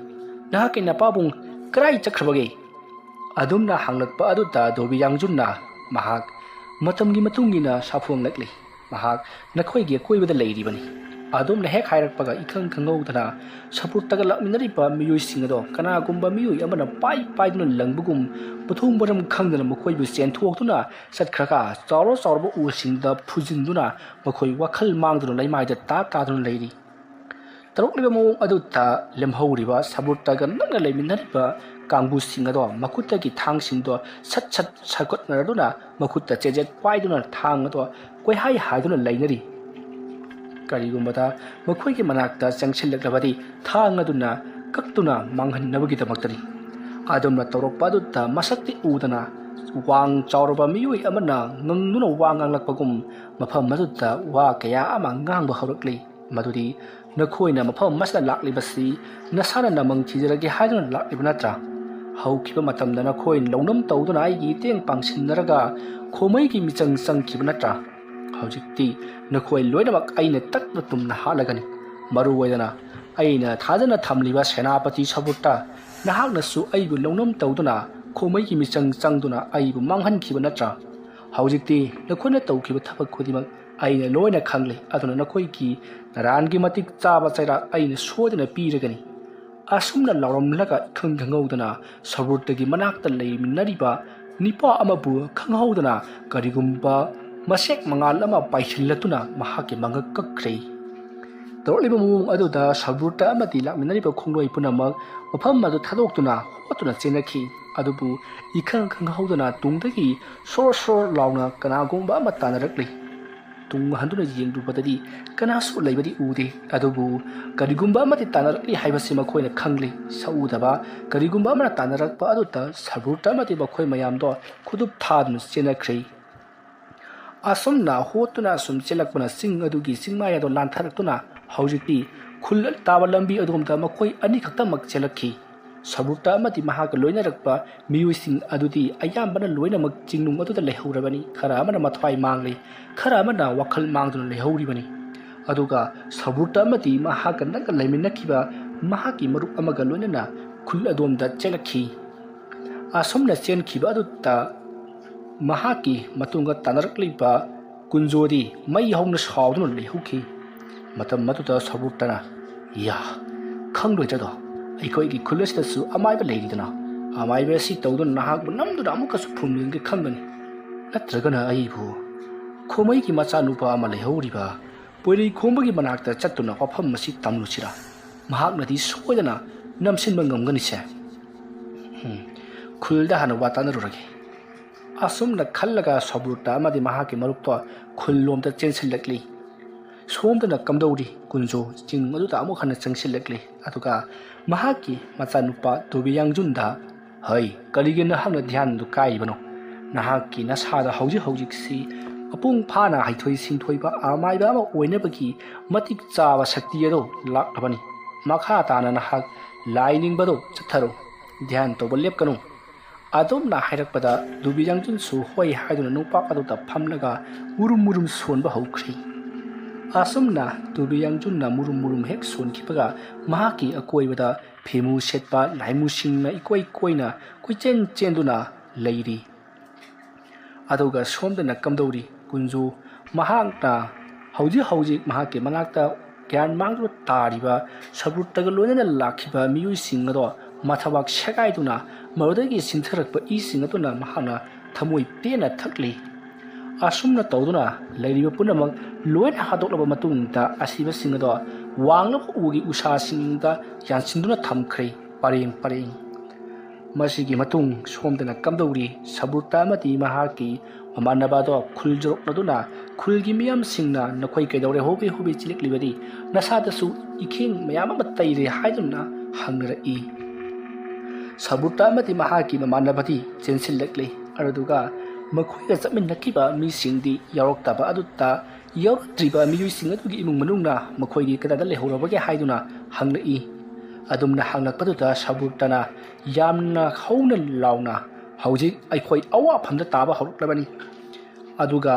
ꯅꯍꯥꯛꯀꯤ ꯅꯄꯥꯕꯨꯡ ꯀꯗꯥꯏ ꯆꯠꯈ꯭ꯔꯕꯒꯦ ꯑꯗꯨꯝꯅ ꯍꯪꯂꯛꯄ ꯑꯗꯨꯗ ꯗꯨꯕꯤ ꯌꯥꯡꯖꯨꯟꯅ ꯃꯍꯥꯛ ꯃꯇꯝꯒꯤ ꯃꯇꯨꯡꯏꯟꯅ ꯁꯥꯐꯣꯡꯂꯛꯂꯤ ꯃꯍꯥꯛ ꯅꯈꯣꯏꯒꯤ ꯑꯀꯣꯏꯕꯗ ꯂꯩꯔꯤꯕꯅꯤ ꯑꯗꯨꯝꯅ ꯍꯦꯛ ꯍꯥꯏꯔꯛꯄꯒ ꯏꯈꯪ ꯈꯪꯍꯧꯗꯅ ꯁꯕꯨꯔꯇꯒ ꯂꯥꯛꯃꯤꯟꯅꯔꯤꯕ ꯃꯤꯑꯣꯏꯁꯤꯡ ꯑꯗꯣ ꯀꯅꯥꯒꯨꯝꯕ ꯃꯤꯑꯣꯏ ꯑꯃꯅ ꯄꯥꯏꯗꯨꯅ ꯂꯪꯕꯒꯨꯝ ꯃꯊꯣꯡ ꯃꯔꯝ ꯈꯪꯗꯅ ꯃꯈꯣꯏꯕꯨ ꯆꯦꯟꯊꯣꯛꯇꯨꯅ ꯆꯠꯈ꯭ꯔꯒ ꯆꯥꯎꯔꯕ ꯎꯁꯤꯡꯗ ꯐꯨꯖꯤꯟꯗꯨꯅ ꯃꯈꯣꯏ ꯋꯥꯈꯜ ꯃꯥꯡꯗꯨꯅ ꯂꯩꯃꯥꯏꯗ ꯇꯥꯗꯨꯅ ꯂꯩꯔꯤ ꯇꯧꯔꯛꯂꯤꯕ ꯃꯑꯣꯡ ꯑꯗꯨꯗ ꯂꯦꯝꯍꯧꯔꯤꯕ ꯁꯕꯨꯔꯇꯒ ꯅꯛꯅ ꯂꯩꯃꯤꯟꯅꯔꯤꯕ ꯀꯥꯡꯕꯨꯁꯤꯡ ꯑꯗꯣ ꯃꯈꯨꯠꯇꯒꯤ ꯊꯥꯡꯁꯤꯡꯗꯣ ꯁꯠ ꯁꯥꯒꯠꯅꯔꯗꯨꯅ ꯃꯈꯨꯠꯇ ꯆꯦꯖꯦꯠ ꯄꯥꯏꯗꯨꯅ ꯊꯥꯡ ꯑꯗꯣ ꯀꯣꯏꯍꯥꯏ ꯍꯥꯏꯗꯨꯅ ꯂꯩꯅꯔꯤ ꯀꯔꯤꯒꯨꯝꯕꯗ ꯃꯈꯣꯏꯒꯤ ꯃꯅꯥꯛꯇ ꯆꯪꯁꯤꯜꯂꯛꯂꯕꯗꯤ ꯊꯥꯡ ꯑꯗꯨꯅ ꯀꯛꯇꯨꯅ ꯃꯥꯡꯍꯟꯅꯕꯒꯤꯗꯃꯛꯇꯅꯤ ꯑꯗꯨꯝꯅ ꯇꯧꯔꯛꯄ ꯑꯗꯨꯗ ꯃꯁꯛꯇꯤ ꯎꯗꯅ ꯋꯥꯡ ꯆꯥꯎꯔꯕ ꯃꯤꯑꯣꯏ ꯑꯃꯅ ꯉꯪꯗꯨꯅ ꯋꯥ ꯉꯥꯡꯂꯛꯄꯒꯨꯝ ꯃꯐꯝ ꯑꯗꯨꯗ ꯋꯥ ꯀꯌꯥ ꯑꯃ ꯉꯥꯡꯕ ꯍꯧꯔꯛꯂꯤ ꯃꯗꯨꯗꯤ ꯅꯈꯣꯏꯅ ꯃꯐꯝ ꯑꯁꯤꯗ ꯂꯥꯛꯂꯤꯕꯁꯤ ꯅꯁꯥꯅ ꯅꯃꯪ ꯊꯤꯖꯔꯒꯦ ꯍꯥꯏꯗꯨꯅ ꯂꯥꯛꯂꯤꯕ ꯅꯠꯇ꯭ꯔꯥ ꯍꯧꯈꯤꯕ ꯃꯇꯝꯗ ꯅꯈꯣꯏꯅ ꯂꯧꯅꯝ ꯇꯧꯗꯨꯅ ꯑꯩꯒꯤ ꯏꯇꯦꯡ ꯄꯥꯡꯁꯤꯟꯅꯔꯒ ꯈꯣꯃꯩꯒꯤ ꯃꯤꯆꯪ ꯆꯪꯈꯤꯕ ꯅꯠꯇ꯭ꯔꯥ ꯍꯧꯖꯤꯛꯇꯤ ꯅꯈꯣꯏ ꯂꯣꯏꯅꯃꯛ ꯑꯩꯅ ꯇꯛꯅ ꯇꯨꯝꯅ ꯍꯥꯠꯂꯒꯅꯤ ꯃꯔꯨꯑꯣꯏꯅ ꯑꯩꯅ ꯊꯥꯖꯅ ꯊꯝꯂꯤꯕ ꯁꯦꯅꯥꯄꯇꯤ ꯁꯕꯨꯔꯇ ꯅꯍꯥꯛꯅꯁꯨ ꯑꯩꯕꯨ ꯂꯧꯅꯝ ꯇꯧꯗꯨꯅ ꯈꯣꯃꯩꯒꯤ ꯃꯤꯆꯪ ꯆꯪꯗꯨꯅ ꯑꯩꯕꯨ ꯃꯥꯡꯍꯟꯈꯤꯕ ꯅꯠꯇ꯭ꯔꯥ ꯍꯧꯖꯤꯛꯇꯤ ꯅꯈꯣꯏꯅ ꯇꯧꯈꯤꯕ ꯊꯕꯛ ꯈꯨꯗꯤꯡꯃꯛ ꯑꯩꯅ ꯂꯣꯏꯅ ꯈꯪꯂꯤ ꯑꯗꯨꯅ ꯅꯈꯣꯏꯒꯤ ꯅꯔꯥꯟꯒꯤ ꯃꯇꯤꯛ ꯆꯥꯕ ꯆꯩꯔꯥꯛ ꯑꯩꯅ ꯁꯣꯏꯗꯅ ꯄꯤꯔꯒꯅꯤ ꯑꯁꯨꯝꯅ ꯂꯥꯎꯔꯝꯂꯒ ꯏꯈꯪ ꯈꯪꯍꯧꯗꯅ ꯁꯕꯨꯔꯇꯒꯤ ꯃꯅꯥꯛꯇ ꯂꯩꯃꯤꯟꯅꯔꯤꯕ ꯅꯤꯄꯥ ꯑꯃꯕꯨ ꯈꯪꯍꯧꯗꯅ ꯀꯔꯤꯒꯨꯝꯕ ꯃꯁꯦꯛ ꯃꯉꯥꯜ ꯑꯃ ꯄꯥꯏꯁꯤꯜꯂꯗꯨꯅ ꯃꯍꯥꯛꯀꯤ ꯃꯉꯛ ꯀꯛꯈ꯭ꯔꯦ ꯇꯧꯔꯛꯂꯤꯕ ꯃꯑꯣꯡ ꯑꯗꯨꯗ ꯁꯕꯨꯔꯇ ꯑꯃꯗꯤ ꯂꯥꯛꯃꯤꯟꯅꯔꯤꯕ ꯈꯣꯡꯂꯣꯏ ꯄꯨꯝꯅꯃꯛ ꯃꯐꯝ ꯑꯗꯨ ꯊꯥꯗꯣꯛꯇꯨꯅ ꯍꯣꯠꯇꯨꯅ ꯆꯦꯟꯅꯈꯤ ꯑꯗꯨꯕꯨ ꯏꯈꯪ ꯈꯪꯍꯧꯗꯅ ꯇꯨꯡꯗꯒꯤ ꯁꯣꯔ ꯂꯥꯎꯅ ꯀꯅꯥꯒꯨꯝꯕ ꯑꯃ ꯇꯥꯟꯅꯔꯛꯂꯤ ꯇꯨꯡ ꯍꯟꯗꯨꯅ ꯌꯦꯡꯂꯨꯕꯗꯗꯤ ꯀꯅꯥꯁꯨ ꯂꯩꯕꯗꯤ ꯎꯗꯦ ꯑꯗꯨꯕꯨ ꯀꯔꯤꯒꯨꯝꯕ ꯑꯃꯗꯤ ꯇꯥꯟꯅꯔꯛꯂꯤ ꯍꯥꯏꯕꯁꯤ ꯃꯈꯣꯏꯅ ꯈꯪꯂꯤ ꯁꯛꯎꯗꯕ ꯀꯔꯤꯒꯨꯝꯕ ꯑꯃꯅ ꯇꯥꯟꯅꯔꯛꯄ ꯑꯗꯨꯗ ꯁꯕꯨꯔꯇ ꯑꯃꯗꯤ ꯃꯈꯣꯏ ꯃꯌꯥꯝꯗꯣ ꯈꯨꯗꯨꯞ ꯊꯥꯗꯨꯅ ꯆꯦꯟꯅꯈ꯭ꯔꯦ ꯑꯁꯨꯝꯅ ꯍꯣꯠꯇꯨꯅ ꯑꯁꯨꯝ ꯆꯦꯜꯂꯛꯄꯅ ꯆꯤꯡ ꯑꯗꯨꯒꯤ ꯆꯤꯡꯃꯥꯏ ꯑꯗꯨ ꯂꯥꯟꯊꯔꯛꯇꯨꯅ ꯍꯧꯖꯤꯛꯇꯤ ꯈꯨꯜ ꯇꯥꯕ ꯂꯝꯕꯤ ꯑꯗꯣꯝꯗ ꯃꯈꯣꯏ ꯑꯅꯤꯈꯛꯇꯃꯛ ꯆꯦꯜꯂꯛꯈꯤ ꯁꯕꯨꯔꯇ ꯑꯃꯗꯤ ꯃꯍꯥꯛꯀ ꯂꯣꯏꯅꯔꯛꯄ ꯃꯤꯑꯣꯏꯁꯤꯡ ꯑꯗꯨꯗꯤ ꯑꯌꯥꯝꯕꯅ ꯂꯣꯏꯅꯃꯛ ꯆꯤꯡꯅꯨꯡ ꯑꯗꯨꯗ ꯂꯩꯍꯧꯔꯕꯅꯤ ꯈꯔ ꯑꯃꯅ ꯃꯊ꯭ꯋꯥꯏ ꯃꯥꯡꯂꯤ ꯈꯔ ꯑꯃꯅ ꯋꯥꯈꯜ ꯃꯥꯡꯗꯨꯅ ꯂꯩꯍꯧꯔꯤꯕꯅꯤ ꯑꯗꯨꯒ ꯁꯕꯨꯔꯇ ꯑꯃꯗꯤ ꯃꯍꯥꯛꯀ ꯅꯛꯅ ꯂꯩꯃꯤꯟꯅꯈꯤꯕ ꯃꯍꯥꯛꯀꯤ ꯃꯔꯨꯞ ꯑꯃꯒ ꯂꯣꯏꯅꯅ ꯈꯨꯜ ꯑꯗꯣꯝꯗ ꯆꯦꯜꯂꯛꯈꯤ ꯑꯁꯨꯝꯅ ꯆꯦꯟꯈꯤꯕ ꯑꯗꯨꯗ ꯃꯍꯥꯛꯀꯤ ꯃꯇꯨꯡꯗ ꯇꯥꯟꯅꯔꯛꯂꯤꯕ ꯀꯨꯟꯖꯣꯗꯤ ꯃꯩ ꯍꯧꯅ ꯁꯥꯎꯗꯨꯅ ꯂꯩꯍꯧꯈꯤ ꯃꯇꯝ ꯑꯗꯨꯗ ꯁꯕꯨꯔꯇꯅ ꯈꯪꯂꯣꯏꯗ꯭ꯔꯗꯣ ꯑꯩꯈꯣꯏꯒꯤ ꯈꯨꯜ ꯑꯁꯤꯗꯁꯨ ꯑꯃꯥꯏꯕ ꯂꯩꯔꯤꯗꯅ ꯑꯃꯥꯏꯕ ꯑꯁꯤ ꯇꯧꯗꯨꯅ ꯅꯍꯥꯛꯄꯨ ꯅꯝꯗꯨꯅ ꯑꯃꯨꯛꯀꯁꯨ ꯐꯨꯝꯂꯤꯟꯒꯦ ꯈꯪꯒꯅꯤ ꯅꯠꯇ꯭ꯔꯒꯅ ꯑꯩꯕꯨ ꯈꯣꯃꯩꯒꯤ ꯃꯆꯥꯅꯨꯄꯥ ꯑꯃ ꯂꯩꯍꯧꯔꯤꯕ ꯄꯣꯏꯔꯩ ꯈꯣꯝꯕꯒꯤ ꯃꯅꯥꯛꯇ ꯆꯠꯇꯨꯅ ꯋꯥꯐꯝ ꯑꯁꯤ ꯇꯝꯂꯨꯁꯤꯔꯥ ꯃꯍꯥꯛꯅꯗꯤ ꯁꯣꯏꯗꯅ ꯅꯝꯁꯤꯟꯕ ꯉꯝꯒꯅꯤꯁꯦ ꯈꯨꯜꯗ ꯍꯥꯟꯅ ꯋꯥ ꯇꯥꯟꯅꯔꯨꯔꯒꯦ ꯑꯁꯨꯝꯅ ꯈꯜꯂꯒ ꯁꯕ꯭ꯔꯨꯇ ꯑꯃꯗꯤ ꯃꯍꯥꯛꯀꯤ ꯃꯔꯨꯞꯇꯣ ꯈꯨꯜꯂꯣꯝꯗ ꯆꯦꯟꯁꯤꯜꯂꯛꯂꯤ ꯁꯣꯝꯗꯅ ꯀꯝꯗꯧꯔꯤ ꯀꯨꯟꯖꯣ ꯆꯤꯡ ꯑꯗꯨꯗ ꯑꯃꯨꯛ ꯍꯟꯅ ꯆꯪꯁꯤꯜꯂꯛꯂꯤ ꯑꯗꯨꯒ ꯃꯍꯥꯛꯀꯤ ꯃꯆꯥꯅꯨꯄꯥ ꯗꯣꯕꯤꯌꯥꯡꯖꯨꯟꯗ ꯍꯩ ꯀꯔꯤꯒꯤ ꯅꯍꯥꯛꯅ ꯙ꯭ꯌꯥꯟꯗꯨ ꯀꯥꯏꯕꯅꯣ ꯅꯍꯥꯛꯀꯤ ꯅꯁꯥꯗ ꯍꯧꯖꯤꯛꯁꯤ ꯃꯄꯨꯡ ꯐꯥꯅ ꯍꯩꯊꯣꯏ ꯁꯤꯡꯊꯣꯏꯕ ꯑꯃꯥꯏꯕ ꯑꯃ ꯑꯣꯏꯅꯕꯒꯤ ꯃꯇꯤꯛ ꯆꯥꯕ ꯁꯛꯇꯤ ꯑꯗꯨ ꯂꯥꯛꯂꯕꯅꯤ ꯃꯈꯥ ꯇꯥꯅ ꯅꯍꯥꯛ ꯂꯥꯏ ꯅꯤꯡꯕꯗꯨ ꯆꯠꯊꯔꯣ ꯙ꯭ꯌꯥꯟ ꯇꯧꯕ ꯂꯦꯞꯀꯅꯨ ꯑꯗꯨꯝꯅ ꯍꯥꯏꯔꯛꯄꯗ ꯗꯣꯕꯤꯌꯥꯡꯖꯨꯟꯁꯨ ꯍꯣꯏ ꯍꯥꯏꯗꯨꯅ ꯅꯨꯄꯥ ꯑꯗꯨꯗ ꯐꯝꯂꯒ ꯃꯨꯔꯨꯝ ꯁꯣꯟꯕ ꯍꯧꯈ꯭ꯔꯦ ꯑꯁꯨꯝꯅ ꯗꯣꯕꯤꯌꯥꯡꯖꯨꯟꯅ ꯃꯨꯔꯨꯝ ꯍꯦꯛ ꯁꯣꯟꯈꯤꯕꯒ ꯃꯍꯥꯛꯀꯤ ꯑꯀꯣꯏꯕꯗ ꯐꯤꯃꯨ ꯁꯦꯠꯄ ꯂꯥꯏꯃꯨꯁꯤꯡꯅ ꯏꯀꯣꯏ ꯀꯣꯏꯅ ꯀꯣꯏꯆꯦꯟ ꯆꯦꯟꯗꯨꯅ ꯂꯩꯔꯤ ꯑꯗꯨꯒ ꯁꯣꯝꯗꯅ ꯀꯝꯗꯧꯔꯤ ꯀꯨꯟꯖꯨ ꯃꯍꯥꯛꯅ ꯍꯧꯖꯤꯛ ꯃꯍꯥꯛꯀꯤ ꯃꯅꯥꯛꯇ ꯒ꯭ꯌꯥꯟ ꯃꯥꯡꯗꯨꯅ ꯇꯥꯔꯤꯕ ꯁꯕ꯭ꯔꯨꯇꯒ ꯂꯣꯏꯅꯅ ꯂꯥꯛꯈꯤꯕ ꯃꯤꯑꯣꯏꯁꯤꯡ ꯑꯗꯣ ꯃꯊꯕꯥꯛ ꯁꯦꯒꯥꯏꯗꯨꯅ ꯃꯗꯨꯗꯒꯤ ꯆꯤꯟꯊꯔꯛꯄ ꯏꯁꯤꯡ ꯑꯗꯨꯅ ꯃꯍꯥꯛꯅ ꯊꯃꯣꯏ ꯄꯦꯟꯅ ꯊꯛꯂꯤ ꯑꯁꯨꯝꯅ ꯇꯧꯗꯨꯅ ꯂꯩꯔꯤꯕ ꯄꯨꯝꯅꯃꯛ ꯂꯣꯏꯅ ꯍꯥꯠꯇꯣꯛꯂꯕ ꯃꯇꯨꯡꯗ ꯑꯁꯤꯕꯁꯤꯡ ꯑꯗꯣ ꯋꯥꯡꯂꯕ ꯎꯒꯤ ꯎꯁꯥꯁꯤꯡꯗ ꯌꯥꯟꯁꯤꯟꯗꯨꯅ ꯊꯝꯈ꯭ꯔꯦ ꯄꯔꯦꯡ ꯃꯁꯤꯒꯤ ꯃꯇꯨꯡ ꯁꯣꯝꯗꯅ ꯀꯝꯗꯧꯔꯤ ꯁꯕ꯭ꯔꯨꯇ ꯑꯃꯗꯤ ꯃꯍꯥꯛꯀꯤ ꯃꯃꯥꯟꯅꯕ ꯑꯗꯣ ꯈꯨꯜꯖꯣꯔꯛꯅꯗꯨꯅ ꯈꯨꯜꯒꯤ ꯃꯤꯌꯥꯝꯁꯤꯡꯅ ꯅꯈꯣꯏ ꯀꯩꯗꯧꯔꯦ ꯍꯣꯕꯦ ꯆꯤꯜꯂꯛꯂꯤꯕꯗꯤ ꯅꯁꯥꯗꯁꯨ ꯏꯈꯦꯡ ꯃꯌꯥꯝ ꯑꯃ ꯇꯩꯔꯦ ꯍꯥꯏꯗꯨꯅ ꯍꯪꯅꯔꯛꯏ ꯁꯕ꯭ꯔꯨꯇ ꯑꯃꯗꯤ ꯃꯍꯥꯛꯀꯤ ꯃꯃꯥꯟꯅꯕꯗꯤ ꯆꯦꯟꯁꯤꯜꯂꯛꯂꯤ ꯑꯗꯨꯒ ꯃꯈꯣꯏꯒ ꯆꯠꯃꯤꯟꯅꯈꯤꯕ ꯃꯤꯁꯤꯡꯗꯤ ꯌꯥꯎꯔꯛꯇꯕ ꯑꯗꯨꯗ ꯌꯥꯎꯔꯛꯇ꯭ꯔꯤꯕ ꯃꯤꯑꯣꯏꯁꯤꯡ ꯑꯗꯨꯒꯤ ꯏꯃꯨꯡ ꯃꯅꯨꯡꯅ ꯃꯈꯣꯏꯒꯤ ꯀꯗꯥꯏꯗ ꯂꯩꯍꯧꯔꯕꯒꯦ ꯍꯥꯏꯗꯨꯅ ꯍꯪꯂꯛꯏ ꯑꯗꯨꯝꯅ ꯍꯪꯂꯛꯄꯗꯨꯗ ꯁꯕ꯭ꯔꯨꯇꯅ ꯌꯥꯝꯅ ꯍꯧꯅ ꯂꯥꯎꯅ ꯍꯧꯖꯤꯛ ꯑꯩꯈꯣꯏ ꯑꯋꯥꯐꯝꯗ ꯇꯥꯕ ꯍꯧꯔꯛꯂꯕꯅꯤ ꯑꯗꯨꯒ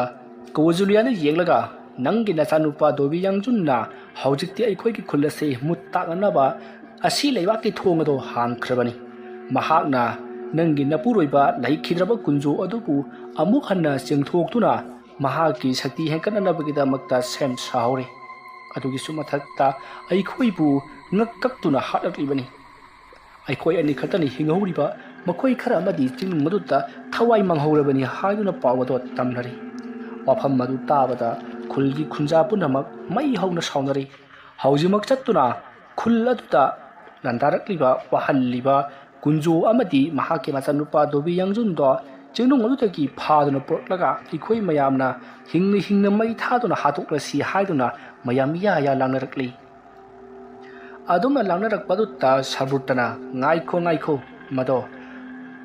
ꯀꯧꯖꯨꯂꯤꯌꯥꯅ ꯌꯦꯡꯂꯒ ꯅꯪꯒꯤ ꯅꯆꯥꯅꯨꯄꯥ ꯗꯣꯕꯤꯌꯥꯡꯖꯨꯟꯅ ꯍꯧꯖꯤꯛꯇꯤ ꯑꯩꯈꯣꯏꯒꯤ ꯈꯨꯜ ꯑꯁꯤ ꯃꯨꯠ ꯇꯥꯛꯅꯅꯕ ꯑꯁꯤ ꯂꯩꯕꯥꯛꯀꯤ ꯊꯣꯡ ꯑꯗꯨ ꯍꯥꯡꯈ꯭ꯔꯕꯅꯤ ꯃꯍꯥꯛꯅ ꯅꯪꯒꯤ ꯅꯄꯨꯔꯣꯏꯕ ꯂꯩꯈꯤꯗ꯭ꯔꯕ ꯀꯨꯟꯖꯣ ꯑꯗꯨꯕꯨ ꯑꯃꯨꯛ ꯍꯟꯅ ꯆꯤꯡꯊꯣꯛꯇꯨꯅ ꯃꯍꯥꯛꯀꯤ ꯁꯛꯇꯤ ꯍꯦꯟꯒꯠꯅꯅꯕꯒꯤꯗꯃꯛꯇ ꯁꯦꯝ ꯁꯥꯍꯧꯔꯦ ꯑꯗꯨꯒꯤꯁꯨ ꯃꯊꯛꯇ ꯑꯩꯈꯣꯏꯕꯨ ꯉꯛꯀꯛꯇꯨꯅ ꯍꯥꯠꯂꯛꯂꯤꯕꯅꯤ ꯑꯩꯈꯣꯏ ꯑꯅꯤ ꯈꯛꯇꯅꯤ ꯍꯤꯡꯍꯧꯔꯤꯕ ꯃꯈꯣꯏ ꯈꯔ ꯑꯃꯗꯤ ꯆꯤꯡꯅꯨꯡ ꯑꯗꯨꯗ ꯊꯋꯥꯏ ꯃꯥꯡꯍꯧꯔꯕꯅꯤ ꯍꯥꯏꯗꯨꯅ ꯄꯥꯎ ꯑꯗꯨ ꯇꯝꯅꯔꯤ ꯋꯥꯐꯝ ꯑꯗꯨ ꯇꯥꯕꯗ ꯈꯨꯜꯒꯤ ꯈꯨꯟꯖꯥ ꯄꯨꯝꯅꯃꯛ ꯃꯩ ꯍꯧꯅ ꯁꯥꯎꯅꯔꯤ ꯍꯧꯖꯤꯛꯃꯛ ꯆꯠꯇꯨꯅ ꯈꯨꯜ ꯑꯗꯨꯗ ꯂꯥꯟꯗꯥꯔꯛꯂꯤꯕ ꯋꯥꯍꯜꯂꯤꯕ ꯀꯨꯟꯖꯣ ꯑꯃꯗꯤ ꯃꯍꯥꯛꯀꯤ ꯃꯆꯥꯅꯨꯄꯥ ꯗꯣꯕꯤꯌꯥꯡꯖꯨꯟꯗꯣ ꯆꯤꯡꯅꯨꯡ ꯑꯗꯨꯗꯒꯤ ꯐꯥꯗꯨꯅ ꯄꯨꯔꯛꯂꯒ ꯑꯩꯈꯣꯏ ꯃꯌꯥꯝꯅ ꯍꯤꯡꯅ ꯃꯩ ꯊꯥꯗꯨꯅ ꯍꯥꯠꯇꯣꯛꯂꯁꯤ ꯍꯥꯏꯗꯨꯅ ꯃꯌꯥꯝ ꯌꯥ ꯂꯥꯡꯅꯔꯛꯂꯤ ꯑꯗꯨꯝꯅ ꯂꯥꯡꯅꯔꯛꯄꯗꯨꯗ ꯁꯕ꯭ꯔꯨꯇꯅ ꯉꯥꯏꯈꯣ ꯃꯗꯣ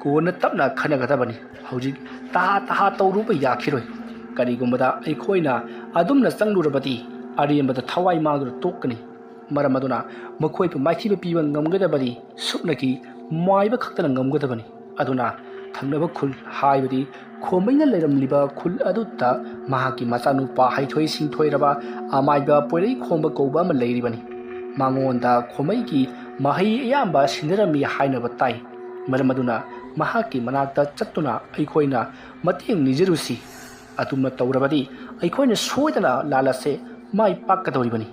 ꯀꯣꯟꯅ ꯇꯞꯅ ꯈꯟꯅꯒꯗꯕꯅꯤ ꯍꯧꯖꯤꯛ ꯇꯍꯥ ꯇꯧꯔꯨꯕ ꯌꯥꯈꯤꯔꯣꯏ ꯀꯔꯤꯒꯨꯝꯕꯗ ꯑꯩꯈꯣꯏꯅ ꯑꯗꯨꯝꯅ ꯆꯪꯂꯨꯔꯕꯗꯤ ꯑꯔꯦꯝꯕꯗ ꯊꯋꯥꯏ ꯃꯥꯡꯗꯨꯅ ꯇꯣꯛꯀꯅꯤ ꯃꯔꯝ ꯑꯗꯨꯅ ꯃꯈꯣꯏꯕꯨ ꯃꯥꯏꯊꯤꯕ ꯄꯤꯕ ꯉꯝꯒꯗꯕꯗꯤ ꯁꯨꯞꯅꯒꯤ ꯃꯥꯏꯕ ꯈꯛꯇꯅ ꯉꯝꯒꯗꯕꯅꯤ ꯑꯗꯨꯅ ꯊꯪꯅꯕ ꯈꯨꯜ ꯍꯥꯏꯕꯗꯤ ꯈꯣꯝꯃꯩꯅ ꯂꯩꯔꯝꯂꯤꯕ ꯈꯨꯜ ꯑꯗꯨꯗ ꯃꯍꯥꯛꯀꯤ ꯃꯆꯥꯅꯨꯄꯥ ꯍꯩꯊꯣꯏ ꯁꯤꯡꯊꯣꯏꯔꯕ ꯑꯃꯥꯏꯕ ꯄꯣꯏꯔꯩ ꯈꯣꯝꯕ ꯀꯧꯕ ꯑꯃ ꯂꯩꯔꯤꯕꯅꯤ ꯃꯉꯣꯟꯗ ꯈꯣꯝꯃꯩꯒꯤ ꯃꯍꯩ ꯑꯌꯥꯝꯕ ꯁꯤꯟꯅꯔꯝꯃꯤ ꯍꯥꯏꯅꯕ ꯇꯥꯏ ꯃꯔꯝ ꯑꯗꯨꯅ ꯃꯍꯥꯛꯀꯤ ꯃꯅꯥꯛꯇ ꯆꯠꯇꯨꯅ ꯑꯩꯈꯣꯏꯅ ꯃꯇꯦꯡ ꯅꯤꯖꯔꯨꯁꯤ ꯑꯗꯨꯝꯅ ꯇꯧꯔꯕꯗꯤ ꯑꯩꯈꯣꯏꯅ ꯁꯣꯏꯗꯅ ꯂꯥꯟ ꯑꯁꯤ ꯃꯥꯏ ꯄꯥꯛꯀꯗꯧꯔꯤꯕꯅꯤ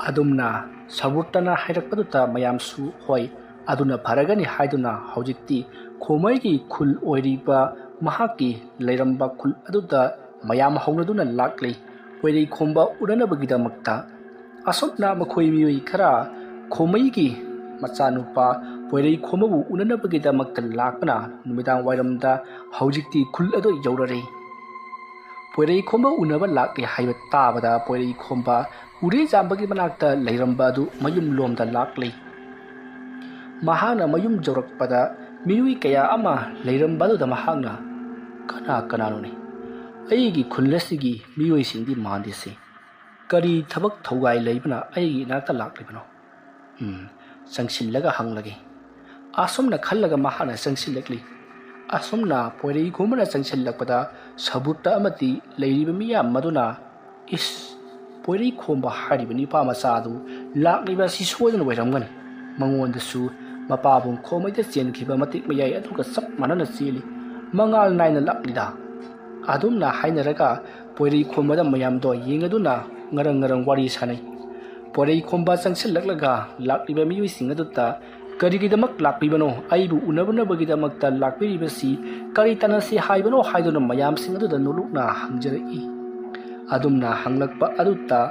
ꯑꯗꯨꯝꯅ ꯁꯕ꯭ꯔꯨꯇꯅ ꯍꯥꯏꯔꯛꯄꯗꯨꯗ ꯃꯌꯥꯝꯁꯨ ꯍꯣꯏ ꯑꯗꯨꯅ ꯐꯔꯒꯅꯤ ꯍꯥꯏꯗꯨꯅ ꯍꯧꯖꯤꯛꯇꯤ ꯈꯣꯝꯃꯩꯒꯤ ꯈꯨꯜ ꯑꯣꯏꯔꯤꯕ ꯃꯍꯥꯛꯀꯤ ꯂꯩꯔꯝꯕ ꯈꯨꯜ ꯑꯗꯨꯗ ꯃꯌꯥꯝ ꯍꯧꯅꯗꯨꯅ ꯂꯥꯛꯂꯤ ꯄꯣꯏꯔꯩ ꯈꯣꯝꯕ ꯎꯅꯅꯕꯒꯤꯗꯃꯛꯇ ꯑꯁꯨꯝꯅ ꯃꯈꯣꯏ ꯃꯤꯑꯣꯏ ꯈꯔ ꯈꯣꯝꯃꯩꯒꯤ ꯃꯆꯥꯅꯨꯄा ꯄꯣꯏꯔꯩ ꯈꯣꯝꯕꯕꯨ ꯎꯅꯅꯕꯒꯤꯗꯃꯛꯇ ꯂꯥꯛꯄꯅ ꯅꯨꯃꯤꯗꯥꯡ ꯋꯥꯏꯔꯝꯗ ꯍꯧꯖꯤꯛꯇꯤ ꯈꯨꯜ ꯑꯗꯨ ꯌꯧꯔꯔꯦ ꯄꯣꯏꯔꯩ ꯈꯣꯝꯕ ꯎꯅꯕ ꯂꯥꯛꯂꯦ ꯍꯥꯏꯕ ꯇꯥꯕꯗ ꯄꯣꯏꯔꯩ ꯈꯣꯝꯕ ꯎꯔꯦꯖꯥꯝꯕꯒꯤ ꯃꯅꯥꯛꯇ ꯂꯩꯔꯝꯕ ꯑꯗꯨ ꯃꯌꯨꯝ ꯂꯣꯝꯗ ꯂꯥꯛꯂꯤ ꯃꯍꯥꯛꯅ ꯃꯌꯨꯝ ꯌꯧꯔꯛꯄꯗ ꯃꯤꯑꯣꯏ ꯀꯌꯥ ꯑꯃ ꯂꯩꯔꯝꯕ ꯑꯗꯨꯗ ꯃꯍꯥꯛꯅ ꯀꯅꯥꯅꯣꯅꯦ ꯑꯩꯒꯤ ꯈꯨꯜ ꯑꯁꯤꯒꯤ ꯃꯤꯑꯣꯏꯁꯤꯡꯗꯤ ꯃꯥꯟꯗꯦꯁꯦ ꯀꯔꯤ ꯊꯕꯛ ꯊꯧꯒꯥꯏ ꯂꯩꯕꯅ ꯑꯩꯒꯤ ꯏꯅꯥꯛꯇ ꯂꯥꯛꯂꯤꯕꯅꯣ ꯆꯪꯁꯤꯜꯂꯒ ꯍꯪꯂꯒꯦ ꯑꯁꯨꯝꯅ ꯈꯜꯂꯒ ꯃꯍꯥꯛꯅ ꯆꯪꯁꯤꯜꯂꯛꯂꯤ ꯑꯁꯨꯝꯅ ꯄꯣꯏꯔꯩ ꯈꯣꯝꯕꯅ ꯆꯪꯁꯤꯜꯂꯛꯄꯗ ꯁꯕ꯭ꯔꯨꯇ ꯑꯃꯗꯤ ꯂꯩꯔꯤꯕ ꯃꯤꯌꯥꯝ ꯃꯗꯨꯅ ꯏꯁ ꯄꯣꯏꯔꯩ ꯈꯣꯝꯕ ꯍꯥꯏꯔꯤꯕ ꯅꯤꯄꯥ ꯃꯆꯥ ꯑꯗꯨ ꯂꯥꯛꯂꯤꯕ ꯑꯁꯤ ꯁꯣꯏꯗꯅ ꯑꯣꯏꯔꯝꯒꯅꯤ ꯃꯉꯣꯟꯗꯁꯨ ꯃꯄꯥꯕꯨꯡ ꯈꯣꯝꯃꯩꯗ ꯆꯦꯟꯈꯤꯕ ꯃꯇꯤꯛ ꯃꯌꯥꯏ ꯑꯗꯨꯒ ꯆꯞ ꯃꯥꯟꯅꯅ ꯆꯦꯜꯂꯤ ꯃꯉꯥꯜ ꯅꯥꯏꯅ ꯂꯥꯛꯂꯤꯗ ꯑꯗꯨꯝꯅ ꯍꯥꯏꯅꯔꯒ ꯄꯣꯏꯔꯩ ꯈꯣꯝꯕꯗ ꯃꯌꯥꯝꯗꯣ ꯌꯦꯡꯉꯗꯨꯅ ꯉꯔꯪ ꯋꯥꯔꯤ ꯁꯥꯅꯩ ꯄꯣꯏꯔꯩ ꯈꯣꯝꯕ ꯆꯪꯁꯤꯜꯂꯛꯂꯒ ꯂꯥꯛꯂꯤꯕ ꯃꯤꯑꯣꯏꯁꯤꯡ ꯑꯗꯨꯗ ꯀꯔꯤꯒꯤꯗꯃꯛ ꯂꯥꯛꯄꯤꯕꯅꯣ ꯑꯩꯕꯨ ꯎꯅꯕꯒꯤꯗꯃꯛꯇ ꯂꯥꯛꯄꯤꯔꯤꯕꯁꯤ ꯀꯔꯤ ꯇꯥꯟꯅꯁꯤ ꯍꯥꯏꯕꯅꯣ ꯍꯥꯏꯗꯨꯅ ꯃꯌꯥꯝꯁꯤꯡ ꯑꯗꯨꯗ ꯅꯣꯂꯨꯛꯅ ꯍꯪꯖꯔꯛꯏ ꯑꯗꯨꯝꯅ ꯍꯪꯂꯛꯄ ꯑꯗꯨꯗ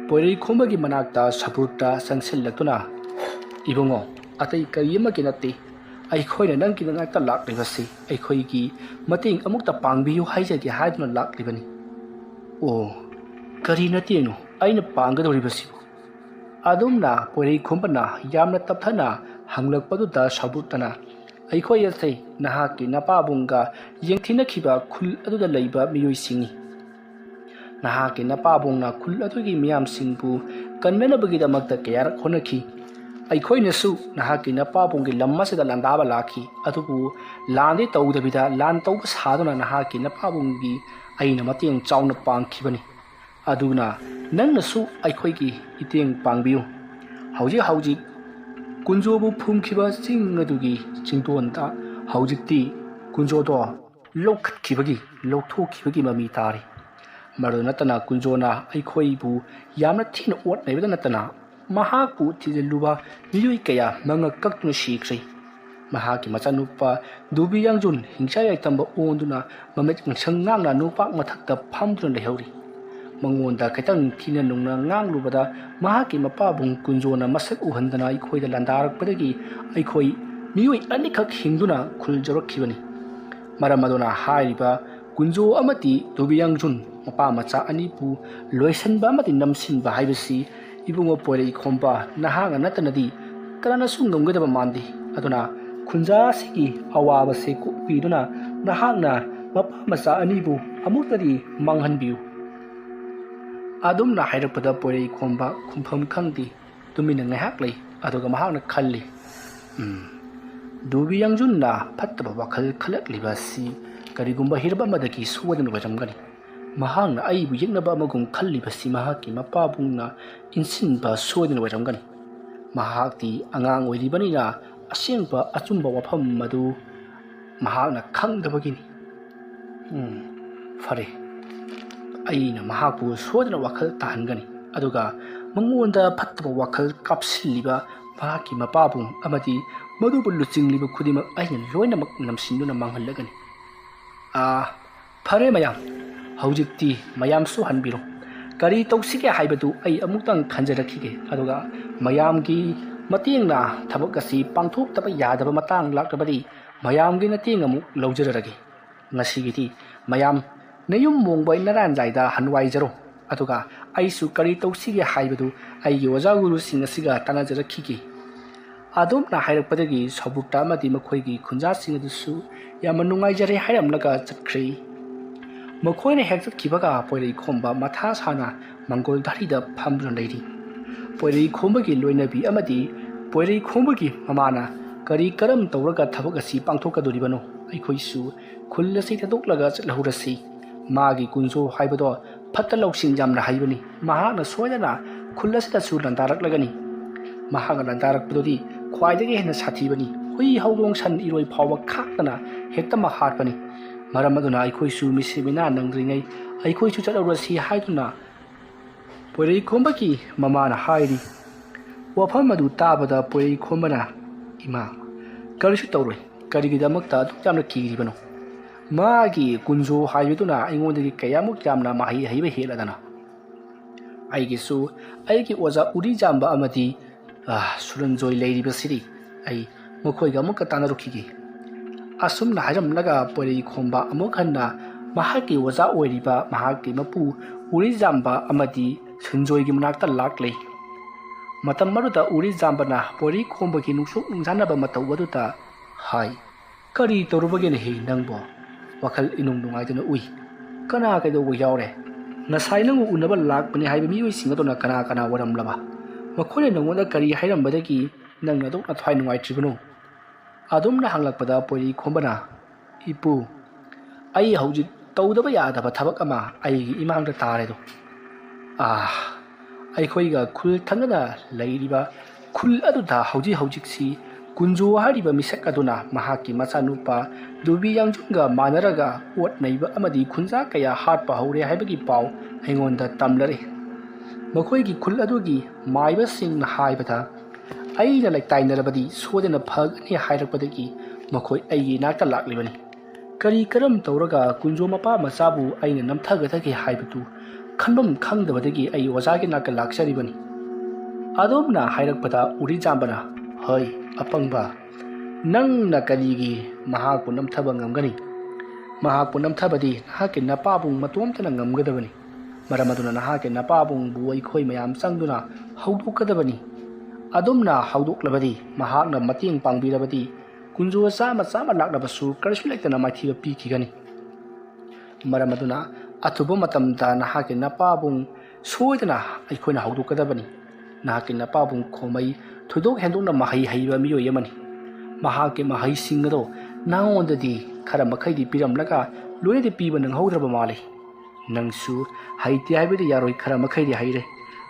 ꯄꯣꯏꯔꯩ ꯈꯣꯝꯕꯒꯤ ꯃꯅꯥꯛꯇ ꯁꯕ꯭ꯔꯨꯇ ꯆꯪꯁꯤꯜꯂꯛꯇꯨꯅ ꯏꯕꯨꯡꯉꯣ ꯑꯇꯩ ꯀꯔꯤ ꯑꯃꯒꯤ ꯅꯠꯇꯦ ꯑꯩꯈꯣꯏꯅ ꯅꯪꯒꯤ ꯅꯅꯥꯛꯇ ꯂꯥꯛꯂꯤꯕꯁꯤ ꯑꯩꯈꯣꯏꯒꯤ ꯃꯇꯦꯡ ꯑꯃꯨꯛꯇ ꯄꯥꯡꯕꯤꯌꯨ ꯍꯥꯏꯖꯒꯦ ꯍꯥꯏꯗꯨꯅ ꯂꯥꯛꯂꯤꯕꯅꯤ꯫ ꯑꯣ, ꯀꯔꯤ ꯃꯇꯦꯡꯅꯣ ꯑꯩꯅ ꯄꯥꯡꯒꯗꯧꯔꯤꯕꯁꯤꯕꯨ? ꯑꯗꯨꯝꯅ ꯄꯣꯏꯔꯩꯈꯣꯝꯕꯅ ꯌꯥꯝꯅ ꯇꯞꯊꯅ ꯍꯪꯂꯛꯄꯗꯨꯗ ꯁꯥꯎꯕꯨꯛꯇꯅ ꯑꯩꯈꯣꯏ ꯑꯁꯤ ꯅꯍꯥꯛꯀꯤ ꯅꯄꯥꯕꯨꯡꯒ ꯌꯦꯡꯊꯤꯅꯈꯤꯕ ꯈꯨꯜ ꯑꯗꯨꯗ ꯂꯩꯕ ꯃꯤꯑꯣꯏꯁꯤꯡꯅꯤ꯫ ꯅꯍꯥꯛꯀꯤ ꯅꯄꯥꯕꯨꯡꯅ ꯈꯨꯜ ꯑꯗꯨꯒꯤ ꯃꯤꯌꯥꯝꯁꯤꯡꯕꯨ ꯀꯟꯅꯅꯕꯒꯤꯗꯃꯛꯇ ꯀꯌꯥꯔꯛ ꯍꯣꯠꯅꯈꯤ꯫ ꯑꯩꯈꯣꯏꯅꯁꯨ ꯅꯍꯥꯛꯀꯤ ꯅꯄꯥꯕꯨꯡꯒꯤ ꯂꯝ ꯑꯁꯤꯗ ꯂꯥꯟꯗꯥꯕ ꯂꯥꯛꯈꯤ, ꯑꯗꯨꯕꯨ ꯂꯥꯟꯗꯤ ꯇꯧꯗꯕꯤꯗ ꯂꯥꯟ ꯇꯧꯕ ꯁꯥꯗꯨꯅ ꯅꯍꯥꯛꯀꯤ ꯅꯄꯥꯕꯨꯡꯒꯤ ꯑꯩꯅ ꯃꯇꯦꯡ ꯆꯥꯎꯅ ꯄꯥꯡꯈꯤꯕꯅꯤ꯫ ꯑꯗꯨꯅ ꯅꯪꯅꯁꯨ ꯑꯩꯈꯣꯏꯒꯤ ꯃꯇꯦꯡ ꯄꯥꯡꯕꯤꯌꯨ꯫ ꯍꯧꯖꯤꯛ ꯀꯨꯟꯖꯣꯕꯨ ꯐꯨꯝꯈꯤꯕ ꯆꯤꯡ ꯑꯗꯨꯒꯤ ꯆꯤꯡꯗꯣꯟꯗ ꯍꯧꯖꯤꯛꯇꯤ ꯀꯨꯟꯖꯣꯗꯣ ꯂꯧꯊꯣꯛꯈꯤꯕꯒꯤ ꯃꯃꯤ ꯇꯥꯔꯤ꯫ ꯃꯗꯨ ꯅꯠꯇꯅ ꯀꯨꯟꯖꯣꯅ ꯑꯩꯈꯣꯏꯕꯨ ꯌꯥꯝꯅ ꯊꯤꯅ ꯑꯣꯠꯅꯩꯕꯇ ꯅꯠꯇꯅ ꯃꯍꯥꯛꯄꯨ ꯊꯤꯖꯤꯜꯂꯨꯕ ꯃꯤꯑꯣꯏ ꯀꯌꯥ ꯃꯉꯛ ꯀꯛꯇꯨꯅ ꯁꯤꯈ꯭ꯔꯦ꯫ ꯃꯍꯥꯛꯀꯤ ꯃꯆꯥꯅꯨꯄꯥ ꯗꯨꯕꯤ ꯌꯥꯡꯖꯨꯟ ꯍꯤꯡꯆꯥ ꯌꯥꯏꯇꯝꯕ ꯑꯣꯟꯗꯨꯅ ꯃꯃꯤꯠ ꯉꯥꯡꯁꯪ ꯉꯥꯡꯅ ꯅꯣꯡꯄꯥꯛ ꯃꯊꯛꯇ ꯐꯝꯗꯨꯅ ꯂꯩꯍꯧꯔꯤ꯫ ꯃꯉꯣꯟꯗ ꯈꯤꯇꯪ ꯊꯤꯅ ꯅꯨꯡꯅ ꯉꯥꯡꯂꯨꯕꯗ ꯃꯍꯥꯛꯀꯤ ꯃꯄꯥꯕꯨꯡ ꯀꯨꯟꯖꯣꯅ ꯃꯁꯛ ꯎꯍꯟꯗꯅ ꯑꯩꯈꯣꯏꯗ ꯂꯥꯟꯗꯥꯔꯛꯄꯗꯒꯤ ꯑꯩꯈꯣꯏ ꯃꯤꯑꯣꯏ ꯑꯅꯤꯈꯛ ꯍꯤꯡꯗꯨꯅ ꯈꯨꯜ ꯌꯧꯔꯛꯈꯤꯕꯅꯤ꯫ ꯃꯔꯝ ꯑꯗꯨꯅ ꯍꯥꯏꯔꯤꯕ ꯀꯨꯟꯖꯣ ꯑꯃꯗꯤ ꯗꯨꯕꯤ ꯌꯥꯡꯖꯨꯟ ꯃꯄꯥ ꯃꯆꯥ ꯑꯅꯤꯕꯨ ꯂꯣꯏꯁꯤꯟꯕ ꯑꯃꯗꯤ ꯅꯝꯁꯤꯟꯕ ꯍꯥꯏꯕꯁꯤ ꯏꯕꯨꯡꯉꯣ ꯄꯣꯏꯔꯩꯈꯣꯝꯕ ꯅꯍꯥꯛꯅ ꯅꯠꯇꯅꯗꯤ ꯀꯅꯥꯅꯁꯨ ꯉꯝꯒꯗꯕ ꯃꯥꯟꯗꯦ꯫ ꯑꯗꯨꯅ ꯈꯨꯟꯖꯥ ꯑꯁꯤꯒꯤ ꯑꯋꯥꯕꯁꯤ ꯀꯣꯛꯄꯤꯗꯨꯅ ꯅꯍꯥꯛꯅ ꯃꯄꯥ ꯃꯆꯥ ꯑꯅꯤꯕꯨ ꯑꯃꯨꯛꯇꯗꯤ ꯃꯥꯡꯍꯟꯕꯤꯌꯨ꯫ ꯑꯗꯨꯝꯅ ꯍꯥꯏꯔꯛꯄꯗ ꯄꯣꯏꯔꯩꯈꯣꯝꯕ ꯈꯨꯝꯐꯝ ꯈꯪꯗꯦ ꯇꯨꯃꯤꯟꯅ ꯉꯥꯏꯍꯥꯛ ꯂꯩ꯫ ꯑꯗꯨꯒ ꯃꯍꯥꯛꯅ ꯈꯜꯂꯤ, ꯗꯨꯕꯤ ꯌꯥꯡꯖꯨꯟꯅ ꯐꯠꯇꯕ ꯋꯥꯈꯜ ꯈꯜꯂꯛꯂꯤꯕ ꯑꯁꯤ ꯀꯔꯤꯒꯨꯝꯕ ꯍꯤꯔꯝ ꯑꯃꯗꯒꯤ ꯁꯣꯏꯗꯅ ꯑꯣꯏꯔꯝꯒꯅꯤ꯫ ꯃꯍꯥꯛꯅ ꯑꯩꯕꯨ ꯌꯦꯛꯅꯕ ꯑꯃꯒꯨꯝ ꯈꯜꯂꯤꯕꯁꯤ ꯃꯍꯥꯛꯀꯤ ꯃꯄꯥꯕꯨꯡꯅ ꯏꯟꯁꯤꯟꯕ ꯁꯣꯏꯗꯅ ꯑꯣꯏꯔꯝꯒꯅꯤ꯫ ꯃꯍꯥꯛꯇꯤ ꯑꯉꯥꯡ ꯑꯣꯏꯔꯤꯕꯅꯤꯅ ꯑꯁꯦꯡꯕ ꯑꯆꯨꯝꯕ ꯋꯥꯐꯝ ꯑꯗꯨ ꯃꯍꯥꯛꯅ ꯈꯪꯗꯕꯒꯤꯅꯤ꯫ ꯐꯔꯦ, ꯑꯩꯅ ꯃꯍꯥꯛꯄꯨ ꯁꯣꯏꯗꯅ ꯋꯥꯈꯜ ꯇꯥꯍꯟꯒꯅꯤ, ꯑꯗꯨꯒ ꯃꯉꯣꯟꯗ ꯐꯠꯇꯕ ꯋꯥꯈꯜ ꯀꯥꯞꯁꯤꯜꯂꯤꯕ ꯃꯍꯥꯛꯀꯤ ꯃꯄꯥꯕꯨꯡ ꯑꯃꯗꯤ ꯃꯗꯨꯕꯨ ꯂꯨꯆꯤꯡꯂꯤꯕ ꯈꯨꯗꯤꯡꯃꯛ ꯑꯩꯅ ꯂꯣꯏꯅꯃꯛ ꯅꯝꯁꯤꯟꯗꯨꯅ ꯃꯥꯡꯍꯜꯂꯒꯅꯤ꯫ ꯐꯔꯦ ꯃꯌꯥꯝ, ꯍꯧꯖꯤꯛꯇꯤ ꯃꯌꯥꯝꯁꯨ ꯍꯟꯕꯤꯔꯣ꯫ ꯀꯔꯤ ꯇꯧꯁꯤꯒꯦ ꯍꯥꯏꯕꯗꯨ ꯑꯩ ꯑꯃꯨꯛꯇꯪ ꯈꯟꯖꯔꯛꯈꯤꯒꯦ, ꯑꯗꯨꯒ ꯃꯌꯥꯝꯒꯤ ꯃꯇꯦꯡꯅ ꯊꯕꯛ ꯑꯁꯤ ꯄꯥꯡꯊꯣꯛꯇꯕ ꯌꯥꯗꯕ ꯃꯇꯥꯡ ꯂꯥꯛꯂꯕꯗꯤ ꯃꯌꯥꯝꯒꯤ ꯃꯇꯦꯡ ꯑꯃꯨꯛ ꯂꯧꯖꯔꯒꯦ꯫ ꯉꯁꯤꯒꯤꯗꯤ ꯃꯌꯥꯝ ꯅꯌꯨꯝ ꯃꯣꯡꯕ ꯅꯔꯥꯟꯖꯥꯏꯗ ꯍꯟꯋꯥꯏꯖꯔꯣ, ꯑꯗꯨꯒ ꯑꯩꯁꯨ ꯀꯔꯤ ꯇꯧꯁꯤꯒꯦ ꯍꯥꯏꯕꯗꯨ ꯑꯩꯒꯤ ꯑꯣꯖꯥ ꯒꯨꯔꯨꯁꯤꯡ ꯑꯁꯤꯒ ꯇꯥꯟꯅꯖꯔꯛꯈꯤꯒꯦ꯫ ꯑꯗꯨꯝꯅ ꯍꯥꯏꯔꯛꯄꯗꯒꯤ ꯁꯥꯎꯕꯨꯛꯇ ꯑꯃꯗꯤ ꯃꯈꯣꯏꯒꯤ ꯈꯨꯟꯖꯥꯁꯤꯡ ꯑꯗꯨꯁꯨ ꯌꯥꯝꯅ ꯅꯨꯡꯉꯥꯏꯖꯔꯦ ꯍꯥꯏꯔꯝꯂꯒ ꯆꯠꯈ꯭ꯔꯦ꯫ ꯃꯈꯣꯏꯅ ꯍꯦꯛ ꯆꯠꯈꯤꯕꯒ ꯄꯣꯏꯔꯩꯈꯣꯝꯕ ꯃꯊꯥ ꯁꯥꯅ ꯃꯪꯒꯣꯜ ꯙꯥꯔꯤꯗ ꯐꯝꯗꯨꯅ ꯂꯩꯔꯤ꯫ ꯄꯣꯏꯔꯩꯈꯣꯝꯕꯒꯤ ꯂꯣꯏꯅꯕꯤ ꯑꯃꯗꯤ ꯄꯣꯏꯔꯩꯈꯣꯝꯕꯒꯤ ꯃꯃꯥꯅ ꯀꯔꯤ ꯀꯔꯝ ꯇꯧꯔꯒ ꯊꯕꯛ ꯑꯁꯤ ꯄꯥꯡꯊꯣꯛꯀꯗꯣꯔꯤꯕꯅꯣ? ꯑꯩꯈꯣꯏꯁꯨ ꯈꯨꯜ ꯑꯁꯤ ꯊꯥꯗꯣꯛꯂꯒ ꯆꯠꯍꯧꯔꯁꯤ꯫ ꯃꯥꯒꯤ ꯀꯨꯟꯖꯣ ꯍꯥꯏꯕꯗꯣ ꯐꯠꯇ ꯂꯧꯁꯤꯡ ꯌꯥꯝꯅ ꯍꯩꯕꯅꯤ꯫ ꯃꯍꯥꯛꯅ ꯁꯣꯏꯗꯅ ꯈꯨꯜ ꯑꯁꯤꯗꯁꯨ ꯂꯥꯟꯗꯥꯔꯛꯂꯒꯅꯤ꯫ ꯃꯍꯥꯛꯅ ꯂꯥꯟꯗꯥꯔꯛꯄꯗꯨꯗꯤ ꯈ꯭ꯋꯥꯏꯗꯒꯤ ꯍꯦꯟꯅ ꯁꯥꯊꯤꯕꯅꯤ꯫ ꯍꯨꯏ ꯍꯧꯗꯣꯡ ꯁꯟ ꯏꯔꯣꯏ ꯐꯥꯎꯕ ꯈꯥꯛꯇꯅ ꯍꯦꯛꯇꯃꯛ ꯍꯥꯠꯄꯅꯤ꯫ ꯃꯔꯝ ꯑꯗꯨꯅ ꯑꯩꯈꯣꯏꯁꯨ ꯃꯤꯁꯤ ꯃꯤꯅꯥ ꯅꯪꯗ꯭ꯔꯤꯉꯩ ꯑꯩꯈꯣꯏꯁꯨ ꯆꯠꯍꯧꯔꯁꯤ ꯍꯥꯏꯗꯨꯅ ꯄꯣꯏꯔꯩꯈꯣꯝꯕꯒꯤ ꯃꯃꯥꯅ ꯍꯥꯏꯔꯤ꯫ ꯋꯥꯐꯝ ꯑꯗꯨ ꯇꯥꯕꯗ ꯄꯣꯏꯔꯩꯈꯣꯝꯕꯅ, ꯏꯃꯥ, ꯀꯔꯤꯁꯨ ꯇꯧꯔꯣꯏ, ꯀꯔꯤꯒꯤꯗꯃꯛꯇ ꯑꯗꯨꯛ ꯌꯥꯝꯅ ꯀꯤꯔꯤꯕꯅꯣ? ꯃꯥꯒꯤ ꯀꯨꯟꯖꯣ ꯍꯥꯏꯕꯗꯨꯅ ꯑꯩꯉꯣꯟꯗꯒꯤ ꯀꯌꯥꯃꯨꯛ ꯌꯥꯝꯅ ꯃꯍꯩ ꯍꯩꯕ ꯍꯦꯜꯂꯗꯅ? ꯑꯩꯒꯤꯁꯨ ꯑꯩꯒꯤ ꯑꯣꯖꯥ ꯎꯔꯤꯖꯥꯝꯕ ꯑꯃꯗꯤ ꯁꯨꯔꯟꯖꯣꯏ ꯂꯩꯔꯤꯕꯁꯤꯗꯤ ꯑꯩ ꯃꯈꯣꯏꯒ ꯑꯃꯨꯛꯀ ꯇꯥꯟꯅꯔꯨꯈꯤꯒꯦ꯫ ꯑꯁꯨꯝꯅ ꯍꯥꯏꯔꯝꯂꯒ ꯄꯣꯏꯔꯩꯈꯣꯝꯕ ꯑꯃꯨꯛ ꯍꯟꯅ ꯃꯍꯥꯛꯀꯤ ꯑꯣꯖꯥ ꯑꯣꯏꯔꯤꯕ ꯃꯍꯥꯛꯀꯤ ꯃꯄꯨ ꯎꯔꯤꯖꯥꯝꯕ ꯑꯃꯗꯤ ꯁꯨꯔꯟꯖꯣꯏꯒꯤ ꯃꯅꯥꯛꯇ ꯂꯥꯛꯂꯦ꯫ ꯃꯇꯝ ꯑꯗꯨꯗ ꯎꯔꯤꯖꯥꯝꯕꯅ ꯄꯣꯏꯔꯩꯈꯣꯝꯕꯒꯤ ꯅꯨꯡꯁꯣꯛ ꯅꯨꯡꯖꯥꯅꯕ ꯃꯇꯧ ꯑꯗꯨꯗ ꯍꯥꯏ, ꯀꯔꯤ ꯇꯧꯔꯨꯕꯒꯦꯅꯦꯍꯦ ꯅꯪꯕꯣ? ꯋꯥꯈꯜ ꯏꯅꯨꯡ ꯅꯨꯡꯉꯥꯏꯗꯅ ꯎꯏ꯫ ꯀꯅꯥ ꯀꯩꯗꯧꯕ ꯌꯥꯎꯔꯦ? ꯉꯁꯥꯏ ꯅꯪꯕꯨ ꯎꯅꯕ ꯂꯥꯛꯄꯅꯤ ꯍꯥꯏꯕ ꯃꯤꯑꯣꯏꯁꯤꯡ ꯑꯗꯨꯅ ꯀꯅꯥ ꯀꯅꯥ ꯑꯣꯏꯔꯝꯂꯕ? ꯃꯈꯣꯏꯅ ꯅꯉꯣꯟꯗ ꯀꯔꯤ ꯍꯥꯏꯔꯝꯕꯗꯒꯤ ꯅꯪꯅ ꯑꯗꯨꯛ ꯅꯊ꯭ꯋꯥꯏ ꯅꯨꯡꯉꯥꯏꯇ꯭ꯔꯤꯕꯅꯣ? ꯑꯗꯨꯝꯅ ꯍꯪꯂꯛꯄꯗ ꯄꯣꯏꯔꯩꯈꯣꯝꯕꯅ, ꯏꯄꯨ, ꯑꯩ ꯍꯧꯖꯤꯛ ꯇꯧꯗꯕ ꯌꯥꯗꯕ ꯊꯕꯛ ꯑꯃ ꯑꯩꯒꯤ ꯏꯃꯥꯡꯗ ꯇꯥꯔꯦꯗꯣ꯫ ꯑꯩꯈꯣꯏꯒ ꯈꯨꯜ ꯊꯪꯅꯅ ꯂꯩꯔꯤꯕ ꯈꯨꯜ ꯑꯗꯨꯗ ꯍꯧꯖꯤꯛꯁꯤ ꯀꯨꯟꯖꯣ ꯍꯥꯏꯔꯤꯕ ꯃꯤꯁꯛ ꯑꯗꯨꯅ ꯃꯍꯥꯛꯀꯤ ꯃꯆꯥꯅꯨꯄꯥ ꯗꯨꯕꯤ ꯌꯥꯡꯖꯨꯟꯒ ꯃꯥꯟꯅꯔꯒ ꯑꯣꯠ ꯅꯩꯕ ꯑꯃꯗꯤ ꯈꯨꯟꯖꯥ ꯀꯌꯥ ꯍꯥꯠꯄ ꯍꯧꯔꯦ ꯍꯥꯏꯕꯒꯤ ꯄꯥꯎ ꯑꯩꯉꯣꯟꯗ ꯇꯝꯂꯔꯦ꯫ ꯃꯈꯣꯏꯒꯤ ꯈꯨꯜ ꯑꯗꯨꯒꯤ ꯃꯥꯏꯕꯁꯤꯡꯅ ꯍꯥꯏꯕꯗ ꯑꯩꯅ ꯂꯩꯇꯥꯏꯅꯔꯕꯗꯤ ꯁꯣꯏꯗꯅ ꯐꯒꯅꯤ ꯍꯥꯏꯔꯛꯄꯗꯒꯤ ꯃꯈꯣꯏ ꯑꯩꯒꯤ ꯏꯅꯥꯛꯇ ꯂꯥꯛꯂꯤꯕꯅꯤ꯫ ꯀꯔꯤ ꯀꯔꯝ ꯇꯧꯔꯒ ꯀꯨꯟꯖꯣ ꯃꯄꯥ ꯃꯆꯥꯕꯨ ꯑꯩꯅ ꯅꯝꯊꯒꯗꯒꯦ ꯍꯥꯏꯕꯗꯨ ꯈꯟꯐꯝ ꯈꯪꯗꯕꯗꯒꯤ ꯑꯩ ꯑꯣꯖꯥꯒꯤ ꯅꯥꯛꯇ ꯂꯥꯛꯆꯔꯤꯕꯅꯤ꯫ ꯑꯗꯣꯝꯅ ꯍꯥꯏꯔꯛꯄꯗ ꯎꯔꯤꯖꯥꯝꯕꯅ, ꯍꯣꯏ ꯑꯄꯪꯕ, ꯅꯪꯅ ꯀꯔꯤꯒꯤ ꯃꯍꯥꯛꯄꯨ ꯅꯝꯊꯕ ꯉꯝꯒꯅꯤ? ꯃꯍꯥꯛꯄꯨ ꯅꯝꯊꯕꯗꯤ ꯅꯍꯥꯛꯀꯤ ꯅꯄꯥꯕꯨꯡ ꯃꯇꯣꯝꯇꯅ ꯉꯝꯒꯗꯕꯅꯤ꯫ ꯃꯔꯝ ꯑꯗꯨꯅ ꯅꯍꯥꯛꯀꯤ ꯅꯄꯥꯕꯨꯡꯕꯨ ꯑꯩꯈꯣꯏ ꯃꯌꯥꯝ ꯆꯪꯗꯨꯅ ꯍꯧꯗꯣꯛꯀꯗꯕꯅꯤ꯫ ꯑꯗꯨꯝꯅ ꯍꯧꯗꯣꯛꯂꯕꯗꯤ ꯃꯍꯥꯛꯅ ꯃꯇꯦꯡ ꯄꯥꯡꯕꯤꯔꯕꯗꯤ ꯀꯨꯟꯖꯣ ꯆꯥꯝꯃ ꯂꯥꯛꯂꯕꯁꯨ ꯀꯔꯤꯁꯨ ꯂꯩꯇꯅ ꯃꯥꯏꯊꯤꯕ ꯄꯤꯈꯤꯒꯅꯤ꯫ ꯃꯔꯝ ꯑꯗꯨꯅ ꯑꯊꯨꯕ ꯃꯇꯝꯗ ꯅꯍꯥꯛꯀꯤ ꯅꯄꯥꯕꯨꯡ ꯁꯣꯏꯗꯅ ꯑꯩꯈꯣꯏꯅ ꯍꯧꯗꯣꯛꯀꯗꯕꯅꯤ꯫ ꯅꯍꯥꯛꯀꯤ ꯅꯄꯥꯕꯨꯡ ꯈꯣꯃꯩ ꯊꯣꯏꯗꯣꯛ ꯍꯦꯟꯗꯣꯛꯅ ꯃꯍꯩ ꯍꯩꯕ ꯃꯤꯑꯣꯏ ꯑꯃꯅꯤ꯫ ꯃꯍꯥꯛꯀꯤ ꯃꯍꯩꯁꯤꯡ ꯑꯗꯣ ꯅꯉꯣꯟꯗꯗꯤ ꯈꯔ ꯃꯈꯩꯗꯤ ꯄꯤꯔꯝꯂꯒ ꯂꯣꯏꯅꯗꯤ ꯄꯤꯕ ꯅꯪꯍꯧꯗ꯭ꯔꯕ ꯃꯥꯜꯂꯤ꯫ ꯅꯪꯁꯨ ꯍꯩꯇꯦ ꯍꯥꯏꯕꯗꯤ ꯌꯥꯔꯣꯏ, ꯈꯔ ꯃꯈꯩꯗꯤ ꯍꯩꯔꯦ꯫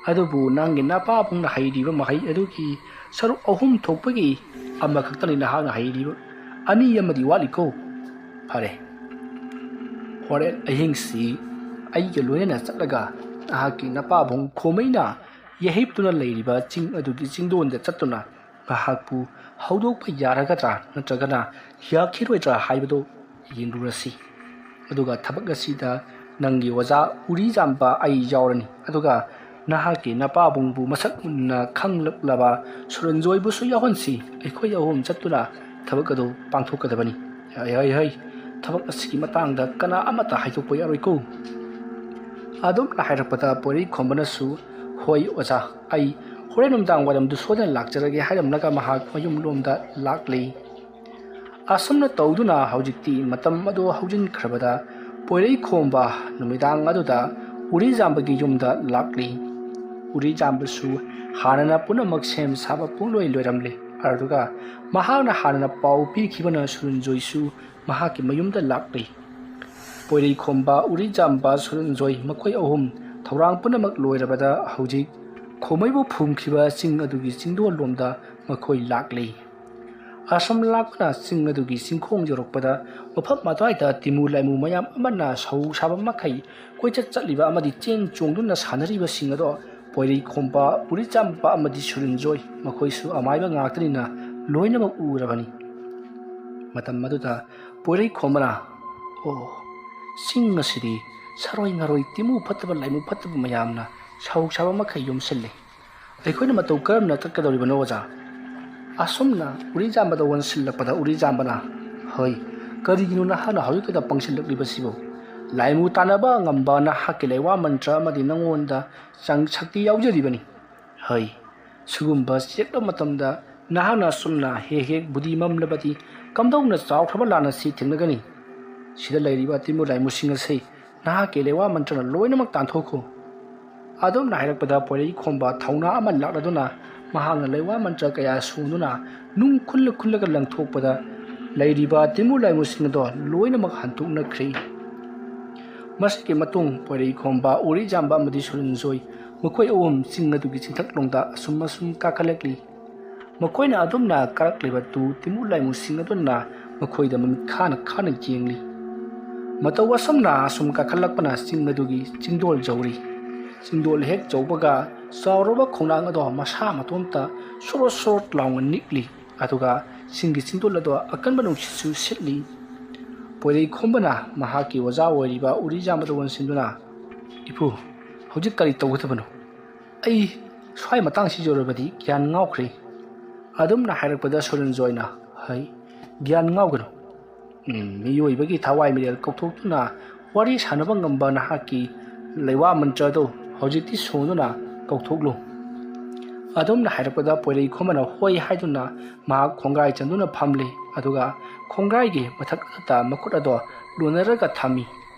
ꯑꯗꯨꯕꯨ ꯅꯪꯒꯤ ꯅꯄꯥꯕꯨꯡꯅ ꯍꯩꯔꯤꯕ ꯃꯍꯩ ꯑꯗꯨꯒꯤ ꯁꯔꯨꯛ 3 ꯊꯣꯛꯄꯒꯤ ꯑꯃꯈꯛꯇꯅꯤ ꯅꯍꯥꯛꯅ ꯍꯩꯔꯤꯕ, 2 ꯑꯃꯗꯤ ꯋꯥꯠꯂꯤꯀꯣ꯫ ꯐꯔꯦ, ꯍꯣꯔꯦꯟ ꯑꯍꯤꯡꯁꯤ ꯑꯩꯒ ꯂꯣꯏꯅꯅ ꯆꯠꯂꯒ ꯅꯍꯥꯛꯀꯤ ꯅꯄꯥꯕꯨꯡ ꯈꯣꯃꯩꯅ ꯌꯩꯍꯤꯞꯇꯨꯅ ꯂꯩꯔꯤꯕ ꯆꯤꯡ ꯑꯗꯨꯒꯤ ꯆꯤꯡꯗꯣꯟꯗ ꯆꯠꯇꯨꯅ ꯃꯍꯥꯛꯄꯨ ꯍꯧꯗꯣꯛꯄ ꯌꯥꯔꯒꯗ꯭ꯔꯥ ꯅꯠꯇ꯭ꯔꯒꯅ ꯌꯥꯈꯤꯔꯣꯏꯗ꯭ꯔꯥ ꯍꯥꯏꯕꯗꯨ ꯌꯦꯡꯂꯨꯔꯁꯤ꯫ ꯑꯗꯨꯒ ꯊꯕꯛ ꯑꯁꯤꯗ ꯅꯪꯒꯤ ꯑꯣꯖꯥ ꯎꯔꯤꯖꯥꯝꯕ ꯑꯩ ꯌꯥꯎꯔꯅꯤ꯫ ꯑꯗꯨꯒ ꯅꯍꯥꯛꯀꯤ ꯅꯄꯥꯕꯨꯡꯕꯨ ꯃꯁꯛ ꯃꯨꯟꯅ ꯈꯪꯂꯛꯂꯕ ꯁꯨꯔꯟꯖꯣꯏꯕꯨꯁꯨ ꯌꯥꯎꯍꯟꯁꯤ꯫ ꯑꯩꯈꯣꯏ 3 ꯆꯠꯇꯨꯅ ꯊꯕꯛ ꯑꯗꯨ ꯄꯥꯡꯊꯣꯛꯀꯗꯕꯅꯤ꯫ ꯍꯩ, ꯊꯕꯛ ꯑꯁꯤꯒꯤ ꯃꯇꯥꯡꯗ ꯀꯅꯥ ꯑꯃꯠꯇ ꯍꯥꯏꯗꯣꯛꯄ ꯌꯥꯔꯣꯏꯀꯣ꯫ ꯑꯗꯨꯝꯅ ꯍꯥꯏꯔꯛꯄꯗ ꯄꯣꯏꯔꯩꯈꯣꯝꯕꯅꯁꯨ ꯍꯣꯏ ꯑꯣꯖꯥ, ꯑꯩ ꯍꯣꯔꯦꯟ ꯅꯨꯡꯗꯥꯡ ꯋꯥꯏꯔꯝꯗꯨ ꯁꯣꯏꯗꯅ ꯂꯥꯛꯆꯔꯒꯦ ꯍꯥꯏꯔꯝꯂꯒ ꯃꯍꯥꯛ ꯃꯌꯨꯝꯂꯣꯝꯗ ꯂꯥꯛꯂꯤ꯫ ꯑꯁꯨꯝꯅ ꯇꯧꯗꯨꯅ ꯍꯧꯖꯤꯛꯇꯤ ꯃꯇꯝ ꯑꯗꯨ ꯍꯧꯖꯤꯟꯈ꯭ꯔꯕꯗ ꯄꯣꯏꯔꯩꯈꯣꯝꯕ ꯅꯨꯃꯤꯗꯥꯡ ꯑꯗꯨꯗ ꯎꯔꯤꯖꯥꯝꯕꯒꯤ ꯌꯨꯝꯗ ꯂꯥꯛꯂꯤ꯫ ꯎꯔꯤꯖꯥꯝꯕꯁꯨ ꯍꯥꯟꯅꯅ ꯄꯨꯝꯅꯃꯛ ꯁꯦꯝ ꯁꯥꯕ ꯄꯨꯡꯂꯣꯏ ꯂꯣꯏꯔꯝꯂꯤ꯫ ꯑꯗꯨꯒ ꯃꯍꯥꯛꯅ ꯍꯥꯟꯅꯅ ꯄꯥꯎ ꯄꯤꯈꯤꯕꯅ ꯁꯨꯔꯟꯖꯣꯏꯁꯨ ꯃꯍꯥꯛꯀꯤ ꯃꯌꯨꯝꯗ ꯂꯥꯛꯂꯤ꯫ ꯄꯣꯏꯔꯩꯈꯣꯝꯕ, ꯎꯔꯤꯖꯥꯝꯕ, ꯁꯨꯔꯟꯖꯣꯏ ꯃꯈꯣꯏ 3 ꯊꯧꯔꯥꯡ ꯄꯨꯝꯅꯃꯛ ꯂꯣꯏꯔꯕꯗ ꯍꯧꯖꯤꯛ ꯈꯣꯃꯩꯕꯨ ꯐꯨꯝꯈꯤꯕ ꯆꯤꯡ ꯑꯗꯨꯒꯤ ꯆꯤꯡꯗꯣꯟꯂꯣꯝꯗ ꯃꯈꯣꯏ ꯂꯥꯛꯂꯤ꯫ ꯑꯁꯨꯝ ꯂꯥꯛꯄꯅ ꯆꯤꯡ ꯑꯗꯨꯒꯤ ꯆꯤꯡꯈꯣꯡ ꯌꯧꯔꯛꯄꯗ ꯃꯐꯝ ꯑꯗꯨꯋꯥꯏꯗ ꯇꯤꯃꯨ ꯂꯥꯏꯃꯨ ꯃꯌꯥꯝ ꯑꯃꯅ ꯁꯧ ꯁꯥꯕ ꯃꯈꯩ ꯀꯣꯏꯆꯠ ꯆꯠꯂꯤꯕ ꯑꯃꯗꯤ ꯆꯦꯟ ꯆꯣꯡꯗꯨꯅ ꯁꯥꯟꯅꯔꯤꯕꯁꯤꯡ ꯑꯗꯣ ꯄꯣꯏꯔꯩꯈꯣꯝꯕ, ꯎꯔꯤꯖꯥꯝꯕ ꯑꯃꯗꯤ ꯁꯨꯔꯟꯖꯣꯏ ꯃꯈꯣꯏꯁꯨ ꯑꯃꯥꯏꯕ ꯉꯥꯛꯇꯅꯤꯅ ꯂꯣꯏꯅꯃꯛ ꯎꯔꯕꯅꯤ꯫ ꯃꯇꯝ ꯑꯗꯨꯗ ꯄꯣꯏꯔꯩꯈꯣꯝꯕꯅ ꯑꯣ, ꯆꯤꯡ ꯑꯁꯤꯗꯤ ꯁꯔꯣꯏ ꯉꯥꯔꯣꯏ, ꯇꯤꯃꯨ ꯐꯠꯇꯕ ꯂꯥꯏꯃꯨ ꯐꯠꯇꯕ ꯃꯌꯥꯝꯅ ꯁꯧ ꯁꯥꯕ ꯃꯈꯩ ꯌꯣꯝꯁꯤꯜꯂꯤ꯫ ꯑꯩꯈꯣꯏꯅ ꯃꯇꯧ ꯀꯔꯝꯅ ꯆꯠꯀꯗꯧꯔꯤꯕꯅꯣ ꯑꯣꯖꯥ? ꯑꯁꯨꯝꯅ ꯎꯔꯤꯖꯥꯝꯕꯗ ꯑꯣꯟꯁꯤꯜꯂꯛꯄꯗ ꯎꯔꯤꯖꯥꯝꯕꯅ ꯍꯣꯏ, ꯀꯔꯤꯒꯤꯅꯣ ꯅꯍꯥꯛꯅ ꯍꯧꯖꯤꯛꯇꯗ ꯄꯪꯁꯤꯜꯂꯛꯂꯤꯕꯁꯤꯕꯨ? ꯂꯥꯏꯃꯨ ꯇꯥꯟꯅꯕ ꯉꯝꯕ ꯅꯍꯥꯛꯀꯤ ꯂꯩꯋꯥ ꯃꯟꯇ꯭ꯔ ꯑꯃꯗꯤ ꯅꯉꯣꯟꯗ ꯁꯛꯇꯤ ꯌꯥꯎꯖꯔꯤꯕꯅꯤ꯫ ꯍꯣꯏ, ꯁꯤꯒꯨꯝꯕ ꯆꯤꯔꯛꯂꯕ ꯃꯇꯝꯗ ꯅꯍꯥꯛꯅ ꯑꯁꯨꯝꯅ ꯍꯦꯛ ꯕꯨꯙꯤ ꯃꯝꯂꯕꯗꯤ ꯀꯝꯗꯧꯅ ꯆꯥꯎꯈ꯭ꯔꯕ ꯂꯥꯟ ꯑꯁꯤ ꯊꯦꯡꯅꯒꯅꯤ? ꯁꯤꯗ ꯂꯩꯔꯤꯕ ꯇꯤꯃꯨ ꯂꯥꯏꯃꯨꯁꯤꯡ ꯑꯁꯤ ꯅꯍꯥꯛꯀꯤ ꯂꯩꯋꯥ ꯃꯟꯇ꯭ꯔꯅ ꯂꯣꯏꯅꯃꯛ ꯇꯥꯟꯊꯣꯛꯈꯣ꯫ ꯑꯗꯨꯝꯅ ꯍꯥꯏꯔꯛꯄꯗ ꯄꯣꯏꯔꯩꯈꯣꯝꯕ ꯊꯧꯅꯥ ꯑꯃ ꯂꯥꯛꯂꯗꯨꯅ ꯃꯍꯥꯛꯅ ꯂꯩꯋꯥ ꯃꯟꯇ꯭ꯔ ꯀꯌꯥ ꯁꯣꯟꯗꯨꯅ ꯅꯨꯡ ꯈꯨꯜꯂꯒ ꯂꯪꯊꯣꯛꯄꯗ ꯂꯩꯔꯤꯕ ꯇꯤꯃꯨ ꯂꯥꯏꯃꯨꯁꯤꯡ ꯑꯗꯣ ꯂꯣꯏꯅꯃꯛ ꯍꯟꯇꯣꯛꯅꯈ꯭ꯔꯦ꯫ ꯃꯁꯤꯒꯤ ꯃꯇꯨꯡ ꯄꯣꯏꯔꯩꯈꯣꯝꯕ, ꯎꯔꯤꯖꯥꯝꯕ ꯑꯃꯗꯤ ꯁꯨꯔꯟꯖꯣꯏ ꯃꯈꯣꯏ 3 ꯆꯤꯡ ꯑꯗꯨꯒꯤ ꯆꯤꯡꯊꯛꯂꯣꯝꯗ ꯑꯁꯨꯝ ꯀꯥꯈꯠꯂꯛꯂꯤ꯫ ꯃꯈꯣꯏꯅ ꯑꯗꯨꯝꯅ ꯀꯥꯔꯛꯂꯤꯕ ꯇꯤꯃꯨ ꯂꯥꯏꯃꯨꯁꯤꯡ ꯑꯗꯨꯅ ꯃꯈꯣꯏꯗ ꯃꯃꯤꯠ ꯈꯥꯅ ꯌꯦꯡꯂꯤ꯫ ꯃꯇꯧ ꯑꯁꯨꯝꯅ ꯑꯁꯨꯝ ꯀꯥꯈꯠꯂꯛꯄꯅ ꯆꯤꯡ ꯑꯗꯨꯒꯤ ꯆꯤꯡꯗꯣꯜ ꯌꯧꯔꯤ꯫ ꯆꯤꯡꯗꯣꯜ ꯍꯦꯛ ꯌꯧꯕꯒ ꯆꯥꯎꯔꯕ ꯈꯣꯡꯅꯥꯡ ꯑꯗꯣ ꯃꯁꯥ ꯃꯇꯣꯝꯇ ꯁꯣꯔꯣꯠ ꯂꯥꯎꯅ ꯅꯤꯛꯂꯤ꯫ ꯑꯗꯨꯒ ꯆꯤꯡꯒꯤ ꯆꯤꯡꯗꯣꯜ ꯑꯗꯣ ꯑꯀꯟꯕ ꯅꯨꯡꯁꯤꯠꯁꯨ ꯁꯤꯠꯂꯤ꯫ ꯄꯣꯏꯔꯩꯈꯣꯝꯕꯅ ꯃꯍꯥꯛꯀꯤ ꯑꯣꯖꯥ ꯑꯣꯏꯔꯤꯕ ꯎꯔꯤꯖꯥꯝꯕꯗ ꯑꯣꯟꯁꯤꯟꯗꯨꯅ ꯏꯄꯨ, ꯍꯧꯖꯤꯛ ꯀꯔꯤ ꯇꯧꯒꯗꯕꯅꯣ? ꯑꯩ ꯁ꯭ꯋꯥꯏ ꯃꯇꯥꯡꯁꯤ ꯌꯧꯔꯕꯗꯤ ꯒ꯭ꯌꯥꯟ ꯉꯥꯎꯈ꯭ꯔꯦ꯫ ꯑꯗꯨꯝꯅ ꯍꯥꯏꯔꯛꯄꯗ ꯁꯨꯔꯟꯖꯣꯏꯅ ꯍꯩ, ꯒ꯭ꯌꯥꯟ ꯉꯥꯎꯒꯅꯨ꯫ ꯃꯤꯑꯣꯏꯕꯒꯤ ꯊꯋꯥꯏ ꯃꯤꯔꯦꯜ ꯀꯧꯊꯣꯛꯇꯨꯅ ꯋꯥꯔꯤ ꯁꯥꯟꯅꯕ ꯉꯝꯕ ꯅꯍꯥꯛꯀꯤ ꯂꯩꯋꯥ ꯃꯟꯇ꯭ꯔꯗꯣ ꯍꯧꯖꯤꯛꯇꯤ ꯁꯣꯟꯗꯨꯅ ꯀꯧꯊꯣꯛꯂꯨ꯫ ꯑꯗꯨꯝꯅ ꯍꯥꯏꯔꯛꯄꯗ ꯄꯣꯏꯔꯩꯈꯣꯝꯕꯅ ꯍꯣꯏ ꯍꯥꯏꯗꯨꯅ ꯃꯍꯥꯛ ꯈꯣꯡꯒ꯭ꯔꯥꯏ ꯆꯟꯗꯨꯅ ꯐꯝꯂꯤ꯫ ꯑꯗꯨꯒ ꯈꯣꯡꯒ꯭ꯔꯥꯏꯒꯤ ꯃꯊꯛ ꯑꯗꯨꯗ ꯃꯈꯨꯠ ꯑꯗꯣ ꯂꯣꯟꯅꯔꯒ ꯊꯝꯃꯤ꯫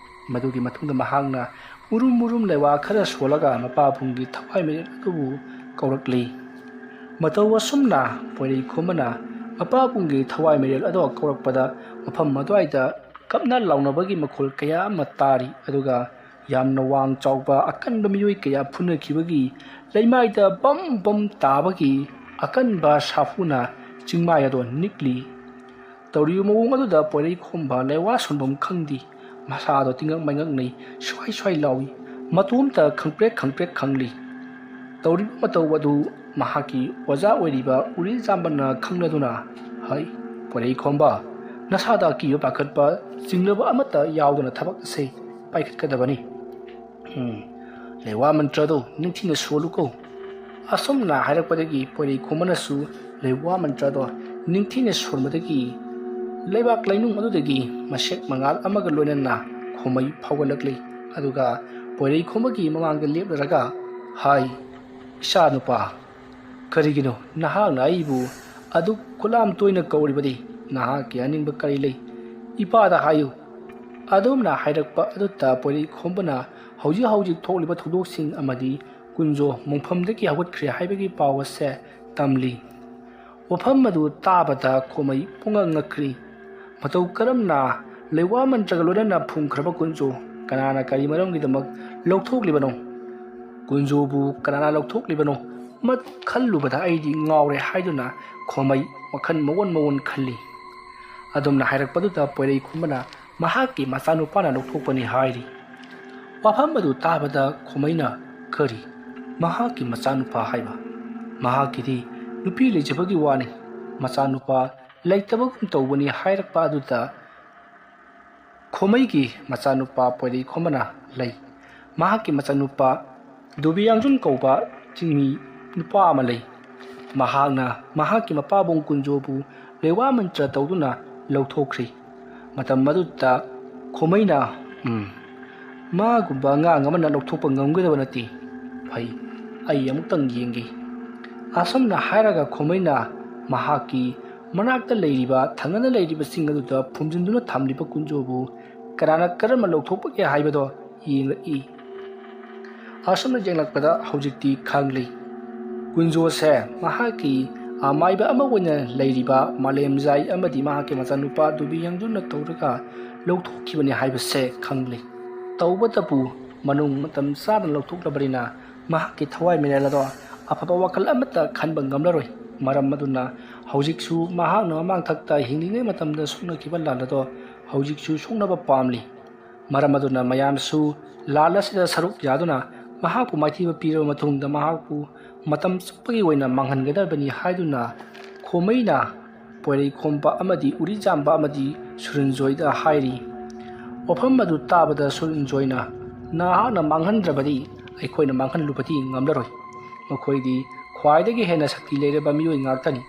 ꯃꯗꯨꯒꯤ ꯃꯇꯨꯡꯗ ꯃꯍꯥꯛꯅ ꯎꯔꯨꯝ ꯂꯩꯋꯥ ꯈꯔ ꯁꯣꯜꯂꯒ ꯃꯄꯥꯕꯨꯡꯒꯤ ꯊꯋꯥꯏ ꯃꯤꯔꯦꯜ ꯑꯗꯨꯕꯨ ꯀꯧꯔꯛꯂꯤ꯫ ꯃꯇꯧ ꯑꯁꯨꯝꯅ ꯄꯣꯏꯔꯩꯈꯣꯝꯕꯅ ꯃꯄꯥꯕꯨꯡꯒꯤ ꯊꯋꯥꯏ ꯃꯤꯔꯦꯜ ꯑꯗꯣ ꯀꯧꯔꯛꯄꯗ ꯃꯐꯝ ꯑꯗꯨꯋꯥꯏꯗ ꯀꯞꯅ ꯂꯥꯎꯅꯕꯒꯤ ꯃꯈꯣꯜ ꯀꯌꯥ ꯑꯃ ꯇꯥꯔꯤ꯫ ꯑꯗꯨꯒ ꯌꯥꯝꯅ ꯋꯥꯡ ꯆꯥꯎꯕ ꯑꯀꯟꯕ ꯃꯤꯑꯣꯏ ꯀꯌꯥ ꯐꯨꯅꯈꯤꯕꯒꯤ ꯂꯩꯃꯥꯏꯗ ꯕꯝ ꯇꯥꯕꯒꯤ ꯑꯀꯟꯕ ꯁꯥꯐꯨꯅ ꯆꯤꯡꯃꯥꯏ ꯑꯗꯣ ꯅꯤꯛꯂꯤ꯫ ꯇꯧꯔꯤꯕ ꯃꯑꯣꯡ ꯑꯗꯨꯗ ꯄꯣꯏꯔꯩꯈꯣꯝꯕ ꯂꯩꯋꯥ ꯁꯣꯟꯐꯝ ꯈꯪꯗꯦ꯫ ꯃꯁꯥꯗꯣ ꯇꯤꯡꯉꯛ ꯃꯩꯉꯛꯅꯩ, ꯁ꯭ꯋꯥꯏ ꯂꯥꯎꯏ, ꯃꯇꯣꯝꯇ ꯈꯪꯄ꯭ꯔꯦꯛ ꯈꯪꯂꯤ꯫ ꯇꯧꯔꯤꯕ ꯃꯇꯧ ꯑꯗꯨ ꯃꯍꯥꯛꯀꯤ ꯑꯣꯖꯥ ꯑꯣꯏꯔꯤꯕ ꯎꯔꯤꯖꯥꯝꯕꯅ ꯈꯪꯂꯗꯨꯅ ꯍꯩ, ꯄꯣꯏꯔꯩꯈꯣꯝꯕ, ꯅꯁꯥꯗ ꯑꯀꯤꯕ ꯄꯥꯈꯠꯄ ꯆꯤꯡꯅꯕ ꯑꯃꯠꯇ ꯌꯥꯎꯗꯅ ꯊꯕꯛ ꯑꯁꯤ ꯄꯥꯏꯈꯠꯀꯗꯕꯅꯤ꯫ ꯂꯩꯋꯥ ꯃꯟꯇ꯭ꯔꯗꯣ ꯅꯤꯡꯊꯤꯅ ꯁꯣꯜꯂꯨꯀꯣ꯫ ꯑꯁꯨꯝꯅ ꯍꯥꯏꯔꯛꯄꯗꯒꯤ ꯄꯣꯏꯔꯩꯈꯣꯝꯕꯅꯁꯨ ꯂꯩꯋꯥ ꯃꯟꯇ꯭ꯔꯗꯣ ꯅꯤꯡꯊꯤꯅ ꯁꯣꯟꯕꯗꯒꯤ ꯂꯩꯕꯥꯛ ꯂꯩꯅꯨꯡ ꯑꯗꯨꯗꯒꯤ ꯃꯁꯦꯛ ꯃꯉꯥꯜ ꯑꯃꯒ ꯂꯣꯏꯅꯅ ꯈꯣꯃꯩ ꯐꯥꯎꯒꯠꯂꯛꯂꯤ ꯑꯗꯨꯒ ꯄꯣꯏꯔꯩ ꯈꯣꯝꯕꯒꯤ ꯃꯃꯥꯡꯗ ꯂꯦꯞꯂꯔꯒ ꯍꯥꯏ ꯏꯆꯥ ꯅꯨꯄꯥ ꯀꯔꯤꯒꯤꯅꯣ ꯅꯍꯥꯛꯅ ꯑꯩꯕꯨ ꯑꯗꯨꯛ ꯈꯨꯠꯂꯥꯝ ꯇꯣꯏꯅ ꯀꯧꯔꯤꯕꯗꯤ ꯅꯍꯥꯛꯀꯤ ꯑꯅꯤꯡꯕ ꯀꯔꯤ ꯂꯩ ꯏꯄꯥꯗ ꯍꯥꯏꯌꯨ ꯑꯗꯣꯝꯅ ꯍꯥꯏꯔꯛꯄ ꯑꯗꯨꯗ ꯄꯣꯏꯔꯩ ꯈꯣꯝꯕꯅ ꯍꯧꯖꯤꯛ ꯊꯣꯛꯂꯤꯕ ꯊꯧꯗꯣꯛꯁꯤꯡ ꯑꯃꯗꯤ ꯀꯨꯟꯖꯣ ꯃꯣꯡꯐꯝꯗꯒꯤ ꯍꯧꯒꯠꯈ꯭ꯔꯦ ꯍꯥꯏꯕꯒꯤ ꯄꯥꯎ ꯑꯁꯦ ꯇꯝꯂꯤ ꯋꯥꯐꯝ ꯑꯗꯨ ꯇꯥꯕꯗ ꯈꯣꯃꯩ ꯄꯨꯡꯉꯛ ꯉꯛꯈ꯭ꯔꯤ ꯃꯇꯧ ꯀꯔꯝꯅ ꯂꯩꯋꯥ ꯃꯟꯇ꯭ꯔꯒ ꯂꯣꯏꯅꯅ ꯐꯨꯝꯈ꯭ꯔꯕ ꯀꯨꯟꯖꯣ ꯀꯅꯥꯅ ꯀꯔꯤ ꯃꯔꯝꯒꯤꯗꯃꯛ ꯂꯧꯊꯣꯛꯂꯤꯕꯅꯣ ꯀꯨꯟꯖꯣꯕꯨ ꯀꯅꯥꯅ ꯂꯧꯊꯣꯛꯂꯤꯕꯅꯣ ꯈꯜꯂꯨꯕꯗ ꯑꯩꯗꯤ ꯉꯥꯎꯔꯦ ꯍꯥꯏꯗꯨꯅ ꯈꯣꯃꯩ ꯋꯥꯈꯜ ꯃꯑꯣꯟ ꯈꯜꯂꯤ ꯑꯗꯣꯝꯅ ꯍꯥꯏꯔꯛꯄꯗꯨꯗ ꯄꯣꯏꯔꯩ ꯈꯣꯝꯕꯅ ꯃꯍꯥꯛꯀꯤ ꯃꯆꯥꯅꯨꯄꯥꯅ ꯂꯧꯊꯣꯛꯄꯅꯤ ꯍꯥꯏꯔꯤ ꯋꯥꯐꯝ ꯑꯗꯨ ꯇꯥꯕꯗ ꯈꯣꯃꯩꯅ ꯀꯔꯤ ꯃꯍꯥꯛꯀꯤ ꯃꯆꯥꯅꯨꯄꯥ ꯍꯥꯏꯕ ꯃꯍꯥꯛꯀꯤꯗꯤ ꯅꯨꯄꯤ ꯂꯩꯖꯕꯒꯤ ꯋꯥꯅꯤ ꯃꯆꯥꯅꯨꯄꯥ ꯂꯩꯇꯕꯒꯨꯝ ꯇꯧꯕꯅꯤ ꯍꯥꯏꯔꯛꯄ ꯑꯗꯨꯗ ꯈꯣꯃꯩꯒꯤ ꯃꯆꯥꯅꯨꯄꯥ ꯄꯣꯏꯔꯩ ꯈꯣꯝꯕꯅ ꯂꯩ ꯃꯍꯥꯛꯀꯤ ꯃꯆꯥꯅꯨꯄꯥ ꯗꯣꯕꯤꯌꯥꯡꯖꯨꯟ ꯀꯧꯕ ꯆꯤꯡꯃꯤ ꯅꯨꯄꯥ ꯑꯃ ꯂꯩ ꯃꯍꯥꯛꯅ ꯃꯍꯥꯛꯀꯤ ꯃꯄꯥꯕꯨꯡ ꯀꯨꯟꯖꯣꯕꯨ ꯂꯩꯋꯥ ꯃꯟꯇ꯭ꯔ ꯇꯧꯗꯨꯅ ꯂꯧꯊꯣꯛꯈ꯭ꯔꯤ ꯃꯇꯝ ꯑꯗꯨꯗ ꯈꯣꯃꯩꯅ ꯃꯥꯒꯨꯝꯕ ꯑꯉꯥꯡ ꯑꯃꯅ ꯂꯧꯊꯣꯛꯄ ꯉꯝꯒꯗꯕ ꯅꯠꯇꯦ ꯐꯩ ꯑꯩ ꯑꯃꯨꯛꯇꯪ ꯌꯦꯡꯒꯦ ꯑꯁꯨꯝꯅ ꯍꯥꯏꯔꯒ ꯈꯣꯃꯩꯅ ꯃꯍꯥꯛꯀꯤ ꯃꯅꯥꯛꯇ ꯂꯩꯔꯤꯕ ꯊꯪꯅꯅ ꯂꯩꯔꯤꯕꯁꯤꯡ ꯑꯗꯨꯗ ꯐꯨꯝꯖꯤꯟꯗꯨꯅ ꯊꯝꯂꯤꯕ ꯀꯨꯟꯖꯣꯕꯨ ꯀꯅꯥꯅ ꯀꯔꯝꯅ ꯂꯧꯊꯣꯛꯄꯒꯦ ꯍꯥꯏꯕꯗꯣ ꯌꯦꯡꯂꯛꯏ ꯑꯁꯨꯝꯅ ꯌꯦꯡꯂꯛꯄꯗ ꯍꯧꯖꯤꯛꯇꯤ ꯈꯪꯂꯤ ꯀꯨꯟꯖꯣꯁꯦ ꯃꯍꯥꯛꯀꯤ ꯑꯃꯥꯏꯕ ꯑꯃ ꯑꯣꯏꯅ ꯂꯩꯔꯤꯕ ꯃꯥꯂꯦꯝꯖꯥꯏ ꯑꯃꯗꯤ ꯃꯍꯥꯛꯀꯤ ꯃꯆꯥꯅꯨꯄꯥ ꯗꯣꯕꯤꯌꯥꯡꯖꯨꯟꯅ ꯇꯧꯔꯒ ꯂꯧꯊꯣꯛꯈꯤꯕꯅꯤ ꯍꯥꯏꯕꯁꯦ ꯈꯪꯂꯤ ꯇꯧꯕꯇꯕꯨ ꯃꯇꯝ ꯆꯥꯅ ꯂꯧꯊꯣꯛꯂꯕꯅꯤꯅ ꯃꯍꯥꯛꯀꯤ ꯊꯋꯥꯏ ꯃꯤꯔꯥꯏꯜ ꯑꯗꯣ ꯑꯐꯕ ꯋꯥꯈꯜ ꯑꯃꯠꯇ ꯈꯟꯕ ꯉꯝꯂꯔꯣꯏ ꯃꯔꯝ ꯑꯗꯨꯅ ꯍꯧꯖꯤꯛꯁꯨ ꯃꯍꯥꯛꯅ ꯃꯃꯥꯡꯊꯛꯇ ꯍꯤꯡꯂꯤꯉꯩ ꯃꯇꯝꯗ ꯁꯣꯛꯅꯈꯤꯕ ꯂꯥꯟ ꯑꯗꯣ ꯍꯧꯖꯤꯛꯁꯨ ꯁꯣꯛꯅꯕ ꯄꯥꯝꯂꯤ ꯃꯔꯝ ꯑꯗꯨꯅ ꯃꯌꯥꯝꯁꯨ ꯂꯥꯟ ꯑꯁꯤꯗ ꯁꯔꯨꯛ ꯌꯥꯗꯨꯅ ꯃꯍꯥꯛꯄꯨ ꯃꯥꯏꯊꯤꯕ ꯄꯤꯔꯕ ꯃꯇꯨꯡꯗ ꯃꯍꯥꯛꯄꯨ ꯃꯇꯝ ꯆꯨꯞꯄꯒꯤ ꯑꯣꯏꯅ ꯃꯥꯡꯍꯟꯒꯗꯕꯅꯤ ꯍꯥꯏꯗꯨꯅ ꯈꯣꯃꯩꯅ ꯄꯣꯏꯔꯩ ꯈꯣꯝꯕ ꯑꯃꯗꯤ ꯎꯔꯤꯖꯥꯝꯕ ꯑꯃꯗꯤ ꯁꯨꯔꯟꯖꯣꯏꯗ ꯍꯥꯏꯔꯤ ꯋꯥꯐꯝ ꯑꯗꯨ ꯇꯥꯕꯗ ꯁꯨꯔꯟꯖꯣꯏꯅ ꯅꯍꯥꯛꯅ ꯃꯥꯡꯍꯟꯗ꯭ꯔꯕꯗꯤ ꯑꯩꯈꯣꯏꯅ ꯃꯥꯡꯍꯜꯂꯨꯕꯗꯤ ꯉꯝꯂꯔꯣꯏ ꯃꯈꯣꯏꯗꯤ ꯈ꯭ꯋꯥꯏꯗꯒꯤ ꯍꯦꯟꯅ ꯁꯛꯇꯤ ꯂꯩꯔꯕ ꯃꯤꯑꯣꯏ ꯉꯥꯛꯇꯅꯤ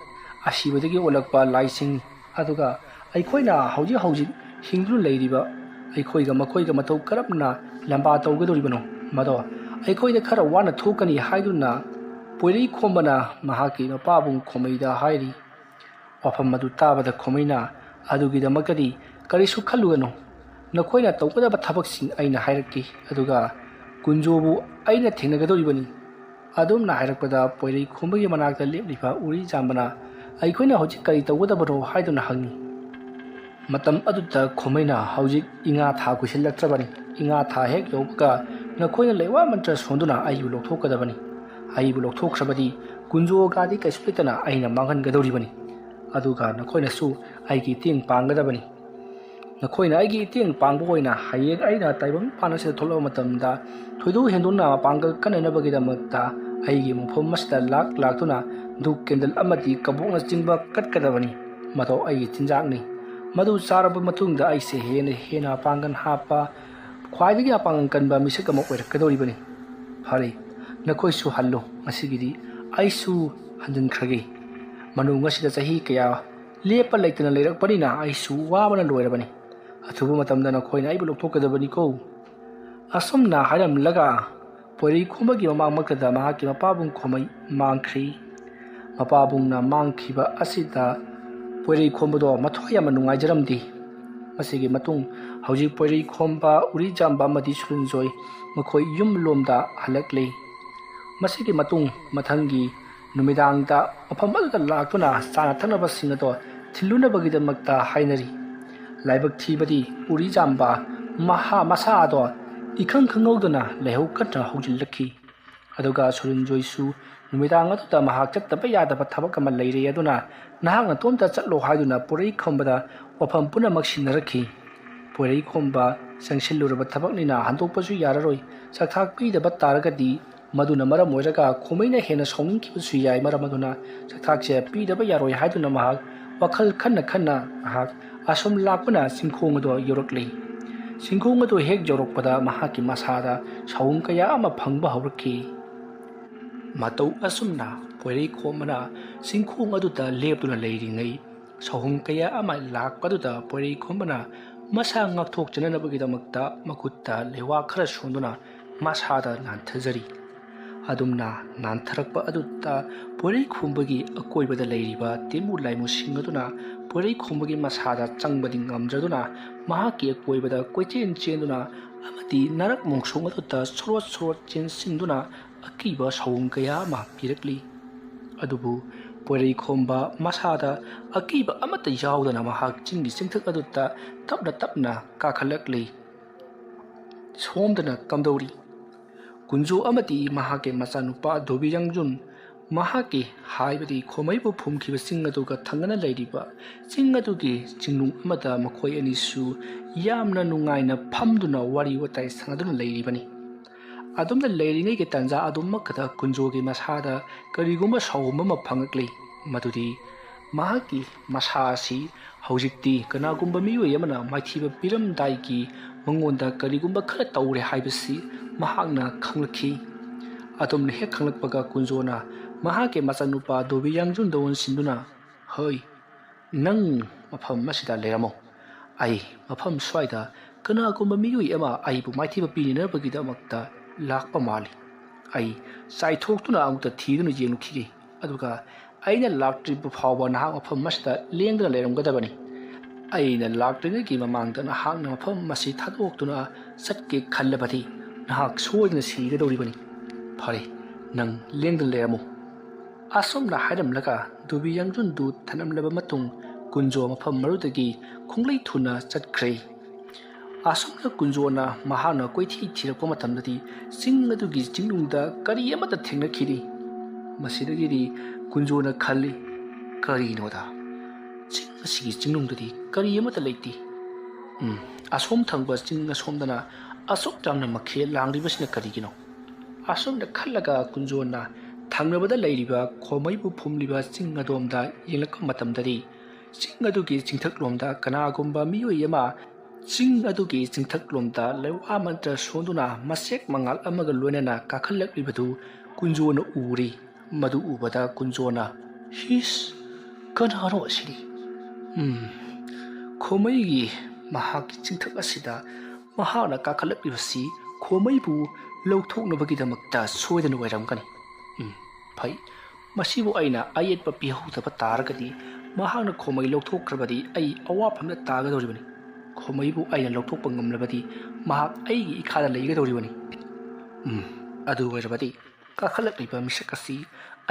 ꯑꯁꯤꯕꯗꯒꯤ ꯑꯣꯜꯂꯛꯄ ꯂꯥꯏꯁꯤꯡ ꯑꯗꯨꯒ ꯑꯩꯈꯣꯏꯅ ꯍꯧꯖꯤꯛ ꯍꯤꯡꯗꯨꯅ ꯂꯩꯔꯤꯕ ꯑꯩꯈꯣꯏꯒ ꯃꯈꯣꯏꯒ ꯃꯇꯧ ꯀꯔꯝꯅ ꯂꯝꯕꯥ ꯇꯧꯒꯗꯧꯔꯤꯕꯅꯣ ꯃꯗꯣ ꯑꯩꯈꯣꯏꯗ ꯈꯔ ꯋꯥꯅ ꯊꯣꯛꯀꯅꯤ ꯍꯥꯏꯗꯨꯅ ꯄꯣꯏꯔꯩ ꯈꯣꯝꯕꯅ ꯃꯍꯥꯛꯀꯤ ꯃꯄꯥꯕꯨꯡ ꯈꯣꯃꯩꯗ ꯍꯥꯏꯔꯤ ꯋꯥꯐꯝ ꯑꯗꯨ ꯇꯥꯕꯗ ꯈꯣꯃꯩꯅ ꯑꯗꯨꯒꯤꯗꯃꯛꯇꯗꯤ ꯀꯔꯤꯁꯨ ꯈꯜꯂꯨꯒꯅꯨ ꯅꯈꯣꯏꯅ ꯇꯧꯒꯗꯕ ꯊꯕꯛꯁꯤꯡ ꯑꯩꯅ ꯍꯥꯏꯔꯛꯀꯦ ꯑꯗꯨꯒ ꯀꯨꯟꯖꯣꯕꯨ ꯑꯩꯅ ꯊꯦꯡꯅꯒꯗꯧꯔꯤꯕꯅꯤ ꯑꯗꯣꯝꯅ ꯍꯥꯏꯔꯛꯄꯗ ꯄꯣꯏꯔꯩ ꯈꯣꯝꯕꯒꯤ ꯃꯅꯥꯛꯇ ꯂꯦꯞꯂꯤꯕ ꯎꯔꯤꯖꯥꯝꯕꯅ ꯑꯩꯈꯣꯏꯅ ꯍꯧꯖꯤꯛ ꯀꯔꯤ ꯇꯧꯒꯗꯕꯅꯣ ꯍꯥꯏꯗꯨꯅ ꯍꯪꯉꯤ ꯃꯇꯝ ꯑꯗꯨꯗ ꯈꯣꯃꯩꯅ ꯍꯧꯖꯤꯛ ꯏꯉꯥ ꯊꯥ ꯀꯨꯏꯁꯤꯜꯂꯛꯇ꯭ꯔꯕꯅꯤ ꯏꯉꯥ ꯊꯥ ꯍꯦꯛ ꯌꯧꯕꯒ ꯅꯈꯣꯏꯅ ꯂꯩꯋꯥ ꯃꯟꯇ꯭ꯔ ꯁꯣꯟꯗꯨꯅ ꯑꯩꯕꯨ ꯂꯧꯊꯣꯛꯀꯗꯕꯅꯤ ꯑꯩꯕꯨ ꯂꯧꯊꯣꯛꯈ꯭ꯔꯕꯗꯤ ꯀꯨꯟꯖꯣꯒꯥꯗꯤ ꯀꯩꯁꯨ ꯂꯩꯇꯅ ꯑꯩꯅ ꯃꯥꯡꯍꯟꯒꯗꯧꯔꯤꯕꯅꯤ ꯑꯗꯨꯒ ꯅꯈꯣꯏꯅꯁꯨ ꯑꯩꯒꯤ ꯃꯇꯦꯡ ꯄꯥꯡꯒꯗꯕꯅꯤ ꯅꯈꯣꯏꯅ ꯑꯩꯒꯤ ꯃꯇꯦꯡ ꯄꯥꯡꯕ ꯑꯣꯏꯅ ꯍꯌꯦꯡ ꯑꯩꯅ ꯇꯥꯏꯕꯪꯄꯥꯟ ꯑꯁꯤꯗ ꯊꯣꯛꯂꯛꯄ ꯃꯇꯝꯗ ꯊꯣꯏꯗꯣꯛ ꯍꯦꯟꯗꯣꯛꯅ ꯃꯄꯥꯡꯒꯜ ꯀꯟꯅꯅꯕꯒꯤꯗꯃꯛꯇ ꯑꯩꯒꯤ ꯃꯐꯝ ꯑꯁꯤꯗ ꯂꯥꯛꯇꯨꯅ ꯙꯨꯞ ꯀꯦꯟꯗꯜ ꯑꯃꯗꯤ ꯀꯕꯣꯛꯅꯆꯤꯡꯕ ꯀꯠꯀꯗꯕꯅꯤ ꯃꯗꯣ ꯑꯩꯒꯤ ꯆꯤꯟꯖꯥꯛꯅꯤ ꯃꯗꯨ ꯆꯥꯔꯕ ꯃꯇꯨꯡꯗ ꯑꯩꯁꯦ ꯍꯦꯟꯅ ꯄꯥꯡꯒꯜ ꯍꯥꯞꯄ ꯈ꯭ꯋꯥꯏꯗꯒꯤ ꯑꯄꯥꯡꯒꯜ ꯀꯟꯕ ꯃꯤꯁꯛ ꯑꯃ ꯑꯣꯏꯔꯛꯀꯗꯧꯔꯤꯕꯅꯤ ꯐꯔꯦ ꯅꯈꯣꯏꯁꯨ ꯍꯜꯂꯣ ꯉꯁꯤꯒꯤꯗꯤ ꯑꯩꯁꯨ ꯍꯟꯖꯤꯟꯈ꯭ꯔꯒꯦ ꯃꯅꯨꯡ ꯑꯁꯤꯗ ꯆꯍꯤ ꯀꯌా ꯂꯦꯞꯄ ꯂꯩꯇꯅ ꯂꯩꯔꯛꯄꯅꯤꯅ ꯑꯩꯁꯨ ꯋꯥꯕꯅ ꯂꯣꯏꯔꯕꯅꯤ ꯑꯊꯨꯕ ꯃꯇꯝꯗ ꯅꯈꯣꯏꯅ ꯑꯩꯕꯨ ꯂꯧꯊꯣꯛꯀꯗꯕꯅꯤꯀꯣ ꯑꯁꯨꯝꯅ ꯍꯥꯏꯔꯝꯂꯒ ꯄꯣꯏꯔꯩ ꯈꯣꯝꯕꯒꯤ ꯃꯃꯥꯡꯃꯛꯇꯗ ꯃꯍꯥꯛꯀꯤ ꯃꯄꯥꯕꯨꯡ ꯈꯣꯃꯩ ꯃꯥꯡꯈ꯭ꯔꯤ ꯃꯄꯥꯕꯨꯡꯅ ꯃꯥꯡꯈꯤꯕ ꯑꯁꯤꯗ ꯄꯣꯏꯔꯩ ꯈꯣꯝꯕꯗꯣ ꯃꯊ꯭ꯋꯥꯏ ꯌꯥꯝꯅ ꯅꯨꯡꯉꯥꯏꯖꯔꯝꯗꯦ ꯃꯁꯤꯒꯤ ꯃꯇꯨꯡ ꯍꯧꯖꯤꯛ ꯄꯣꯏꯔꯩ ꯈꯣꯝꯕ ꯎꯔꯤꯖꯥꯝꯕ ꯑꯃꯗꯤ ꯁꯨꯔꯟꯖꯣꯏ ꯃꯈꯣꯏ ꯌꯨꯝꯂꯣꯝꯗ ꯍꯜꯂꯛꯂꯤ ꯃꯁꯤꯒꯤ ꯃꯇꯨꯡ ꯃꯊꯪꯒꯤ ꯅꯨꯃꯤꯗꯥꯡꯗ ꯃꯐꯝ ꯑꯗꯨꯗ ꯂꯥꯛꯇꯨꯅ ꯆꯥꯅ ꯊꯛꯅꯕꯁꯤꯡ ꯑꯗꯣ ꯊꯤꯜꯂꯨꯅꯕꯒꯤꯗꯃꯛꯇ ꯍꯥꯏꯅꯔꯤ ꯂꯥꯏꯕꯛ ꯊꯤꯕꯗꯤ ꯎꯔꯤꯖꯥꯝꯕ ꯃꯁꯥ ꯑꯗꯣ इखंग खंगौदना लेहौ कट्ना हौजिल्लखी अदुगा सुरंजोइसु नुमिदांग अदुदा महाक चत्तबा यादबा थबक अमा लैरे अदुना नहांगना तोमता चट्लो हाइदुना पुरई खोंबदा वफम पुनमक सिनरखी पुरई खोंबा संसिल्लुरबा थबकनिना हंदोकपसु याररोय सक्थाक पीदबा तारगदी मदुना मरम ओइरगा खोमैना हेना सौनिंखिबसु याय मरम अदुना सक्थाकसे पीदबा यारोय हाइदुना महाक वखल खन्ना खन्ना महाक असम लापना सिंखोंग अदो योरकली सिंखोंग अदो हेक जोरकपदा महाकी मसादा साउंग कया अमा फंगबा हौरखी मतौ असुमना ꯄꯣꯏꯔꯩ ꯈꯣꯝꯕꯅ ꯆꯤꯡꯈꯣꯡ ꯑꯗꯨꯗ ꯂꯦꯞꯇꯨꯅ ꯂꯩꯔꯤꯉꯩ ꯁꯥꯍꯨꯝ ꯀꯌꯥ ꯑꯃ ꯂꯥꯛꯄꯗꯨꯗ ꯄꯣꯏꯔꯩ ꯈꯣꯝꯕꯅ ꯃꯁꯥ ꯉꯥꯛꯊꯣꯛꯆꯅꯕꯒꯤꯗꯃꯛꯇ ꯃꯈꯨꯠꯇ ꯂꯩꯋꯥ ꯈꯔ ꯁꯣꯟꯗꯨꯅ ꯃꯁꯥꯗ ꯅꯥꯟꯊꯖꯔꯤ꯫ ꯑꯗꯨꯝꯅ ꯅꯥꯟꯊꯔꯛꯄ ꯑꯗꯨꯗ ꯄꯣꯏꯔꯩ ꯈꯣꯝꯕꯒꯤ ꯑꯀꯣꯏꯕꯗ ꯂꯩꯔꯤꯕ ꯇꯤꯟꯃꯨ ꯂꯥꯏꯃꯨꯁꯤꯡ ꯑꯗꯨꯅ ꯄꯣꯏꯔꯩ ꯈꯣꯝꯕꯒꯤ ꯃꯁꯥꯗ ꯆꯪꯕꯗꯤ ꯉꯝꯗ꯭ꯔꯗꯨꯅ ꯃꯍꯥꯛꯀꯤ ꯑꯀꯣꯏꯕꯗ ꯀꯣꯏꯆꯦꯟ ꯆꯦꯟꯗꯨꯅ ꯑꯃꯗꯤ ꯅꯥꯔꯛ ꯃꯣꯡꯁꯣꯡ ꯑꯗꯨꯗ ꯁꯣꯔꯣꯠ ꯁꯣꯔꯣꯠ ꯆꯦꯟꯁꯤꯟꯗꯨꯅ ꯑꯀꯤꯕ ꯁꯥꯎꯍꯨꯝ ꯀꯌꯥ ꯑꯃ ꯄꯤꯔꯛꯂꯤ꯫ ꯑꯗꯨꯕꯨ ꯄꯣꯏꯔꯩ ꯈꯣꯝꯕ ꯃꯁꯥꯗ ꯑꯀꯤꯕ ꯑꯃꯠꯇ ꯌꯥꯎꯗꯅ ꯃꯍꯥꯛ ꯆꯤꯡꯒꯤ ꯆꯤꯡꯊꯛ ꯑꯗꯨꯗ ꯇꯞꯅ ꯇꯞꯅ ꯀꯥꯈꯠꯂꯛꯂꯤ꯫ ꯁꯣꯝꯗꯅ ꯀꯝꯗꯧꯔꯤ? ꯀꯨꯟꯖꯣ ꯑꯃꯗꯤ ꯃꯍꯥꯛꯀꯤ ꯃꯆꯥꯅꯨꯄꯥ ꯗꯣꯕꯤꯌꯥꯡꯖꯨꯟ ꯃꯍꯥꯛꯀꯤ ꯍꯥꯏꯕꯗꯤ ꯈꯣꯃꯩꯕꯨ ꯐꯨꯝꯈꯤꯕ ꯆꯤꯡ ꯑꯗꯨꯒ ꯊꯪꯅꯅ ꯂꯩꯔꯤꯕ ꯆꯤꯡ ꯑꯗꯨꯒꯤ ꯆꯤꯡꯅꯨꯡ ꯑꯃꯗ ꯃꯈꯣꯏ ꯑꯅꯤꯁꯨ ꯌꯥꯝꯅ ꯅꯨꯡꯉꯥꯏꯅ ꯐꯝꯗꯨꯅ ꯋꯥꯔꯤ ꯋꯥꯇꯥꯏ ꯁꯥꯟꯅꯗꯨꯅ ꯂꯩꯔꯤꯕꯅꯤ꯫ ꯑꯗꯨꯝꯅ ꯂꯩꯔꯤꯉꯩꯒꯤ ꯇꯥꯟꯖꯥ ꯑꯗꯨꯃꯛꯇꯗ ꯀꯨꯟꯖꯣꯒꯤ ꯃꯁꯥꯗ ꯀꯔꯤꯒꯨꯝꯕ ꯁꯥꯎꯍꯨꯝ ꯑꯃ ꯐꯪꯉꯛꯂꯤ꯫ ꯃꯗꯨꯗꯤ ꯃꯍꯥꯛꯀꯤ ꯃꯁꯥ ꯑꯁꯤ ꯍꯧꯖꯤꯛꯇꯤ ꯀꯅꯥꯒꯨꯝꯕ ꯃꯤꯑꯣꯏ ꯑꯃꯅ ꯃꯥꯏꯊꯤꯕ ꯄꯤꯔꯝꯗꯥꯏꯒꯤ ꯃꯉꯣꯟꯗ ꯀꯔꯤꯒꯨꯝꯕ ꯈꯔ ꯇꯧꯔꯦ ꯍꯥꯏꯕꯁꯤ ꯃꯍꯥꯛꯅ ꯈꯪꯂꯛꯈꯤ꯫ ꯑꯗꯨꯝꯅ ꯍꯦꯛ ꯈꯪꯂꯛꯄꯒ ꯀꯨꯟꯖꯣꯅ ꯃꯍꯥꯛꯀꯤ ꯃꯆꯥꯅꯨꯄꯥ ꯗꯣꯕꯤꯌꯥꯡꯖꯨꯟꯗ ꯑꯣꯟꯁꯤꯟꯗꯨꯅ "ꯍꯣꯏ, ꯅꯪ ꯃꯐꯝ ꯑꯁꯤꯗ ꯂꯩꯔꯝꯃꯣ꯫ ꯑꯩ ꯃꯐꯝ ꯁ꯭ꯋꯥꯏꯗ ꯀꯅꯥꯒꯨꯝꯕ ꯃꯤꯑꯣꯏ ꯑꯃ ꯑꯩꯕꯨ ꯃꯥꯏꯊꯤꯕ ꯄꯤꯅꯅꯕꯒꯤꯗꯃꯛꯇ ꯂꯥꯛꯄ ꯃꯥꯜꯂꯤ꯫ ꯑꯩ ꯆꯥꯏꯊꯣꯛꯇꯨꯅ ꯑꯃꯨꯛꯇ ꯊꯤꯗꯨꯅ ꯌꯦꯡꯂꯨꯈꯤꯒꯦ, ꯑꯗꯨꯒ ꯑꯩꯅ ꯂꯥꯛꯇ꯭ꯔꯤꯕ ꯐꯥꯎꯕ ꯅꯍꯥꯛ ꯃꯐꯝ ꯑꯁꯤꯗ ꯂꯦꯡꯗꯅ ꯂꯩꯔꯝꯒꯗꯕꯅꯤ꯫ ꯑꯩꯅ ꯂꯥꯛꯇ꯭ꯔꯤꯉꯩꯒꯤ ꯃꯃꯥꯡꯗ ꯅꯍꯥꯛꯅ ꯃꯐꯝ ꯑꯁꯤ ꯊꯥꯗꯣꯛꯇꯨꯅ ꯆꯠꯀꯦ ꯈꯜꯂꯕꯗꯤ ꯅꯍꯥꯛ ꯁꯣꯏꯗꯅ ꯁꯤꯒꯗꯧꯔꯤꯕꯅꯤ꯫ ꯐꯔꯦ, ꯅꯪ ꯂꯦꯡꯗꯅ ꯂꯩꯔꯝꯃꯨ"꯫ ꯑꯁꯨꯝꯅ ꯍꯥꯏꯔꯝꯂꯒ ꯗꯣꯕꯤꯌꯥꯡꯖꯨꯟꯗꯨ ꯊꯅꯝꯂꯕ ꯃꯇꯨꯡ ꯀꯨꯟꯖꯣ ꯃꯐꯝ ꯃꯗꯨꯗꯒꯤ ꯈꯣꯡꯂꯩ ꯊꯨꯅ ꯆꯠꯈ꯭ꯔꯦ꯫ ꯑꯁꯨꯝꯅ ꯀꯨꯟꯖꯣꯅ ꯃꯍꯥꯛꯅ ꯀꯣꯏꯊꯤ ꯊꯤꯔꯛꯄ ꯃꯇꯝꯗꯗꯤ ꯆꯤꯡ ꯑꯗꯨꯒꯤ ꯆꯤꯡꯅꯨꯡꯗ ꯀꯔꯤ ꯑꯃꯠꯇ ꯊꯦꯡꯅꯈꯤꯗꯦ꯫ ꯃꯁꯤꯗꯒꯤꯗꯤ ꯀꯨꯟꯖꯣꯅ ꯈꯜꯂꯤ, ꯀꯔꯤꯅꯣꯗ, ꯆꯤꯡ ꯑꯁꯤꯒꯤ ꯆꯤꯡꯅꯨꯡꯗꯗꯤ ꯀꯔꯤ ꯑꯃꯠꯇ ꯂꯩꯇꯦ꯫ ꯑꯁꯣꯝ ꯊꯪꯕ ꯆꯤꯡ ꯑꯁꯣꯝꯗꯅ ꯑꯁꯨꯛ ꯌꯥꯝꯅ ꯃꯈꯦꯜ ꯂꯥꯡꯂꯤꯕꯁꯤꯅ ꯀꯔꯤꯒꯤꯅꯣ? ꯑꯁꯨꯝꯅ ꯈꯜꯂꯒ ꯀꯨꯟꯖꯣꯅ ꯊꯪꯅꯕꯗ ꯂꯩꯔꯤꯕ ꯈꯣꯃꯩꯕꯨ ꯐꯨꯝꯂꯤꯕ ꯆꯤꯡ ꯑꯗꯣꯝꯗ ꯌꯦꯡꯂꯛꯄ ꯃꯇꯝꯗꯗꯤ ꯆꯤꯡ ꯑꯗꯨꯒꯤ ꯆꯤꯡꯊꯛꯂꯣꯝꯗ ꯀꯅꯥꯒꯨꯝꯕ ꯃꯤꯑꯣꯏ ꯑꯃ ꯆꯤꯡ ꯑꯗꯨꯒꯤ ꯆꯤꯡꯊꯛꯂꯣꯝꯗ ꯂꯩꯋꯥ ꯃꯟꯇ꯭ꯔ ꯁꯣꯟꯗꯨꯅ ꯃꯆꯦꯛ ꯃꯉꯥꯜ ꯑꯃꯒ ꯂꯣꯏꯅꯅ ꯀꯥꯈꯠꯂꯛꯂꯤꯕꯗꯨ ꯀꯨꯟꯖꯣꯅ ꯎꯔꯤ꯫ ꯃꯗꯨ ꯎꯕꯗ ꯀꯨꯟꯖꯣꯅ "ꯍꯤꯁ, ꯀꯅꯥꯅꯣ ꯑꯁꯤꯗꯤ? ꯈꯣꯃꯩꯒꯤ ꯃꯍꯥꯛꯀꯤ ꯆꯤꯡꯊꯛ ꯑꯁꯤꯗ ꯃꯍꯥꯛꯅ ꯀꯥꯈꯠꯂꯛꯂꯤꯕꯁꯤ ꯈꯣꯃꯩꯕꯨ ꯂꯧꯊꯣꯛꯅꯕꯒꯤꯗꯃꯛꯇ ꯁꯣꯏꯗꯅ ꯑꯣꯏꯔꯝꯒꯅꯤ꯫ ꯐꯩ, ꯃꯁꯤꯕꯨ ꯑꯩꯅ ꯑꯌꯦꯠꯄ ꯄꯤꯍꯧꯗꯕ ꯇꯥꯔꯒꯗꯤ ꯃꯍꯥꯛꯅ ꯈꯣꯃꯩ ꯂꯧꯊꯣꯛꯈ꯭ꯔꯕꯗꯤ ꯑꯩ ꯑꯋꯥꯐꯝꯗ ꯇꯥꯒꯗꯧꯔꯤꯕꯅꯤ꯫ ꯈꯣꯃꯩꯕꯨ ꯑꯩꯅ ꯂꯧꯊꯣꯛꯄ ꯉꯝꯂꯕꯗꯤ ꯃꯍꯥꯛ ꯑꯩꯒꯤ ꯏꯈꯥꯗ ꯂꯩꯒꯗꯧꯔꯤꯕꯅꯤ꯫ ꯑꯗꯨ ꯑꯣꯏꯔꯕꯗꯤ ꯀꯥꯈꯠꯂꯛꯂꯤꯕ ꯃꯤꯁꯛ ꯑꯁꯤ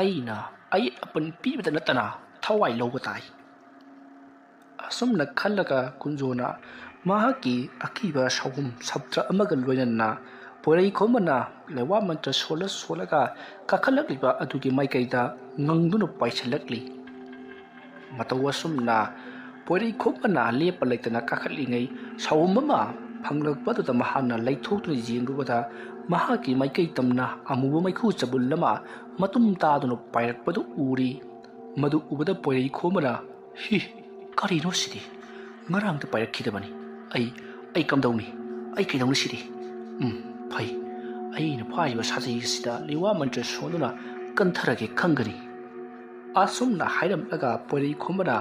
ꯑꯩꯅ ꯑꯌꯦꯠ ꯑꯄꯟ ꯄꯤꯕꯗ ꯅꯠꯇꯅ ꯊꯋꯥꯏ ꯂꯧꯕ ꯇꯥꯏ"꯫ ꯑꯁꯨꯝꯅ ꯈꯜꯂꯒ ꯀꯨꯟꯖꯣꯅ ꯃꯍꯥꯛꯀꯤ ꯑꯀꯤꯕ ꯁꯥꯎꯍꯨꯝ ꯁꯞꯇ꯭ꯔ ꯑꯃꯒ ꯂꯣꯏꯅꯅ ꯄꯣꯏꯔꯩ ꯈꯣꯝꯕꯅ ꯂꯩꯋꯥ ꯃꯟꯇ꯭ꯔ ꯁꯣꯜꯂ ꯁꯣꯜꯂꯒ ꯀꯥꯈꯠꯂꯛꯂꯤꯕ ꯑꯗꯨꯒꯤ ꯃꯥꯏꯀꯩꯗ ꯉꯪꯗꯨꯅ ꯄꯥꯏꯁꯤꯜꯂꯛꯂꯤ꯫ ꯃꯇꯧ ꯑꯁꯨꯝꯅ ꯄꯣꯏꯔꯩ ꯈꯣꯝꯕꯅ ꯂꯦꯞꯄ ꯂꯩꯇꯅ ꯀꯥꯈꯠꯂꯤꯉꯩ ꯁꯥꯎꯍꯨꯝ ꯑꯃ ꯐꯪꯂꯛꯄꯗꯨꯗ ꯃꯍꯥꯛꯅ ꯂꯩꯊꯣꯛꯇꯨꯅ ꯌꯦꯡꯂꯨꯕꯗ ꯃꯍꯥꯛꯀꯤ ꯃꯥꯏꯀꯩ ꯇꯝꯅ ꯑꯃꯨꯕ ꯃꯩꯈꯨ ꯆꯕꯨꯜ ꯑꯃ ꯃꯇꯨꯝ ꯇꯥꯗꯨꯅ ꯄꯥꯏꯔꯛꯄꯗꯨ ꯎꯔꯤ꯫ ꯃꯗꯨ ꯎꯕꯗ ꯄꯣꯏꯔꯩ ꯈꯣꯝꯕꯅ "ꯍꯤ, ꯀꯔꯤꯅꯣ ꯁꯤꯗꯤ? ꯉꯔꯥꯡꯇ ꯄꯥꯏꯔꯛꯈꯤꯗꯕꯅꯤ꯫ ꯑꯩ ꯀꯝꯗꯧꯅꯤ? ꯑꯩ ꯀꯩꯗꯧꯅꯤ ꯁꯤꯗꯤ? ꯐꯩ, ꯑꯩꯅ ꯄꯥꯏꯔꯤꯕ ꯁꯥꯖꯩ ꯑꯁꯤꯗ ꯂꯩꯋꯥ ꯃꯟꯇ꯭ꯔ ꯁꯣꯟꯗꯨꯅ ꯀꯟꯊꯔꯒꯦ ꯈꯪꯒꯅꯤ"꯫ ꯑꯁꯨꯝꯅ ꯍꯥꯏꯔꯝꯂꯒ ꯄꯣꯏꯔꯩ ꯈꯣꯝꯕꯅ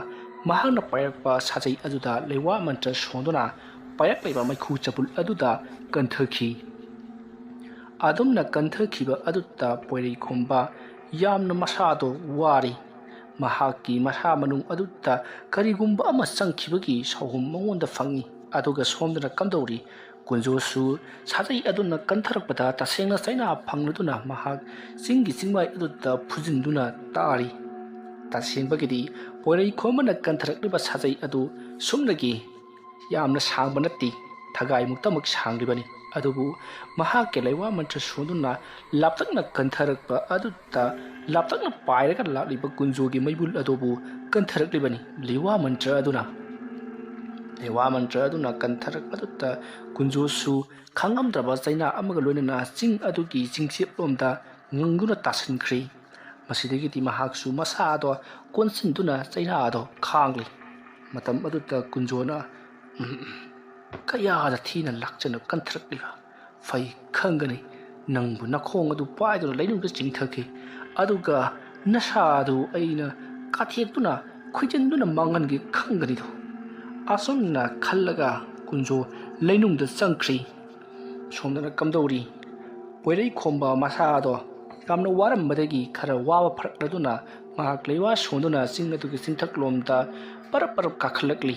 ꯃꯍꯥꯛꯅ ꯄꯥꯏꯔꯛꯄ ꯁꯥꯖꯩ ꯑꯗꯨꯗ ꯂꯩꯋꯥ ꯃꯟꯇ꯭ꯔ ꯁꯣꯟꯗꯨꯅ ꯄꯥꯏꯔꯛꯂꯤꯕ ꯃꯩꯈꯨ ꯆꯕꯨꯜ ꯑꯗꯨꯗ ꯀꯟꯊꯈꯤ꯫ ꯑꯗꯨꯝꯅ ꯀꯟꯊꯈꯤꯕ ꯑꯗꯨꯗ ꯄꯣꯏꯔꯩ ꯈꯣꯝꯕ ꯌꯥꯝꯅ ꯃꯁꯥꯗꯣ ꯋꯥꯔꯤ꯫ ꯃꯍꯥꯛꯀꯤ ꯃꯁꯥ ꯃꯅꯨꯡ ꯑꯗꯨꯗ ꯀꯔꯤꯒꯨꯝꯕ ꯑꯃ ꯆꯪꯈꯤꯕꯒꯤ ꯁꯥꯎꯍꯨꯝ ꯃꯉꯣꯟꯗ ꯐꯪꯏ꯫ ꯑꯗꯨꯒ ꯁꯣꯝꯗꯅ ꯀꯝꯗꯧꯔꯤ? ꯀꯨꯟꯖꯣꯁꯨ ꯁꯥꯖꯩ ꯑꯗꯨꯅ ꯀꯟꯊꯔꯛꯄꯗ ꯇꯁꯦꯡꯅ ꯆꯩꯅꯥ ꯐꯪꯂꯗꯨꯅ ꯃꯍꯥꯛ ꯆꯤꯡꯒꯤ ꯆꯤꯡꯃꯥꯏ ꯑꯗꯨꯗ ꯐꯨꯖꯤꯟꯗꯨꯅ ꯇꯥꯔꯤ꯫ ꯇꯁꯦꯡꯕꯒꯤꯗꯤ ꯄꯣꯏꯔꯩ ꯈꯣꯝꯕꯅ ꯀꯟꯊꯔꯛꯂꯤꯕ ꯁꯥꯖꯩ ꯑꯗꯨ ꯁꯨꯝꯅꯒꯤ ꯌꯥꯝꯅ ꯁꯥꯡꯕ ꯅꯠꯇꯦ, ꯊꯒꯥꯏꯃꯨꯛꯇꯃꯛ ꯁꯥꯡꯂꯤꯕꯅꯤ꯫ ꯑꯗꯨꯕꯨ ꯃꯍꯥꯛꯀꯤ ꯂꯩꯋꯥ ꯃꯟꯇ꯭ꯔ ꯁꯣꯟꯗꯨꯅ ꯂꯥꯞꯇꯛꯅ ꯀꯟꯊꯔꯛꯄ ꯑꯗꯨꯗ ꯂꯥꯞꯇꯛꯅ ꯄꯥꯏꯔꯒ ꯂꯥꯛꯂꯤꯕ ꯀꯨꯟꯖꯣꯒꯤ ꯃꯩꯕꯨꯜ ꯑꯗꯨꯕꯨ ꯀꯟꯊꯔꯛꯂꯤꯕꯅꯤ ꯂꯩꯋꯥ ꯃꯟꯇ꯭ꯔ ꯑꯗꯨꯅ꯫ ꯂꯩꯋꯥ ꯃꯟꯇ꯭ꯔ ꯑꯗꯨꯅ ꯀꯟꯊꯔꯛꯄꯗꯨꯗ ꯀꯨꯟꯖꯣꯁꯨ ꯈꯪꯉꯝꯗ꯭ꯔꯕ ꯆꯩꯅꯥ ꯑꯃꯒ ꯂꯣꯏꯅꯅ ꯆꯤꯡ ꯑꯗꯨꯒꯤ ꯆꯤꯡꯆꯦꯞꯂꯣꯝꯗ ꯉꯪꯗꯨꯅ ꯇꯥꯁꯤꯟꯈ꯭ꯔꯦ꯫ ꯃꯁꯤꯗꯒꯤꯗꯤ ꯃꯍꯥꯛꯁꯨ ꯃꯁꯥꯗꯣ ꯀꯣꯟꯁꯤꯟꯗꯨꯅ ꯆꯩꯅꯥ ꯑꯗꯣ ꯈꯥꯡꯂꯤ꯫ ꯃꯇꯝ ꯑꯗꯨꯗ ꯀꯨꯟꯖꯣꯅ "ꯀꯌꯥꯗ ꯊꯤꯅ ꯂꯥꯛꯆꯅ ꯀꯟꯊꯔꯛꯂꯤꯕ? ꯐꯩ, ꯈꯪꯒꯅꯤ꯫ ꯅꯪꯕꯨ ꯅꯈꯣꯡ ꯑꯗꯨ ꯄꯥꯏꯗꯨꯅ ꯂꯩꯅꯨꯡꯗ ꯆꯤꯡꯊꯈꯤ, ꯑꯗꯨꯒ ꯅꯁꯥꯗꯨ ꯑꯩꯅ ꯀꯥꯊꯦꯛꯇꯨꯅ ꯈꯣꯏꯖꯤꯟꯗꯨꯅ ꯃꯥꯡꯍꯟꯒꯦ ꯈꯪꯒꯅꯤꯗꯣ ꯑꯁꯨꯝꯅ ꯈꯜꯂꯒ ꯀꯨꯟꯖꯣ ꯂꯩꯅꯨꯡꯗ ꯆꯪꯈ꯭ꯔꯤ ꯁꯣꯝꯗꯅ ꯀꯝꯗꯧꯔꯤ ꯄꯣꯏꯔꯩ ꯈꯣꯝꯕ ꯃꯁꯥꯗꯣ ꯌꯥꯝꯅ ꯋꯥꯔꯝꯕꯗꯒꯤ ꯈꯔ ꯋꯥꯕ ꯐꯔꯛꯂꯗꯨꯅ ꯃꯍꯥꯛ ꯂꯩꯋꯥ ꯁꯣꯟꯗꯨꯅ ꯆꯤꯡ ꯑꯗꯨꯒꯤ ꯆꯤꯡꯊꯛꯂꯣꯝꯗ ꯄꯔꯞ ꯄꯔꯞ ꯀꯥꯈꯠꯂꯛꯂꯤ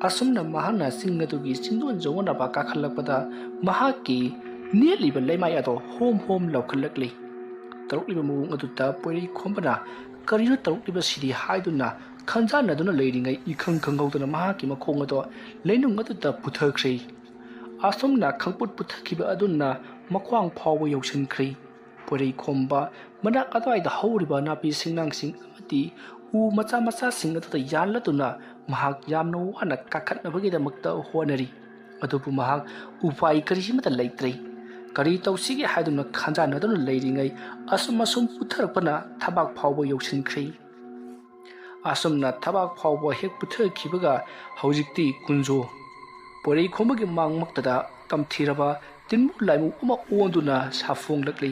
ꯑꯁꯨꯝꯅ ꯃꯍꯥꯛꯅ ꯆꯤꯡ ꯑꯗꯨꯒꯤ ꯆꯤꯡꯗꯣꯟ ꯆꯣꯡꯅꯕ ꯀꯥꯈꯠꯂꯛꯄꯗ ꯃꯍꯥꯛꯀꯤ ꯅꯦꯠꯂꯤꯕ ꯂꯩꯃꯥꯏ ꯑꯗꯣ ꯍꯣꯝ ꯍꯣꯝ ꯂꯧꯈꯠꯂꯛꯂꯤ ꯇꯧꯔꯛꯂꯤꯕ ꯃꯑꯣꯡ ꯑꯗꯨꯗ ꯄꯣꯏꯔꯩ ꯈꯣꯝꯕꯅ ꯀꯔꯤꯅꯣ ꯇꯧꯔꯛꯂꯤꯕꯁꯤꯗꯤ ꯍꯥꯏꯗꯨꯅ ꯈꯟꯖꯥꯟꯅꯗꯨꯅ ꯂꯩꯔꯤꯉꯩ ꯏꯈꯪ ꯈꯪꯍꯧꯗꯅ ꯃꯍꯥꯛꯀꯤ ꯃꯈꯣꯡ ꯑꯗꯣ ꯂꯩꯅꯨꯡ ꯑꯗꯨꯗ ꯄꯨꯊꯈ꯭ꯔꯤ ꯑꯁꯨꯝꯅ ꯈꯪꯄꯨꯠ ꯄꯨꯊꯈꯤꯕ ꯑꯗꯨꯅ ꯃꯈ꯭ꯋꯥꯡ ꯐꯥꯎꯕ ꯌꯧꯁꯤꯟꯈ꯭ꯔꯤ ꯄꯣꯏꯔꯩ ꯈꯣꯝꯕ ꯃꯅꯥꯛ ꯑꯗꯨꯋꯥꯏꯗ ꯍꯧꯔꯤꯕ ꯅꯥꯄꯤ ꯁꯤꯡꯅꯥꯡꯁꯤꯡ ꯑꯃꯗꯤ ꯎ ꯃꯆꯥ ꯃꯆꯥꯁꯤꯡ ꯑꯗꯨꯗ ꯌꯥꯜꯂꯗꯨꯅ ꯃꯍꯥꯛ ꯌꯥꯝꯅ ꯋꯥꯅ ꯀꯥꯈꯠꯅꯕꯒꯤꯗꯃꯛꯇ ꯍꯣꯠꯅꯔꯤ ꯑꯗꯨꯕꯨ ꯃꯍꯥꯛ ꯎꯄꯥꯏ ꯀꯔꯤꯃꯠꯇ ꯂꯩꯇ꯭ꯔꯦ ꯀꯔꯤ ꯇꯧꯁꯤꯒꯦ ꯍꯥꯏꯗꯨꯅ ꯈꯟꯖꯥꯟꯅꯗꯨꯅ ꯂꯩꯔꯤꯉꯩ ꯑꯁꯨꯝ ꯄꯨꯊꯔꯛꯄꯅ ꯊꯕꯥꯛ ꯐꯥꯎꯕ ꯌꯧꯁꯤꯟꯈ꯭ꯔꯤ ꯑꯁꯨꯝꯅ ꯊꯕꯥꯛ ꯐꯥꯎꯕ ꯍꯦꯛ ꯄꯨꯊꯈꯤꯕꯒ ꯍꯧꯖꯤꯛꯇꯤ ꯀꯨꯟꯖꯣ ꯄꯣꯏꯔꯩ ꯈꯣꯝꯕꯒꯤ ꯃꯥꯡꯃꯛꯇꯗ ꯇꯝꯊꯤꯔꯕ ꯇꯤꯟꯃꯨ ꯂꯥꯏꯃꯨ ꯑꯃ ꯑꯣꯟꯗꯨꯅ ꯁꯥꯐꯣꯡꯂꯛꯂꯤ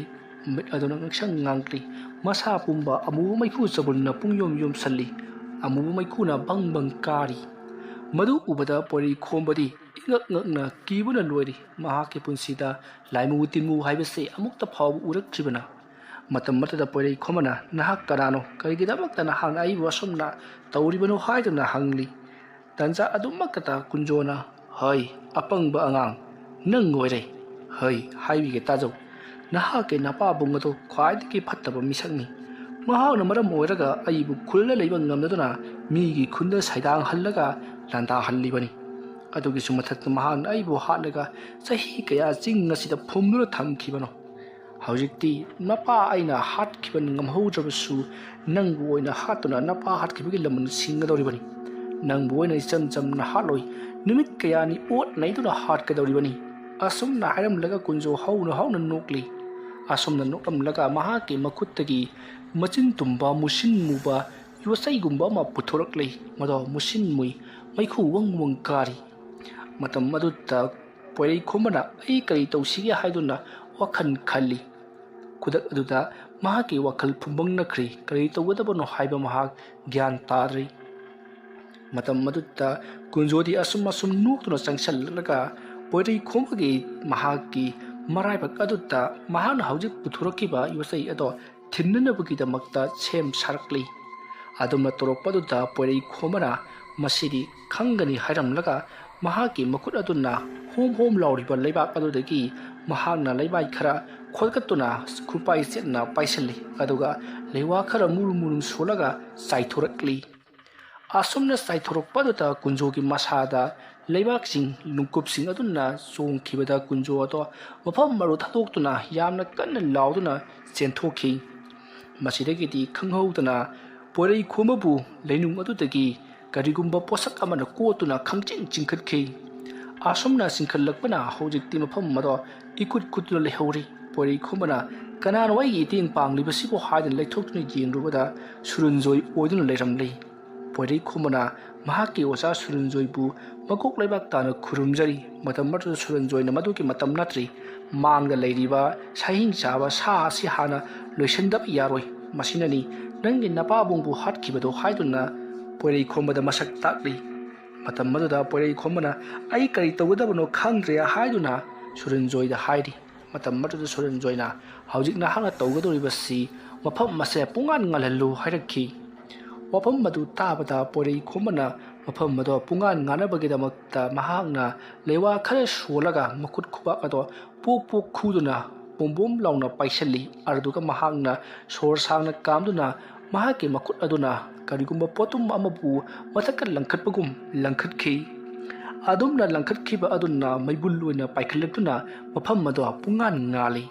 ꯃꯤꯠ ꯑꯗꯨꯅ ꯉꯥꯡꯁꯪ ꯉꯥꯡꯂꯤ ꯃꯁꯥ ꯄꯨꯝꯕ ꯑꯃꯨꯕ ꯃꯩꯈꯨ ꯆꯕꯨꯟꯅ ꯄꯨꯡꯌꯣꯝ ꯌꯣꯝꯁꯜꯂꯤ ꯑꯃꯨꯕ ꯃꯩꯈꯨꯅ ꯕꯪ ꯕꯪ ꯀꯥꯔꯤ ꯃꯗꯨ ꯎꯕꯗ ꯄꯣꯏꯔꯩ ꯈꯣꯝꯕꯗꯤ ꯏꯉꯛ ꯉꯛꯅ ꯀꯤꯕꯅ ꯂꯣꯏꯔꯤ ꯃꯍꯥꯛꯀꯤ ꯄꯨꯟꯁꯤꯗ ꯂꯥꯏꯃꯨ ꯇꯤꯟꯃꯨ ꯍꯥꯏꯕꯁꯤ ꯑꯃꯨꯛꯇ ꯐꯥꯎꯕ ꯎꯔꯛꯇ꯭ꯔꯤꯕꯅ ꯃꯇꯝ ꯑꯗꯨꯗ ꯄꯣꯏꯔꯩ ꯈꯣꯝꯕꯅ ꯅꯍꯥꯛ ꯀꯅꯥꯅꯣ ꯀꯔꯤꯒꯤꯗꯃꯛꯇ ꯅꯍꯥꯛꯅ ꯑꯩꯕꯨ ꯑꯁꯨꯝꯅ ꯇꯧꯔꯤꯕꯅꯣ ꯍꯥꯏꯗꯨꯅ ꯍꯪꯂꯤ ꯇꯟꯖꯥ ꯑꯗꯨꯃꯛꯇꯗ ꯀꯨꯟꯖꯣꯅ ꯍꯩ ꯑꯄꯪꯕ ꯑꯉꯥꯡ ꯅꯪ ꯑꯣꯏꯔꯦ ꯍꯩ ꯍꯥꯏꯕꯤꯒꯦ ꯇꯥꯖꯧ ꯅꯍꯥꯛꯀꯤ ꯅꯄꯥꯕꯨꯡ ꯑꯗꯨ ꯈ꯭ꯋꯥꯏꯗꯒꯤ ꯐꯠꯇꯕ ꯃꯤꯁꯛꯅꯤ ꯃꯍꯥꯛꯅ ꯃꯔꯝ ꯑꯣꯏꯔꯒ ꯑꯩꯕꯨ ꯈꯨꯜꯗ ꯂꯩꯕ ꯉꯝꯗꯗꯨꯅ ꯃꯤꯒꯤ ꯈꯨꯟꯗ ꯁꯩꯗꯥꯡꯍꯜꯂꯒ ꯂꯥꯟꯗꯥꯍꯜꯂꯤꯕꯅꯤ ꯑꯗꯨꯒꯤꯁꯨ ꯃꯊꯛꯇ ꯃꯍꯥꯛꯅ ꯑꯩꯕꯨ ꯍꯥꯠꯂꯒ ꯆꯍꯤ ꯀꯌꯥ ꯆꯤꯡ ꯑꯁꯤꯗ ꯐꯨꯝꯗꯨꯅ ꯊꯝꯈꯤꯕꯅꯣ ꯍꯧꯖꯤꯛꯇꯤ ꯅꯄꯥ ꯑꯩꯅ ꯍꯥꯠꯈꯤꯕ ꯉꯝꯍꯧꯗ꯭ꯔꯕꯁꯨ ꯅꯪꯕꯨ ꯑꯣꯏꯅ ꯍꯥꯠꯇꯨꯅ ꯅꯄꯥ ꯍꯥꯠꯈꯤꯕꯒꯤ ꯂꯃꯟ ꯁꯤꯡꯒꯗꯧꯔꯤꯕꯅꯤ ꯅꯪꯕꯨ ꯑꯣꯏꯅ ꯏꯆꯝ ꯆꯝꯅ ꯍꯥꯠꯂꯣꯏ ꯅꯨꯃꯤꯠ ꯀꯌꯥꯅꯤ ꯑꯣꯠ ꯅꯩꯗꯨꯅ ꯍꯥꯠꯀꯗꯧꯔꯤꯕꯅꯤ ꯑꯁꯨꯝꯅ ꯍꯥꯏꯔꯝꯂꯒ ꯀꯨꯟꯖꯣ ꯍꯧꯅ ꯅꯣꯛꯂꯤ ꯑꯁꯨꯝꯅ ꯅꯣꯛꯂꯝꯂꯒ ꯃꯍꯥꯛꯀꯤ ꯃꯈꯨꯠꯇꯒꯤ ꯃꯆꯤꯟ ꯇꯨꯝꯕ ꯃꯨꯁꯤꯟ ꯃꯨꯕ ꯌꯣꯠꯆꯩꯒꯨꯝꯕ ꯑꯃ ꯄꯨꯊꯣꯔꯛꯂꯤ ꯃꯗꯣ ꯃꯨꯁꯤꯟ ꯃꯨꯏ ꯃꯩꯈꯨ ꯋꯪ ꯋꯪ ꯀꯥꯔꯤ ꯃꯇꯝ ꯑꯗꯨꯗ ꯄꯣꯏꯔꯩ ꯈꯣꯝꯕꯅ ꯑꯩ ꯀꯔꯤ ꯇꯧꯁꯤꯒꯦ ꯍꯥꯏꯗꯨꯅ ꯋꯥꯈꯜ ꯈꯜꯂꯤ ꯈꯨꯗꯛ ꯑꯗꯨꯗ ꯃꯍꯥꯛꯀꯤ ꯋꯥꯈꯜ ꯐꯨꯝꯕꯪꯅꯈ꯭ꯔꯤ ꯀꯔꯤ ꯇꯧꯒꯗꯕꯅꯣ ꯍꯥꯏꯕ ꯃꯍꯥꯛ ꯒ꯭ꯌꯥꯟ ꯇꯥꯗ꯭ꯔꯤ ꯃꯇꯝ ꯑꯗꯨꯗ ꯀꯨꯟꯖꯣꯗꯤ ꯑꯁꯨꯝ ꯅꯣꯛꯇꯨꯅ ꯆꯪꯁꯜꯂꯛꯂꯒ ꯄꯣꯏꯔꯩ ꯈꯣꯝꯕꯒꯤ ꯃꯍꯥꯛꯀꯤ ꯃꯔꯥꯏꯕꯛ ꯑꯗꯨꯗ ꯃꯍꯥꯛꯅ ꯍꯧꯖꯤꯛ ꯄꯨꯊꯣꯔꯛꯈꯤꯕ ꯌꯣꯠꯆꯩ ꯑꯗꯣ ꯊꯤꯟꯅꯅꯕꯒꯤꯗꯃꯛꯇ ꯁꯦꯝ ꯁꯥꯔꯛꯂꯤ ꯑꯗꯨꯝꯅ ꯇꯧꯔꯛꯄꯗꯨꯗ ꯄꯣꯏꯔꯩ ꯈꯣꯝꯕꯅ ꯃꯁꯤꯗꯤ ꯈꯪꯒꯅꯤ ꯍꯥꯏꯔꯝꯂꯒ ꯃꯍꯥꯛꯀꯤ ꯃꯈꯨꯠ ꯑꯗꯨꯅ ꯍꯣꯝ ꯍꯣꯝ ꯂꯥꯎꯔꯤꯕ ꯂꯩꯕꯥꯛ ꯑꯗꯨꯗꯒꯤ ꯃꯍꯥꯛꯅ ꯂꯩꯕꯥꯏ ꯈꯔ ꯈꯣꯠꯀꯠꯇꯨꯅ ꯈꯨꯄꯥꯏ ꯆꯦꯠꯅ ꯄꯥꯏꯁꯤꯜꯂꯤ ꯑꯗꯨꯒ ꯂꯩꯋꯥ ꯈꯔ ꯃꯨꯔꯨꯝ ꯁꯣꯜꯂꯒ ꯆꯥꯏꯊꯣꯔꯛꯂꯤ ꯑꯁꯨꯝꯅ ꯆꯥꯏꯊꯣꯔꯛꯄꯗꯨꯗ ꯀꯨꯟꯖꯣꯒꯤ ꯃꯁꯥꯗ ꯂꯩꯕꯥꯛꯁꯤꯡ ꯅꯨꯡꯀꯨꯞꯁꯤꯡ ꯑꯗꯨꯅ ꯆꯣꯡꯈꯤꯕꯗ ꯀꯨꯟꯖꯣ ꯑꯗꯣ ꯃꯐꯝ ꯃꯔꯨ ꯊꯥꯗꯣꯛꯇꯨꯅ ꯌꯥꯝꯅ ꯀꯟꯅ ꯂꯥꯎꯗꯨꯅ ꯆꯦꯟꯊꯣꯛꯈꯤ ꯃꯁꯤꯗꯒꯤꯗꯤ ꯈꯪꯍꯧꯗꯅ ꯄꯣꯏꯔꯩ ꯈꯣꯝꯕꯕꯨ ꯂꯩꯅꯨꯡ ꯑꯗꯨꯗꯒꯤ ꯀꯔꯤꯒꯨꯝꯕ ꯄꯣꯠꯁꯛ ꯑꯃꯅ ꯀꯣꯠꯇꯨꯅ ꯈꯪꯆꯤꯡ ꯆꯤꯡꯈꯠꯈꯤ ꯑꯁꯨꯝꯅ ꯆꯤꯡꯈꯠꯂꯛꯄꯅ ꯍꯧꯖꯤꯛꯇꯤ ꯃꯐꯝ ꯑꯗꯣ ꯏꯀꯨꯠ ꯀꯨꯠꯇꯨꯅ ꯂꯩꯍꯧꯔꯤ ꯄꯣꯏꯔꯩ ꯈꯣꯝꯕꯅ ꯀꯅꯥꯅꯣ ꯑꯩꯒꯤ ꯏꯇꯦꯡ ꯄꯥꯡꯂꯤꯕꯁꯤꯕꯨ ꯍꯥꯏꯗꯨꯅ ꯂꯩꯊꯣꯛꯇꯨꯅ ꯌꯦꯡꯂꯨꯕꯗ ꯁꯨꯔꯨꯟꯖꯣꯏ ꯑꯣꯏꯗꯨꯅ ꯂꯩꯔꯝꯂꯤ ꯄꯣꯏꯔꯩ ꯈꯣꯝꯕꯅ ꯃꯍꯥꯛꯀꯤ ꯑꯣꯖꯥ ꯁꯨꯔꯨꯟꯖꯣꯏꯕꯨ ꯃꯀꯣꯛ ꯂꯩꯕꯥꯛ ꯇꯥꯅ ꯈꯨꯔꯨꯝꯖꯔꯤ ꯃꯇꯝ ꯑꯗꯨꯗ ꯁꯨꯔꯨꯟꯖꯣꯏꯅ ꯃꯗꯨꯒꯤ ꯃꯇꯝ ꯅꯠꯇ꯭ꯔꯤ ꯃꯥꯡꯗ ꯂꯩꯔꯤꯕ ꯁꯥꯍꯤꯡ ꯆꯥꯕ ꯁꯥ ꯑꯁꯤ ꯍꯥꯟꯅ ꯂꯣꯏꯁꯤꯟꯗꯕ ꯌꯥꯔꯣꯏ ꯃꯁꯤꯅꯅꯤ ꯅꯪꯒꯤ ꯅꯄꯥꯕꯨꯡꯕꯨ ꯍꯥꯠꯈꯤꯕꯗꯣ ꯍꯥꯏꯗꯨꯅ ꯄꯣꯏꯔꯩ ꯈꯣꯝꯕꯗ ꯃꯁꯛ ꯇꯥꯛꯂꯤ ꯃꯇꯝ ꯑꯗꯨꯗ ꯄꯣꯏꯔꯩ ꯈꯣꯝꯕꯅ ꯑꯩ ꯀꯔꯤ ꯇꯧꯒꯗꯕꯅꯣ ꯈꯪꯗ꯭ꯔꯦ ꯍꯥꯏꯗꯨꯅ ꯁꯨꯔꯨꯟꯖꯣꯏꯗ ꯍꯥꯏꯔꯤ ꯃꯇꯝ ꯑꯗꯨꯗ ꯁꯨꯔꯨꯟꯖꯣꯏꯅ ꯍꯧꯖꯤꯛ ꯅꯍꯥꯛꯅ ꯇꯧꯒꯗꯧꯔꯤꯕꯁꯤ ꯃꯐꯝ ꯑꯁꯦ ꯄꯨꯡꯉꯥꯟ ꯉꯥꯜꯍꯜꯂꯨ ꯍꯥꯏꯔꯛꯈꯤ ꯋꯥꯐꯝ ꯑꯗꯨ ꯇꯥꯕꯗ ꯄꯣꯏꯔꯩ ꯈꯣꯝꯕꯅ ꯃꯐꯝ ꯑꯗꯣ ꯄꯨꯡꯉꯥꯟ ꯉꯥꯟꯅꯕꯒꯤꯗꯃꯛꯇ ꯃꯍꯥꯛꯅ ꯂꯩꯋꯥ ꯈꯔ ꯁꯣꯜꯂꯒ ꯃꯈꯨꯠ ꯈꯨꯕꯥꯛ ꯑꯗꯣ ꯄꯣꯛ ꯄꯣꯛ ꯈꯨꯗꯨꯅ ꯕꯣꯝ ꯂꯥꯎꯅ ꯄꯥꯏꯁꯤꯜꯂꯤ ꯑꯗꯨꯒ ꯃꯍꯥꯛꯅ ꯁꯣꯔ ꯁꯥꯡꯅ ꯀꯥꯝꯗꯨꯅ ꯃꯍꯥꯛꯀꯤ ꯃꯈꯨꯠ ꯑꯗꯨꯅ ꯀꯔꯤꯒꯨꯝꯕ ꯄꯣꯠꯇꯨꯝ ꯑꯃꯕꯨ ꯃꯊꯛꯇ ꯂꯪꯈꯠꯄꯒꯨꯝ ꯂꯪꯈꯠꯈꯤ ꯑꯗꯨꯝꯅ ꯂꯪꯈꯠꯈꯤꯕ ꯑꯗꯨꯅ ꯃꯩꯕꯨꯜ ꯑꯣꯏꯅ ꯄꯥꯏꯈꯠꯂꯛꯇꯨꯅ ꯃꯐꯝ ꯑꯗꯣ ꯄꯨꯡꯉꯥꯟ ꯉꯥꯜꯂꯤ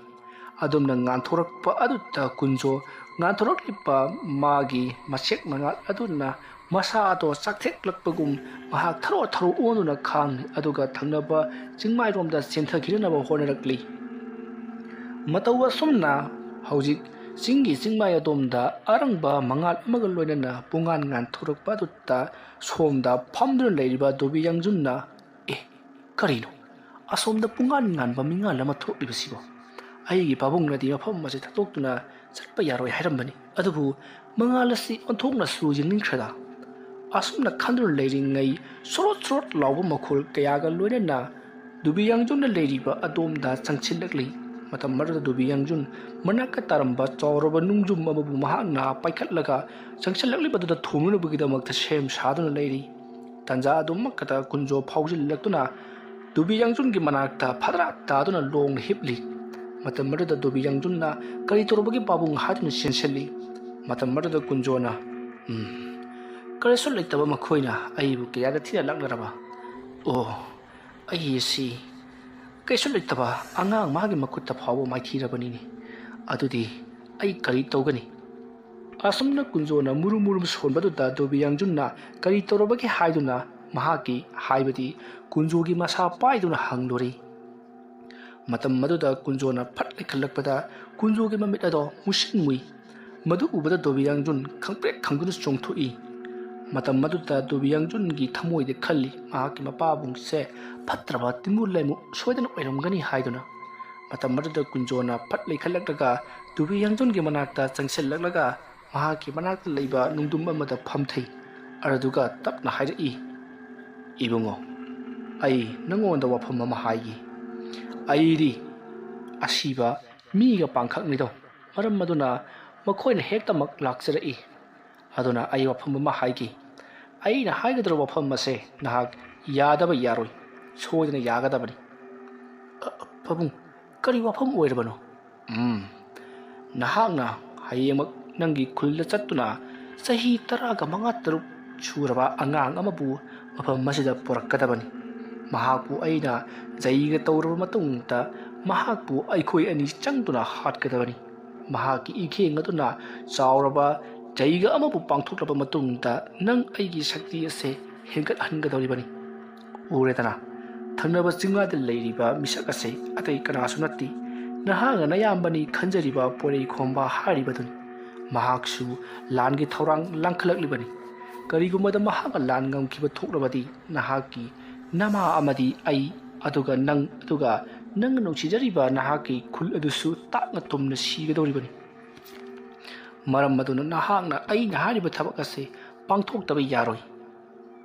ꯑꯗꯨꯝꯅ ꯉꯥꯟꯊꯣꯔꯛꯄ ꯑꯗꯨꯗ ꯀꯨꯟꯖꯣ ꯉꯥꯟꯊꯣꯔꯛꯂꯤꯕ ꯃꯥꯒꯤ ꯃꯆꯦꯛ ꯃꯉꯥꯜ ꯑꯗꯨꯅ ꯃꯁꯥ ꯑꯗꯣ ꯆꯥꯛꯊꯦꯛꯂꯛꯄꯒꯨꯝ ꯃꯍꯥꯛ ꯊꯔꯣ ꯑꯣꯟꯗꯨꯅ ꯈꯥꯡꯂꯤ ꯑꯗꯨꯒ ꯊꯪꯅꯕ ꯆꯤꯡꯃꯥꯏꯔꯣꯝꯗ ꯆꯦꯟꯊꯈꯤꯅꯕ ꯍꯣꯠꯅꯔꯛꯂꯤ ꯃꯇꯧ ꯑꯁꯨꯝꯅ ꯍꯧꯖꯤꯛ ꯆꯤꯡꯒꯤ ꯆꯤꯡꯃꯥꯏ ꯑꯗꯣꯝꯗ ꯑꯔꯪꯕ ꯃꯉꯥꯜ ꯑꯃꯒ ꯂꯣꯏꯅꯅ ꯄꯨꯡꯉꯥꯟ ꯉꯥꯟꯊꯣꯔꯛꯄ ꯑꯗꯨꯗ ꯁꯣꯝꯗ ꯐꯝꯗꯨꯅ ꯂꯩꯔꯤꯕ ꯗꯣꯕꯤ ꯌꯥꯡꯖꯨꯟꯅ ꯀꯔꯤꯅꯣ ꯑꯁꯣꯝꯗ ꯄꯨꯡꯉꯥꯟ ꯉꯥꯟꯕ ꯃꯤꯉꯥꯜ ꯑꯃ ꯊꯣꯛꯂꯤꯕꯁꯤꯕꯣ ꯑꯩꯒꯤ ꯄꯥꯕꯨꯡꯅꯗꯤ ꯃꯐꯝ ꯑꯁꯤ ꯊꯥꯗꯣꯛꯇꯨꯅ ꯆꯠꯄ ꯌꯥꯔꯣꯏ ꯍꯥꯏꯔꯝꯕꯅꯤ ꯑꯗꯨꯕꯨ ꯃꯉꯥꯜ ꯑꯁꯤ ꯑꯣꯟꯊꯣꯛꯅꯁꯨ ꯌꯦꯡꯅꯤꯡꯈ꯭ꯔꯗ ꯑꯁꯨꯝꯅ ꯈꯟꯗꯨꯅ ꯂꯩꯔꯤꯉꯩ ꯁꯣꯔꯣꯠ ꯁꯣꯔꯣꯠ ꯂꯥꯎꯕ ꯃꯈꯣꯜ ꯀꯌꯥꯒ ꯂꯣꯏꯅꯅ ꯗꯨꯕꯤꯌꯥꯡꯖꯨꯟꯅ ꯂꯩꯔꯤꯕ ꯑꯗꯣꯝꯗ ꯆꯪꯁꯤꯜꯂꯛꯂꯤ ꯃꯇꯝ ꯑꯗꯨꯗ ꯗꯨꯕꯤꯌꯥꯡꯖꯨꯟ ꯃꯅꯥꯛꯇ ꯇꯥꯔꯝꯕ ꯆꯥꯎꯔꯕ ꯅꯨꯡꯖꯨꯝ ꯑꯃꯕꯨ ꯃꯍꯥꯛꯅ ꯄꯥꯏꯈꯠꯂꯒ ꯆꯪꯁꯤꯜꯂꯛꯂꯤꯕꯗꯨꯗ ꯊꯣꯝꯅꯅꯕꯒꯤꯗꯃꯛꯇ ꯁꯦꯝ ꯁꯥꯗꯨꯅ ꯂꯩꯔꯤ ꯇꯟꯖꯥ ꯑꯗꯨꯃꯛꯇ ꯀꯨꯟꯖꯣ ꯐꯥꯎꯖꯤꯜꯂꯛꯇꯨꯅ ꯗꯨꯕꯤꯌꯥꯡꯖꯨꯟꯒꯤ ꯃꯅꯥꯛꯇ ꯐꯗ꯭ꯔꯥꯛ ꯇꯥꯗꯨꯅ ꯂꯣꯡꯅ ꯍꯤꯞꯂꯤ ꯃꯇꯝ ꯑꯗꯨꯗ ꯗꯨꯕꯤꯌꯥꯡꯖꯨꯟꯅ ꯀꯔꯤ ꯇꯧꯔꯕꯒꯤ ꯄꯥꯕꯨꯡ ꯍꯥꯏꯗꯨꯅ ꯆꯦꯟꯁꯤꯜꯂꯤ ꯃꯇꯝ ꯑꯗꯨꯗ ꯀꯨꯟꯖꯣꯅ ꯀꯔꯤꯁꯨ ꯂꯩꯇꯕ ꯃꯈꯣꯏꯅ ꯑꯩꯕꯨ ꯀꯌꯥꯗ ꯊꯤꯅ ꯂꯥꯛꯅꯔꯕ ꯑꯣ ꯑꯩ ꯑꯁꯤ ꯀꯩꯁꯨ ꯂꯩꯇꯕ ꯑꯉꯥꯡ ꯃꯥꯒꯤ ꯃꯈꯨꯠꯇ ꯐꯥꯎꯕ ꯃꯥꯏꯊꯤꯔꯕꯅꯤꯅꯦ ꯑꯗꯨꯗꯤ ꯑꯩ ꯀꯔꯤ ꯇꯧꯒꯅꯤ ꯑꯁꯨꯝꯅ ꯀꯨꯟꯖꯣꯅ ꯃꯨꯔꯨꯝ ꯃꯨꯔꯨꯝ ꯁꯣꯟꯕꯗꯨꯗ ꯗꯨꯕꯤꯌꯥꯡꯖꯨꯟꯅ ꯀꯔꯤ ꯇꯧꯔꯕꯒꯦ ꯍꯥꯏꯗꯨꯅ ꯃꯍꯥꯛꯀꯤ ꯍꯥꯏꯕꯗꯤ ꯀꯨꯟꯖꯣꯒꯤ ꯃꯁꯥ ꯄꯥꯏꯗꯨꯅ ꯍꯪꯂꯨꯔꯤ ꯃꯇꯝ ꯑꯗꯨꯗ ꯀꯨꯟꯖꯣꯅ ꯐꯠ ꯂꯩꯈꯠꯂꯛꯄꯗ ꯀꯨꯟꯖꯣꯒꯤ ꯃꯃꯤꯠ ꯑꯗꯣ ꯃꯨꯁꯤꯟ ꯃꯨꯏ ꯃꯗꯨ ꯎꯕꯗ ꯗꯨꯕꯤꯌꯥꯡꯖꯨꯟ ꯈꯪꯄ꯭ꯔꯦꯛ ꯈꯪꯗꯨꯅ ꯆꯣꯡꯊꯣꯛꯏ ꯃꯇꯝ ꯑꯗꯨꯗ ꯗꯨꯕꯤꯌꯥꯡꯖꯨꯟꯒꯤ ꯊꯃꯣꯏꯗ ꯈꯜꯂꯤ ꯃꯍꯥꯛꯀꯤ ꯃꯄꯥꯕꯨꯡꯁꯦ ꯐꯠꯇ꯭ꯔꯕ ꯇꯤꯃꯨ ꯂꯩꯃꯨ ꯁꯣꯏꯗꯅ ꯑꯣꯏꯔꯝꯒꯅꯤ ꯍꯥꯏꯗꯨꯅ ꯃꯇꯝ ꯑꯗꯨꯗ ꯀꯨꯟꯖꯣꯅ ꯐꯠ ꯂꯩꯈꯠꯂꯛꯂꯒ ꯗꯨꯕꯤꯌꯥꯡꯖꯨꯟꯒꯤ ꯃꯅꯥꯛꯇ ꯆꯪꯁꯤꯜꯂꯛꯂꯒ ꯃꯍꯥꯛꯀꯤ ꯃꯅꯥꯛꯇ ꯂꯩꯕ ꯅꯨꯡꯗꯨꯝ ꯑꯃꯗ ꯐꯝꯊꯩ ꯑꯗꯨꯒ ꯇꯞꯅ ꯍꯥꯏꯔꯛꯏ ꯏꯕꯨꯡꯉꯣ ꯑꯩ ꯅꯪꯉꯣꯟꯗ ꯋꯥꯐꯝ ꯑꯃ ꯍꯥꯏꯒꯦ ꯑꯩꯗꯤ ꯑꯁꯤꯕ ꯃꯤꯒ ꯄꯥꯡꯈꯛꯅꯤꯗꯣ ꯃꯔꯝ ꯑꯗꯨꯅ ꯃꯈꯣꯏꯅ ꯍꯦꯛꯇꯃꯛ ꯂꯥꯛꯆꯔꯛꯏ ꯑꯗꯨꯅ ꯑꯩ ꯋꯥꯐꯝ ꯑꯃ ꯍꯥꯏꯒꯦ ꯑꯩꯅ ꯍꯥꯏꯒꯗꯧꯔꯤꯕ ꯋꯥꯐꯝ ꯑꯁꯦ ꯅꯍꯥꯛ ꯌꯥꯗꯕ ꯌꯥꯔꯣꯏ ꯁꯣꯏꯗꯅ ꯌꯥꯒꯗꯕꯅꯤ ꯄꯥꯕꯨꯡ ꯀꯔꯤ ꯋꯥꯐꯝ ꯑꯣꯏꯔꯕꯅꯣ ꯅꯍꯥꯛꯅ ꯍꯌꯦꯡꯃꯛ ꯅꯪꯒꯤ ꯈꯨꯜꯗ ꯆꯠꯇꯨꯅ ꯆꯍꯤ 15 ꯁꯨꯔꯕ ꯑꯉꯥꯡ ꯑꯃꯕꯨ ꯃꯐꯝ ꯑꯁꯤꯗ ꯄꯨꯔꯛꯀꯗꯕꯅꯤ ꯃꯍꯥꯛꯄꯨ ꯑꯩꯅ ꯖꯩꯒ ꯇꯧꯔꯕ ꯃꯇꯨꯡꯗ ꯃꯍꯥꯛꯄꯨ ꯑꯩꯈꯣꯏ ꯑꯅꯤ ꯆꯪꯗꯨꯅ ꯍꯥꯠꯀꯗꯕꯅꯤ ꯃꯍꯥꯛꯀꯤ ꯏꯈꯦꯡ ꯑꯗꯨꯅ ꯆꯥꯎꯔꯕ ꯖꯩꯒ ꯑꯃꯕꯨ ꯄꯥꯡꯊꯣꯛꯂꯕ ꯃꯇꯨꯡꯗ ꯅꯪ ꯑꯩꯒꯤ ꯁꯛꯇꯤ ꯑꯁꯦ ꯍꯦꯟꯒꯠꯍꯟꯒꯗꯧꯔꯤꯕꯅꯤ ꯎꯔꯦꯗꯅ ꯊꯪꯅꯕ ꯆꯤꯡꯃꯥꯗ ꯂꯩꯔꯤꯕ ꯃꯤꯁꯛ ꯑꯁꯦ ꯑꯇꯩ ꯀꯅꯥꯁꯨ ꯅꯠꯇꯦ ꯅꯍꯥꯛꯅ ꯅꯌꯥꯝꯕꯅꯤ ꯈꯟꯖꯔꯤꯕ ꯄꯣꯏꯔꯩꯈꯣꯝꯕ ꯍꯥꯏꯔꯤꯕꯗꯨꯅꯤ ꯃꯍꯥꯛꯁꯨ ꯂꯥꯟꯒꯤ ꯊꯧꯔꯥꯡ ꯂꯥꯡꯈꯠꯂꯛꯂꯤꯕꯅꯤ ꯀꯔꯤꯒꯨꯝꯕꯗ ꯃꯍꯥꯛꯅ ꯂꯥꯟ ꯉꯝꯈꯤꯕ ꯊꯣꯛꯂꯕꯗꯤ ꯅꯍꯥꯛꯀꯤ ꯅꯃꯥ ꯑꯃꯗꯤ ꯑꯩ ꯑꯗꯨꯒ ꯅꯪꯅ ꯅꯨꯡꯁꯤꯖꯔꯤꯕ ꯅꯍꯥꯛꯀꯤ ꯈꯨꯜ ꯑꯗꯨꯁꯨ ꯇꯥꯛꯅ ꯇꯨꯝꯅ ꯁꯤꯒꯗꯧꯔꯤꯕꯅꯤ ꯃꯔꯝ ꯑꯗꯨꯅ ꯅꯍꯥꯛꯅ ꯑꯩꯅ ꯍꯥꯏꯔꯤꯕ ꯊꯕꯛ ꯑꯁꯦ ꯄꯥꯡꯊꯣꯛꯇꯕ ꯌꯥꯔꯣꯏ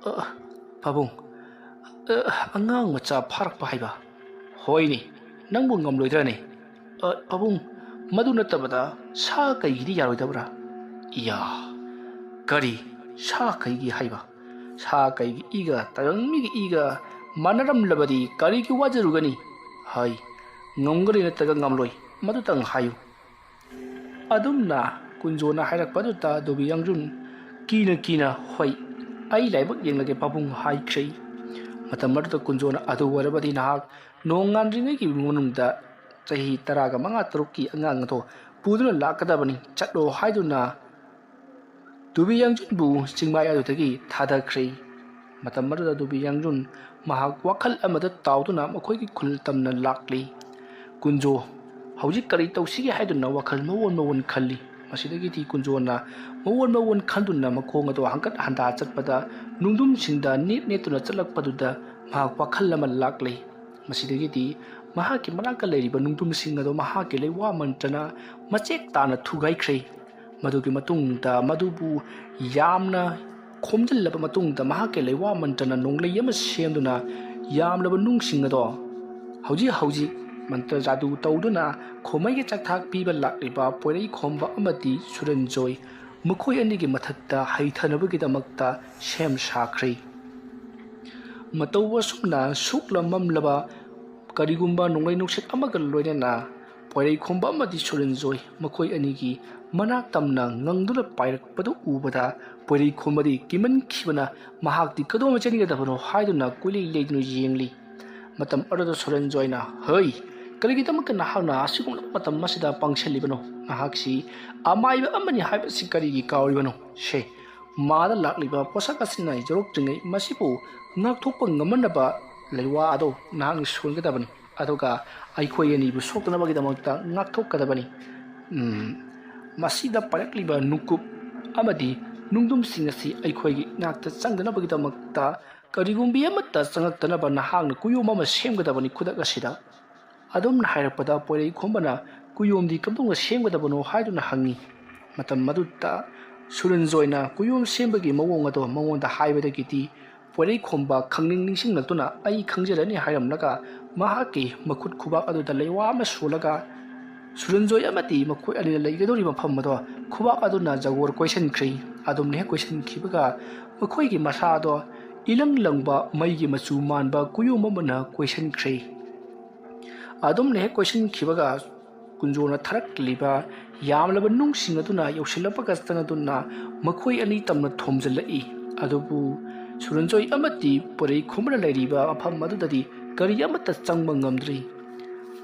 ꯄꯥꯕꯨꯡ ꯑꯉꯥꯡ ꯃꯆꯥ ꯐꯥꯔꯛꯄ ꯍꯥꯏꯕ ꯍꯣꯏꯅꯦ ꯅꯪꯕꯨ ꯉꯝꯂꯣꯏꯗ꯭ꯔꯅꯦ ꯄꯥꯕꯨꯡ ꯃꯗꯨ ꯅꯠꯇꯕꯗ ꯁꯥ ꯀꯩꯒꯤꯗꯤ ꯌꯥꯔꯣꯏꯗꯕ꯭ꯔꯥ ꯏꯌꯥ ꯀꯔꯤ ꯁꯥ ꯀꯩꯒꯤ ꯍꯥꯏꯕ ꯁꯥ ꯀꯩꯒꯤ ꯏꯒ ꯇꯥꯏꯕꯪ ꯃꯤꯒꯤ ꯏꯒ ꯃꯥꯟꯅꯔꯝꯂꯕꯗꯤ ꯀꯔꯤꯒꯤ ꯋꯥꯖꯔꯨꯒꯅꯤ ꯍꯥꯏ ꯉꯝꯒꯅꯤ ꯅꯠꯇ꯭ꯔꯒ ꯉꯝꯂꯣꯏ ꯃꯗꯨꯇꯪ ꯍꯥꯏꯌꯨ ꯑꯗꯨꯝꯅ ꯀꯨꯟꯖꯣꯅ ꯍꯥꯏꯔꯛꯄꯗꯨꯗ ꯗꯨꯕꯤꯌꯥꯡꯖꯨꯟ ꯀꯤꯅ ꯍꯣꯏ ꯑꯩ ꯂꯥꯏꯕꯛ ꯌꯦꯡꯂꯒꯦ ꯄꯥꯕꯨꯡ ꯍꯥꯏꯈ꯭ꯔꯦ ꯃꯇꯝ ꯑꯗꯨꯗ ꯀꯨꯟꯖꯣꯅ ꯑꯗꯨ ꯑꯣꯏꯔꯕꯗꯤ ꯅꯍꯥꯛ ꯅꯣꯡꯉꯥꯟꯗ꯭ꯔꯤꯉꯩꯒꯤ ꯃꯅꯨꯡꯗ ꯆꯍꯤ 15 ꯑꯉꯥꯡ ꯑꯗꯣ ꯄꯨꯗꯨꯅ ꯂꯥꯛꯀꯗꯕꯅꯤ ꯆꯠꯂꯣ ꯍꯥꯏꯗꯨꯅ ꯗꯨꯕꯤꯌꯥꯡꯖꯨꯟꯕꯨ ꯆꯤꯡꯃꯥꯏ ꯑꯗꯨꯗꯒꯤ ꯊꯥꯗꯈ꯭ꯔꯦ ꯃꯇꯝ ꯑꯗꯨꯗ ꯗꯨꯕꯤꯌꯥꯡꯖꯨꯟ ꯃꯍꯥꯛ ꯋꯥꯈꯜ ꯑꯃꯗ ꯇꯥꯎꯗꯨꯅ ꯃꯈꯣꯏꯒꯤ ꯈꯨꯜ ꯇꯝꯅ ꯂꯥꯛꯂꯤ ꯀꯨꯟꯖꯣ ꯍꯧꯖꯤꯛ ꯀꯔꯤ ꯇꯧꯁꯤꯒꯦ ꯍꯥꯏꯗꯨꯅ ꯋꯥꯈꯜ ꯃꯑꯣꯟ ꯈꯜꯂꯤ ꯃꯁꯤꯗꯒꯤꯗꯤ ꯀꯨꯟꯖꯣꯅ ꯃꯑꯣꯟ ꯈꯟꯗꯨꯅ ꯃꯈꯣꯡ ꯑꯗꯨ ꯍꯪꯀꯠ ꯍꯟꯗꯥ ꯆꯠꯄꯗ ꯅꯨꯡꯗꯨꯝꯁꯤꯡꯗ ꯅꯦꯠꯇꯨꯅ ꯆꯠꯂꯛꯄꯗꯨꯗ ꯃꯍꯥꯛ ꯋꯥꯈꯜ ꯑꯃ ꯂꯥꯛꯂꯤ ꯃꯁꯤꯗꯒꯤꯗꯤ ꯃꯍꯥꯛꯀꯤ ꯃꯅꯥꯛꯇ ꯂꯩꯔꯤꯕ ꯅꯨꯡꯗꯨꯝꯁꯤꯡ ꯑꯗꯨ ꯃꯍꯥꯛꯀꯤ ꯂꯩꯋꯥ ꯃꯟꯇ꯭ꯔꯅ ꯃꯆꯦꯛ ꯇꯥꯅ ꯊꯨꯒꯥꯏꯈ꯭ꯔꯦ ꯃꯗꯨꯒꯤ ꯃꯇꯨꯡꯗ ꯃꯗꯨꯕꯨ ꯌꯥꯝꯅ ꯈꯣꯝꯖꯤꯜꯂꯕ ꯃꯇꯨꯡꯗ ꯃꯍꯥꯛꯀꯤ ꯂꯩꯋꯥ ꯃꯟꯇ꯭ꯔꯅ ꯅꯣꯡꯂꯩ ꯑꯃ ꯁꯦꯝꯗꯨꯅ ꯌꯥꯝꯂꯕ ꯅꯨꯡꯁꯤꯡ ꯑꯗꯣ ꯍꯧꯖꯤꯛ ꯃꯟꯇ꯭ꯔ ꯖꯥꯗꯨ ꯇꯧꯗꯨꯅ ꯈꯣꯝꯃꯩꯒꯤ ꯆꯥꯛꯊꯥꯛ ꯄꯤꯕ ꯂꯥꯛꯂꯤꯕ ꯄꯣꯏꯔꯩꯈꯣꯝꯕ ꯑꯃꯗꯤ ꯁꯨꯔꯟꯖꯣꯏ ꯃꯈꯣꯏ ꯑꯅꯤꯒꯤ ꯃꯊꯛꯇ ꯍꯩꯊꯅꯕꯒꯤꯗꯃꯛꯇ ꯁꯦꯝ ꯁꯥꯈ꯭ꯔꯦ ꯃꯇꯧ ꯑꯁꯨꯝꯅ ꯁꯨꯛꯂ ꯃꯝꯂꯕ ꯀꯔꯤꯒꯨꯝꯕ ꯅꯣꯡꯂꯩ ꯅꯨꯡꯁꯤꯠ ꯑꯃꯒ ꯂꯣꯏꯅꯅ ꯄꯣꯏꯔꯩꯈꯣꯝꯕ ꯑꯃꯗꯤ ꯁꯨꯔꯟꯖꯣꯏ ꯃꯈꯣꯏ ꯑꯅꯤꯒꯤ ꯃꯅꯥꯛ ꯇꯝꯅ ꯉꯪꯗꯨꯅ ꯄꯥꯏꯔꯛꯄꯗꯨ ꯎꯕꯗ ꯄꯣꯏꯔꯩꯈꯣꯝꯕꯗꯤ ꯀꯤꯃꯟꯈꯤꯕꯅ ꯃꯍꯥꯛꯇꯤ ꯀꯗꯣꯝꯗ ꯆꯦꯟꯒꯗꯕꯅꯣ ꯍꯥꯏꯗꯨꯅ ꯀꯣꯏꯂꯩ ꯂꯩꯗꯨꯅ ꯌꯦꯡꯂꯤ ꯃꯇꯝ ꯑꯗꯨꯗ ꯁꯨꯔꯟꯖꯣꯏꯅ ꯍꯩ ꯀꯔꯤꯒꯤꯗꯃꯛꯇ ꯅꯍꯥꯛꯅ ꯑꯁꯤꯒꯨꯝꯂꯕ ꯃꯇꯝ ꯑꯁꯤꯗ ꯄꯥꯡꯁꯤꯜꯂꯤꯕꯅꯣ ꯅꯍꯥꯛꯁꯤ ꯑꯃꯥꯏꯕ ꯑꯃꯅꯤ ꯍꯥꯏꯕꯁꯤ ꯀꯔꯤꯒꯤ ꯀꯥꯎꯔꯤꯕꯅꯣ ꯁꯦ ꯃꯥꯗ ꯂꯥꯛꯂꯤꯕ ꯄꯣꯠꯁꯛ ꯑꯁꯤꯅ ꯌꯧꯔꯛꯇ꯭ꯔꯤꯉꯩ ꯃꯁꯤꯕꯨ ꯉꯥꯛꯊꯣꯛꯄ ꯉꯝꯃꯟꯅꯕ ꯂꯩꯋꯥ ꯑꯗꯣ ꯅꯍꯥꯛꯅ ꯁꯣꯟꯒꯗꯕꯅꯤ ꯑꯗꯨꯒ ꯑꯩꯈꯣꯏ ꯑꯅꯤꯕꯨ ꯁꯣꯛꯇꯅꯕꯒꯤꯗꯃꯛꯇ ꯉꯥꯛꯊꯣꯛꯀꯗꯕꯅꯤ ꯃꯁꯤꯗ ꯄꯥꯏꯔꯛꯂꯤꯕ ꯅꯨꯡꯀꯨꯞ ꯑꯃꯗꯤ ꯅꯨꯡꯗꯨꯝꯁꯤꯡ ꯑꯁꯤ ꯑꯩꯈꯣꯏꯒꯤ ꯏꯅꯥꯛꯇ ꯆꯪꯗꯅꯕꯒꯤꯗꯃꯛꯇ ꯀꯔꯤꯒꯨꯝꯕꯤ ꯑꯃꯠꯇ ꯆꯪꯉꯛꯇꯅꯕ ꯅꯍꯥꯛꯅ ꯀꯨꯌꯣꯝ ꯑꯃ ꯁꯦꯝꯒꯗꯕꯅꯤ ꯈꯨꯗꯛ ꯑꯁꯤꯗ ꯑꯗꯨꯝꯅ ꯍꯥꯏꯔꯛꯄꯗ ꯄꯣꯏꯔꯩꯈꯣꯝꯕꯅ ꯀꯨꯌꯣꯝꯗꯤ ꯀꯝꯗꯧꯅ ꯁꯦꯝꯒꯗꯕꯅꯣ ꯍꯥꯏꯗꯨꯅ ꯍꯪꯉꯤ ꯃꯇꯝ ꯃꯗꯨꯗ ꯁꯨꯔꯟꯖꯣꯏꯅ ꯀꯨꯌꯣꯝ ꯁꯦꯝꯕꯒꯤ ꯃꯑꯣꯡ ꯑꯗꯣ ꯃꯉꯣꯟꯗ ꯍꯥꯏꯕꯗꯒꯤꯗꯤ ꯄꯣꯏꯔꯩꯈꯣꯝꯕ ꯈꯪꯅꯤꯡ ꯅꯤꯡꯁꯤꯡꯂꯛꯇꯨꯅ ꯑꯩ ꯈꯪꯖꯔꯅꯤ ꯍꯥꯏꯔꯝꯂꯒ ꯃꯍꯥꯛꯀꯤ ꯃꯈꯨꯠ ꯈꯨꯕꯥꯛ ꯑꯗꯨꯗ ꯂꯩꯋꯥ ꯑꯃ ꯁꯣꯜꯂꯒ ꯁꯨꯔꯟꯖꯣꯏ ꯑꯃꯗꯤ ꯃꯈꯣꯏ ꯑꯅꯤꯅ ꯂꯩꯒꯗꯧꯔꯤꯕ ꯃꯐꯝ ꯑꯗꯣ ꯈꯨꯕꯥꯛ ꯑꯗꯨꯅ ꯖꯒꯣꯔ ꯀꯣꯏꯁꯤꯟꯈ꯭ꯔꯦ ꯑꯗꯨꯝꯅ ꯍꯦꯛ ꯀꯣꯏꯁꯤꯟꯈꯤꯕꯒ ꯃꯈꯣꯏꯒꯤ ꯃꯁꯥꯗꯣ ꯏꯂꯪ ꯂꯪꯕ ꯃꯩꯒꯤ ꯃꯆꯨ ꯃꯥꯟꯕ ꯀꯨꯌꯣꯝ ꯑꯃꯅ ꯀꯣꯏꯁꯤꯟꯈ꯭ꯔꯦ ꯑꯗꯨꯝꯅ ꯍꯦꯛ ꯀꯣꯏꯁꯤꯟꯈꯤꯕꯒ ꯀꯨꯟꯖꯣꯅ ꯊꯔꯛꯂꯤꯕ ꯌꯥꯝꯂꯕ ꯅꯨꯡꯁꯤꯡ ꯑꯗꯨꯅ ꯌꯧꯁꯤꯜꯂꯛꯄꯒ ꯆꯪꯗꯨꯅ ꯃꯈꯣꯏ ꯑꯅꯤ ꯇꯝꯅ ꯊꯣꯝꯖꯤꯜꯂꯛꯏ ꯑꯗꯨꯕꯨ ꯁꯨꯔꯟꯖꯣꯏ ꯑꯃꯗꯤ ꯄꯣꯏꯔꯩꯈꯣꯝꯕꯅ ꯂꯩꯔꯤꯕ ꯃꯐꯝ ꯑꯗꯨꯗꯗꯤ ꯀꯔꯤ ꯑꯃꯠꯇ ꯆꯪꯕ ꯉꯝꯗ꯭ꯔꯤ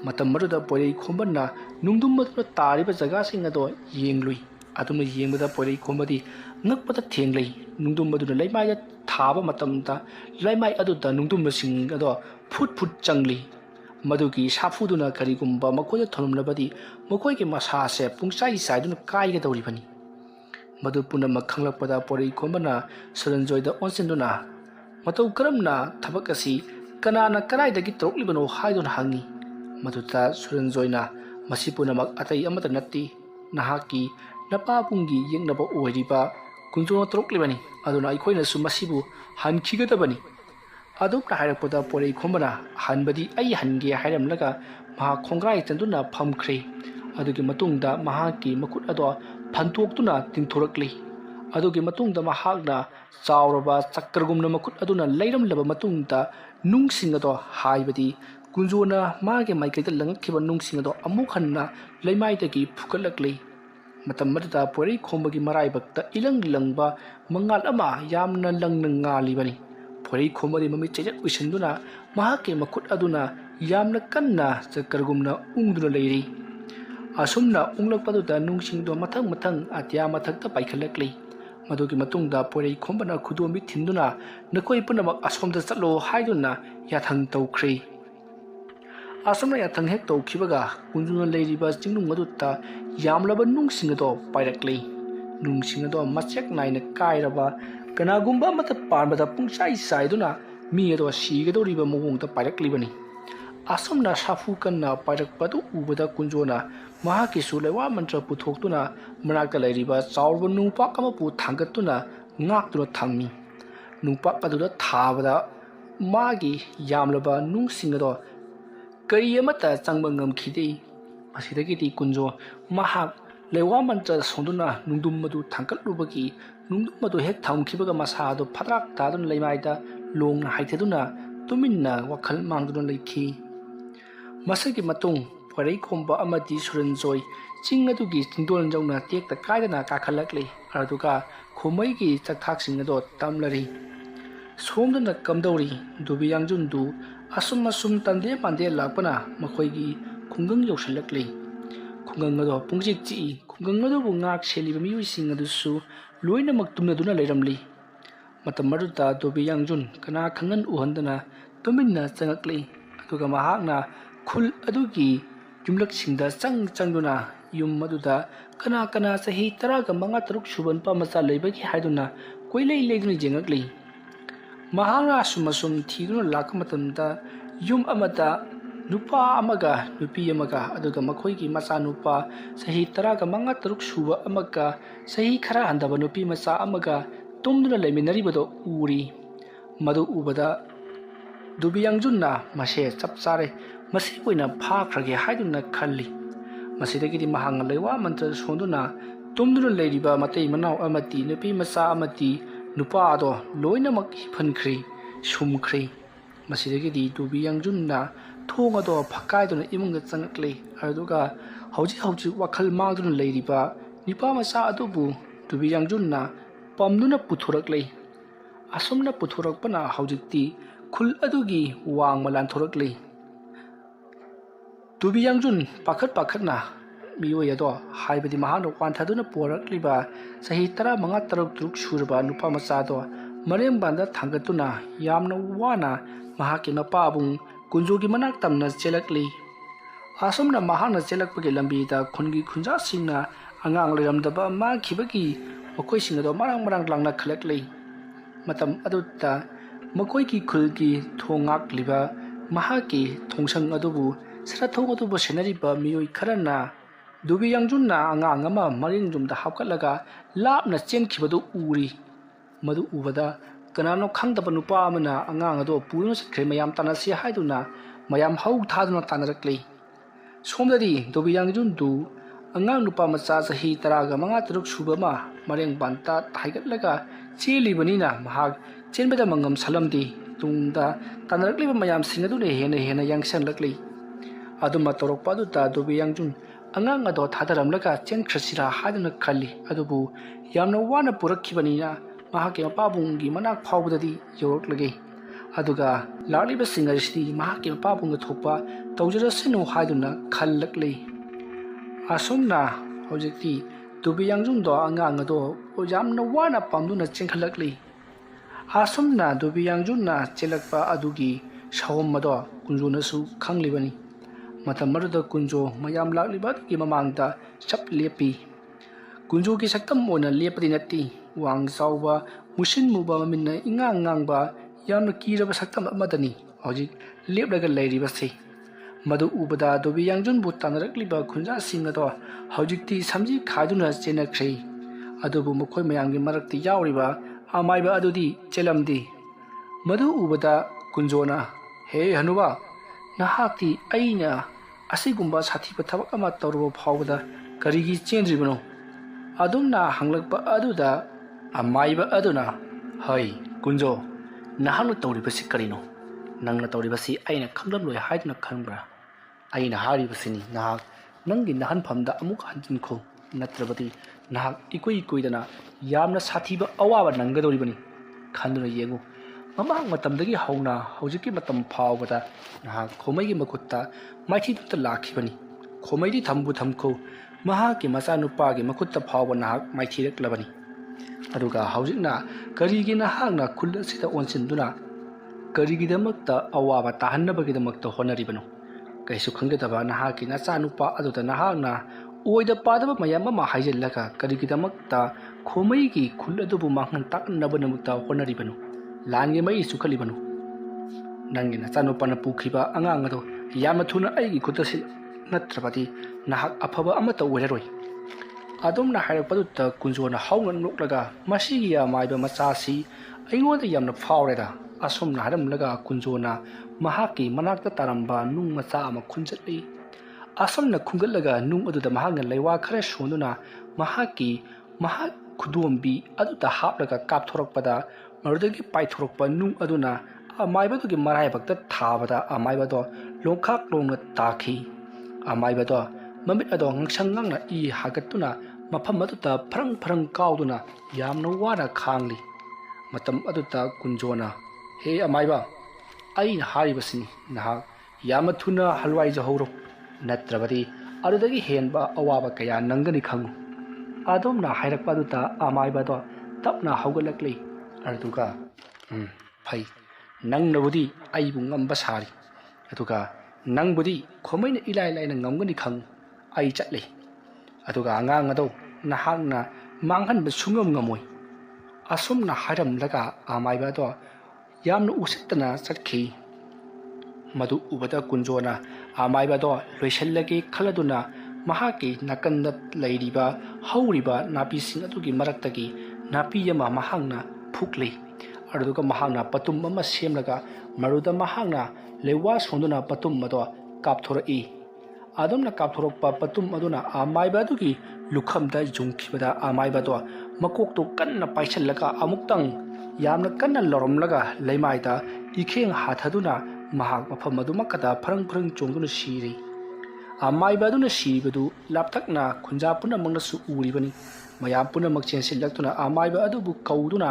ꯃꯇꯝ ꯑꯗꯨꯗ ꯄꯣꯏꯔꯩꯈꯣꯝꯕꯅ ꯅꯨꯡꯗꯨꯝ ꯑꯗꯨꯅ ꯇꯥꯔꯤꯕ ꯖꯒꯥꯁꯤꯡ ꯑꯗꯣ ꯌꯦꯡꯂꯨꯏ ꯑꯗꯨꯅ ꯌꯦꯡꯕꯗ ꯄꯣꯏꯔꯩꯈꯣꯝꯕꯗꯤ ꯉꯛꯄꯗ ꯊꯦꯡꯂꯩ ꯅꯨꯡꯗꯨꯝ ꯑꯗꯨꯅ ꯂꯩꯃꯥꯏꯗ ꯊꯥꯕ ꯃꯇꯝꯗ ꯂꯩꯃꯥꯏ ꯑꯗꯨꯗ ꯅꯨꯡꯗꯨꯝꯕꯁꯤꯡ ꯑꯗꯣ ꯐꯨꯠ ꯐꯨꯠ ꯆꯪꯂꯤ ꯃꯗꯨꯒꯤ ꯁꯥꯐꯨꯗꯨꯅ ꯀꯔꯤꯒꯨꯝꯕ ꯃꯈꯣꯏꯗ ꯊꯣꯝꯂꯝꯂꯕꯗꯤ ꯃꯈꯣꯏꯒꯤ ꯃꯁꯥꯁꯦ ꯄꯨꯡꯆꯥꯏ ꯆꯥꯏꯗꯨꯅ ꯀꯥꯏꯒꯗꯧꯔꯤꯕꯅꯤ ꯃꯗꯨ ꯄꯨꯝꯅꯃꯛ ꯈꯪꯂꯛꯄꯗ ꯄꯣꯏꯔꯩꯈꯣꯝꯕꯅ ꯁꯨꯔꯟꯖꯣꯏꯗ ꯑꯣꯟꯁꯤꯟꯗꯨꯅ ꯃꯇꯧ ꯀꯔꯝꯅ ꯊꯕꯛ ꯑꯁꯤ ꯀꯅꯥꯅ ꯀꯗꯥꯏꯗꯒꯤ ꯇꯧꯔꯛꯂꯤꯕꯅꯣ ꯍꯥꯏꯗꯨꯅ ꯍꯪꯉꯤ ꯃꯗꯨꯗ ꯁꯨꯔꯟꯖꯣꯏꯅ ꯃꯁꯤ ꯄꯨꯝꯅꯃꯛ ꯑꯇꯩ ꯑꯃꯠꯇ ꯅꯠꯇꯦ ꯅꯍꯥꯛꯀꯤ ꯅꯄꯥꯕꯨꯡꯒꯤ ꯌꯦꯛꯅꯕ ꯑꯣꯏꯔꯤꯕ ꯀꯨꯟꯖꯣꯅ ꯇꯧꯔꯛꯂꯤꯕꯅꯤ ꯑꯗꯨꯅ ꯑꯩꯈꯣꯏꯅꯁꯨ ꯃꯁꯤꯕꯨ ꯍꯟꯈꯤꯒꯗꯕꯅꯤ ꯑꯗꯨꯝꯅ ꯍꯥꯏꯔꯛꯄꯗ ꯄꯣꯏꯔꯩꯈꯣꯝꯕꯅ ꯍꯟꯕꯗꯤ ꯑꯩ ꯍꯟꯒꯦ ꯍꯥꯏꯔꯝꯂꯒ ꯃꯍꯥꯛ ꯈꯣꯡꯒ꯭ꯔꯥꯏ ꯆꯟꯗꯨꯅ ꯐꯝꯈ꯭ꯔꯦ ꯑꯗꯨꯒꯤ ꯃꯇꯨꯡꯗ ꯃꯍꯥꯛꯀꯤ ꯃꯈꯨꯠ ꯑꯗꯣ ꯐꯟꯇꯣꯛꯇꯨꯅ ꯇꯤꯡꯊꯣꯔꯛꯂꯤ ꯑꯗꯨꯒꯤ ꯃꯇꯨꯡꯗ ꯃꯍꯥꯛꯅ ꯆꯥꯎꯔꯕ ꯆꯀ꯭ꯔꯒꯨꯝꯅ ꯃꯈꯨꯠ ꯑꯗꯨꯅ ꯂꯩꯔꯝꯂꯕ ꯃꯇꯨꯡꯗ ꯅꯨꯡꯁꯤꯡ ꯑꯗꯣ ꯍꯥꯏꯕꯗꯤ ꯀꯨꯟꯖꯣꯅ ꯃꯥꯒꯤ ꯃꯥꯏꯀꯩꯗ ꯂꯪꯉꯛꯈꯤꯕ ꯅꯨꯡꯁꯤꯡ ꯑꯗꯣ ꯑꯃꯨꯛ ꯍꯟꯅ ꯂꯩꯃꯥꯏꯗꯒꯤ ꯐꯨꯒꯠꯂꯛꯂꯤ ꯃꯇꯝ ꯑꯗꯨꯗ ꯄꯣꯏꯔꯩꯈꯣꯝꯕꯒꯤ ꯃꯔꯥꯏꯕꯛꯇ ꯏꯂꯪ ꯂꯪꯕ ꯃꯉꯥꯜ ꯑꯃ ꯌꯥꯝꯅ ꯂꯪꯅ ꯉꯥꯜꯂꯤꯕꯅꯤ ꯄꯣꯏꯔꯩꯈꯣꯝꯕꯗꯤ ꯃꯃꯤꯠ ꯆꯩꯖꯠ ꯎꯏꯁꯤꯟꯗꯨꯅ ꯃꯍꯥꯛꯀꯤ ꯃꯈꯨꯠ ꯑꯗꯨꯅ ꯌꯥꯝꯅ ꯀꯟꯅ ꯆꯀ꯭ꯔꯒꯨꯝꯅ ꯎꯪꯗꯨꯅ ꯂꯩꯔꯤ ꯑꯁꯨꯝꯅ ꯎꯪꯂꯛꯄꯗꯨꯗ ꯅꯨꯡꯁꯤꯡꯗꯣ ꯃꯊꯪ ꯃꯊꯪ ꯑꯇꯤꯌꯥ ꯃꯊꯛꯇ ꯄꯥꯏꯈꯠꯂꯛꯂꯤ ꯃꯗꯨꯒꯤ ꯃꯇꯨꯡꯗ ꯄꯣꯏꯔꯩꯈꯣꯝꯕꯅ ꯈꯨꯗꯣꯝꯕꯤ ꯊꯤꯟꯗꯨꯅ ꯅꯈꯣꯏ ꯄꯨꯝꯅꯃꯛ ꯑꯁꯣꯝꯗ ꯆꯠꯂꯣ ꯍꯥꯏꯗꯨꯅ ꯌꯥꯊꯪ ꯇꯧꯈ꯭ꯔꯦ ꯑꯁꯨꯝꯅ ꯌꯥꯊꯪ ꯍꯦꯛ ꯇꯧꯈꯤꯕꯒ ꯀꯨꯟꯖꯣꯅ ꯂꯩꯔꯤꯕ ꯆꯤꯡꯅꯨꯡ ꯑꯗꯨꯗ ꯌꯥꯝꯂꯕ ꯅꯨꯡꯁꯤꯡ ꯑꯗꯣ ꯄꯥꯏꯔꯛꯂꯤ ꯅꯨꯡꯁꯤꯡ ꯑꯗꯣ ꯃꯆꯦꯛ ꯅꯥꯏꯅ ꯀꯥꯏꯔꯕ ꯀꯅꯥꯒꯨꯝꯕ ꯑꯃꯠꯇ ꯄꯥꯟꯕꯗ ꯄꯨꯡꯆꯥꯏ ꯆꯥꯏꯗꯨꯅ ꯃꯤ ꯑꯗꯣ ꯁꯤꯒꯗꯧꯔꯤꯕ ꯃꯑꯣꯡꯗ ꯄꯥꯏꯔꯛꯂꯤꯕꯅꯤ ꯑꯁꯨꯝꯅ ꯁꯥꯐꯨ ꯀꯟꯅ ꯄꯥꯏꯔꯛꯄ ꯑꯗꯨ ꯎꯕꯗ ꯀꯨꯟꯖꯣꯅ ꯃꯍꯥꯛꯀꯤꯁꯨ ꯂꯩꯋꯥ ꯃꯟꯇ꯭ꯔ ꯄꯨꯊꯣꯛꯇꯨꯅ ꯃꯅꯥꯛꯇ ꯂꯩꯔꯤꯕ ꯆꯥꯎꯔꯕ ꯅꯨꯡꯄꯥꯛ ꯑꯃꯕꯨ ꯊꯥꯡꯒꯠꯇꯨꯅ ꯉꯥꯛꯇꯨꯅ ꯊꯝꯃꯤ ꯅꯨꯡꯄꯥꯛ ꯑꯗꯨꯗ ꯊꯥꯕꯗ ꯃꯥꯒꯤ ꯌꯥꯝꯂꯕ ꯅꯨꯡꯁꯤꯡ ꯑꯗꯣ ꯀꯔꯤ ꯑꯃꯠꯇ ꯆꯪꯕ ꯉꯝꯈꯤꯗꯦ ꯃꯁꯤꯗꯒꯤꯗꯤ ꯀꯨꯟꯖꯣ ꯃꯍꯥꯛ ꯂꯩꯋꯥ ꯃꯟꯇ꯭ꯔ ꯁꯣꯟꯗꯨꯅ ꯅꯨꯡꯗꯨꯝ ꯑꯗꯨ ꯊꯥꯡꯒꯠꯂꯨꯕꯒꯤ ꯅꯨꯡꯗꯨꯝ ꯑꯗꯨ ꯍꯦꯛ ꯊꯝꯈꯤꯕꯒ ꯃꯁꯥ ꯑꯗꯨ ꯐꯗ꯭ꯔꯥꯛ ꯇꯥꯗꯨꯅ ꯂꯩꯃꯥꯏꯗ ꯂꯣꯡꯅ ꯍꯥꯏꯊꯗꯨꯅ ꯇꯨꯃꯤꯟꯅ ꯋꯥꯈꯜ ꯃꯥꯡꯗꯨꯅ ꯂꯩꯈꯤ ꯃꯁꯤꯒꯤ ꯃꯇꯨꯡ ꯄꯣꯏꯔꯩꯈꯣꯝꯕ ꯑꯃꯗꯤ ꯁꯨꯔꯟꯖꯣꯏ ꯆꯤꯡ ꯑꯗꯨꯒꯤ ꯆꯤꯡꯗꯣꯜ ꯌꯧꯅ ꯇꯦꯛꯇ ꯀꯥꯏꯗꯅ ꯀꯥꯈꯠꯂꯛꯂꯤ ꯑꯗꯨꯒ ꯈꯨꯃꯩꯒꯤ ꯆꯥꯛꯊꯥꯛꯁꯤꯡ ꯑꯗꯣ ꯇꯝꯂꯔꯤ ꯁꯣꯝꯗꯅ ꯀꯝꯗꯧꯔꯤ ꯗꯨꯕꯤ ꯌꯥꯡꯖꯨꯟꯗꯨ ꯑꯁꯨꯝ ꯇꯟꯗꯦ ꯄꯥꯟꯗꯦ ꯂꯥꯛꯄꯅ ꯃꯈꯣꯏꯒꯤ ꯈꯨꯡꯒꯪ ꯌꯧꯁꯤꯜꯂꯛꯂꯤ ꯈꯨꯡꯒꯪ ꯑꯗꯣ ꯄꯨꯡꯆꯤꯛ ꯆꯤꯛꯏ ꯈꯨꯡꯒꯪ ꯑꯗꯨꯕꯨ ꯉꯥꯛ ꯁꯦꯜꯂꯤꯕ ꯃꯤꯑꯣꯏꯁꯤꯡ ꯑꯗꯨꯁꯨ ꯂꯣꯏꯅꯃꯛ ꯇꯨꯝꯅꯗꯨꯅ ꯂꯩꯔꯝꯂꯤ ꯃꯇꯝ ꯑꯗꯨꯗ ꯗꯣꯕꯤ ꯌꯥꯡꯖꯨꯟ ꯀꯅꯥ ꯈꯪꯍꯟ ꯎꯍꯟꯗꯅ ꯇꯨꯃꯤꯟꯅ ꯆꯪꯉꯛꯂꯤ ꯑꯗꯨꯒ ꯃꯍꯥꯛꯅ ꯈꯨꯜ ꯑꯗꯨꯒꯤ ꯌꯨꯝꯂꯛꯁꯤꯡꯗ ꯆꯪꯗꯨꯅ ꯌꯨꯝ ꯑꯗꯨꯗ ꯀꯅꯥ ꯀꯅꯥ ꯆꯍꯤ 15 ꯁꯨꯕ ꯅꯨꯄꯥ ꯃꯆꯥ ꯂꯩꯕꯒꯦ ꯍꯥꯏꯗꯨꯅ ꯀꯣꯏꯂꯩ ꯂꯩꯗꯨꯅ ꯌꯦꯡꯉꯛꯂꯤ ꯃꯍꯥꯛꯅ ꯑꯁꯨꯝ ꯊꯤꯗꯨꯅ ꯂꯥꯛꯄ ꯃꯇꯝꯗ ꯌꯨꯝ ꯑꯃꯗ नुपा अमगा नुपी अमगा अदुगा मखोइगी मचानुपा सही 15 सुबा अमगा सही खरा हंदबा नुपी मचा अमगा तुमदुना लेमिनरिबदो उरी मदु उबदा दुबियांगजुन्ना मसे चपचारे मसी ओइना फाख्रगे हाइदुना खल्ली मसिदगिदि महांग लेवा मंत्र सोंदुना तुमदुना लेरिबा मतै मनाव अमति नुपी मचा अमति नुपा अदो लोइनमक हिफनख्री सुमख्री मसिदगिदि दुबियांगजुन्ना थोंग अदो फकाइदुना इमुंग चंगक्ले अदुगा हौजी वखल मांगदुना लेरिबा निपा मचा अदुबु दुबियांगजुन्ना पमदुना पुथोरक्ले असुमना पुथोरकपना हौजिक्ति खुल अदुगी वांग मलानथोरक्ले दुबियांगजुन पाखतना मियोय अदो हाइबदि महानो वांथादुना पोरक्लिबा सही 15 सुरबा नुपा मचादो मरेंबांदा थांगतुना यामना वाना महाके मपाबुंग कुंजोगी मनाक तमना चेलक्ली असुमना महाना चेलक्पगे लंबीदा खुनगी खुंजा सिंगना अंगांग लेरमदबा मा खिबगी मकोइ सिंगदो मरांग लांगना खलक्ले मतम अदुता मकोइकी खुलगी थोंगाक्लिबा Mahake थोंसंग अदुबु सराथों अदुबु सेनरिबा मियोइ Kharna Dubi Yangjunna angang ama maring jumda hapkatlaga lapna chenkhibadu uri madu ubada kanano khangdaba nupa amana angang ado puruna sakre mayam tanasi haiduna mayam hau thaduna tanarakli somdadi Dubi Yangjun du angang nupa macha sahi taraga manga taruk suba ma mareng banta thaigatlaga chelibanina mahak chenbada mangam salamdi tungda tanarakliba mayam singadune hena yangsanlakli aduma torokpa du ta Dubi Yangjun angang ado thadaramlaga chenkhasira haduna khalli adubu yamna wana purakhibanina mahake mapabungi manak phawbadadi yoroklage aduga laliba singarisi mahake mapabunga thopa tawjarasinu haduna khallakle asumna hojikti Dubi Yangjun do angang ado yamna wana pamduna chenkhalakle asumna Dubi Yangjun na chelakpa adugi shawam mado kunjuna su khanglibani matam maruda kunjo mayam lakliba ki mamangda chap lepi kunjo ki saktam ona lepadi natti wang sauba mushin muba minna ingang ngangba yamna kiraba saktam amadani hojik leplaga leiriba se madu ubada Dubi Yangjun bu tanarakliba khunja singa do hojikti samji khaduna chenakhrei adubu mokoi mayamgi marakti yawriba amaiba adudi chelamdi madu ubada kunjona he hanuba nahakti aina asigumba sathiba thabak ama tawruba phawda karigi chendribano adumna hanglakpa aduda amaiba aduna hai kunjo nahanu tawribasi karino nangna tawribasi aina khamlam loi haiduna khanbra aina haribasini nahak nangi nahan phamda amuk hanjinko natrabati nahak ikoidana yamna sathiba awaba nangadoribani khanduna yengu mamang matamdagi hauna hojiki matam phawbada nahak khomaigi makutta maithi dutta lakhibani khomaidi thambu thamko mahaki macha nupa gi makutta phawba nahak maithi reklabani aduga hojikna karigi nahakna khulda sida onsinduna karigi damakta awaba tahannabagi damakta honaribano kaisu khangdaba nahaki nacha nupa aduda nahakna oida padaba mayam ma haijellaka karigi damakta khomaigi khuladubu manghan taknabanamakta honaribano langi mai sukhalibanu nangi nacha nupa na pukhiba angang ado yamathuna aigi khutasi natrabati nahak afaba amata oiraroi adumna hairapadu kunjona hauna noklaga masigi amaiba machasi aingoda yamna phawreda asumna haramlaga kunjona mahaki manakta taramba nung macha ama khunjatli asumna khungatlaga nung aduda mahakna leiwa khare sonduna mahaki mahak khudombi aduda haplaga kapthorakpada marudagi paithorokpa nung aduna amaibadugi marai bakta thabada amaibado longkhak longna takhi amaibado mamit ado ngangsangang na I hagatuna mafam aduta pharang kauduna yamna wana khangli matam aduta kunjona he amaiba aina haribasini nahak yamathuna halwai jahoro natrabadi adudagi henba awaba kaya nangani khangu adumna hairakpa aduta amaibado tapna haugalakli aduga phai nangnabudi aibu ngamba sari aduga nangbudi khomaina ilai laina ngamgani khang ai chatle aduga angang ado nahakna manghan ba sungam ngamoi asumna haram laga amaiba do yamna usittana chatkhi madu ubada kunjona amaiba do loisallage khaladuna mahaki nakanda leiriba hauriba napi sing adugi maraktagi napi yama mahangna phukle aduga mahangna patum ama semlaga maruda mahangna lewa sonduna patum mado kapthora adumna kapthorokpa patum aduna amaiba dugi lukhamda jungkhibada amaiba do makokto kanna paisallaga amuktang yamna kanna loromlaga leimaida ikheng hathaduna mahak mafam adumakada pharang chongduna siri amaiba duna sibadu laptakna khunja puna mangna su uribani mayam puna makchen sillaktuna amaiba adubu kauduna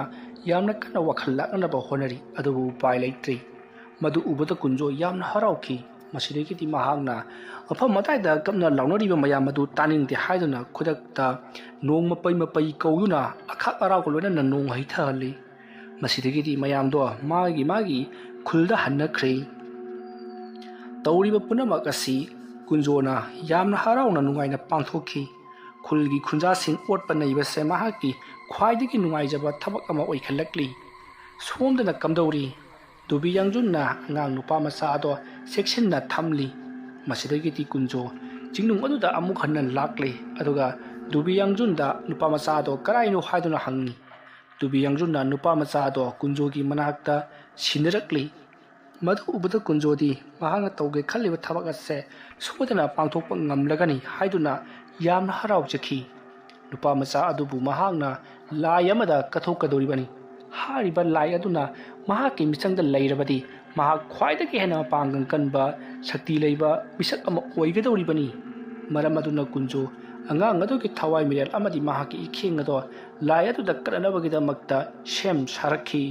yamna kana wakhalakna ba honari adubu pai leitri madu ubada kunjo yamna harauki masidegi ti mahangna afam matai da kamna launari ba mayam madu taning ti haiduna khudakta nong mapai kauduna akha arau ko lona nong haitha li masidegi ti mayam do magi khulda hannakhrei tawriba punama kasi kunjona yamna harauna nungaina pangthokhi khulgi khunja sing otpa naiba se mahaki khwaidagi nungaijaba thabak ama oikhalakli somdana kamdori Dubi Yangjun na ngang nupa macha ado section na thamli masidagi ti kunjo ꯆꯤꯡꯅꯨꯡ ꯑꯗꯨꯗ ꯑꯃꯨꯛ ꯍꯟꯅ ꯂꯥꯛꯂꯤ ꯑꯗꯨꯒ ꯗꯨꯕꯤ ꯌꯥꯡꯖꯨꯟꯗ ꯅꯨꯄꯥ ꯃꯆꯥ ꯑꯗꯣ ꯀꯔꯥꯏꯅꯣ ꯍꯥꯏꯗꯨꯅ ꯍꯪꯉꯤ ꯗꯨꯕꯤ ꯌꯥꯡꯖꯨꯟꯅ ꯅꯨꯄꯥ ꯃꯆꯥ ꯑꯗꯣ ꯀꯨꯟꯖꯣꯒꯤ ꯃꯅꯥꯛꯇ ꯁꯤꯟꯅꯔꯛꯂꯤ ꯃꯗꯨ ꯎꯕꯗ ꯀꯨꯟꯖꯣꯗꯤ ꯃꯍꯥꯛꯅ ꯇꯧꯒꯦ ꯈꯜꯂꯤꯕ ꯊꯕꯛ ꯑꯁꯦ ꯁꯣꯏꯗꯅ ꯄꯥꯡꯊꯣꯛꯄ ꯉꯝꯂꯒꯅꯤ ꯍꯥꯏꯗꯨꯅ ꯌꯥꯝꯅ ꯍꯔꯥꯎꯖꯈꯤ ꯅꯨꯄꯥ ꯃꯆꯥ ꯑꯗꯨꯕꯨ ꯃꯍꯥꯛꯅ ꯂꯥꯏ ꯑꯃꯗ ꯀꯠꯊꯣꯛꯀꯗꯧꯔꯤꯕꯅꯤ ꯍꯥꯏꯔꯤꯕ ꯂꯥꯏ ꯑꯗꯨꯅ ꯃꯍꯥꯛꯀꯤ ꯃꯤꯆꯪꯗ ꯂꯩꯔꯕꯗꯤ ꯃꯍꯥꯛ ꯈ꯭ꯋꯥꯏꯗꯒꯤ ꯍꯦꯟꯅ ꯃꯄꯥꯡꯒꯜ ꯀꯟꯕ ꯁꯛꯇꯤ ꯂꯩꯕ ꯃꯤꯁꯛ ꯑꯃ ꯑꯣꯏꯒꯗꯧꯔꯤꯕꯅꯤ ꯃꯔꯝ ꯑꯗꯨꯅ ꯀꯨꯟꯖꯣ ꯑꯉꯥꯡ ꯑꯗꯨꯒꯤ ꯊꯋꯥꯏ ꯃꯤꯔꯦꯜ ꯑꯃꯗꯤ ꯃꯍꯥꯛꯀꯤ ꯏꯈꯦꯡ ꯑꯗꯣ ꯂꯥꯏ ꯑꯗꯨꯗ ꯀꯠꯅꯅꯕꯒꯤꯗꯃꯛꯇ ꯁꯦꯝ ꯁꯥꯔꯛꯈꯤ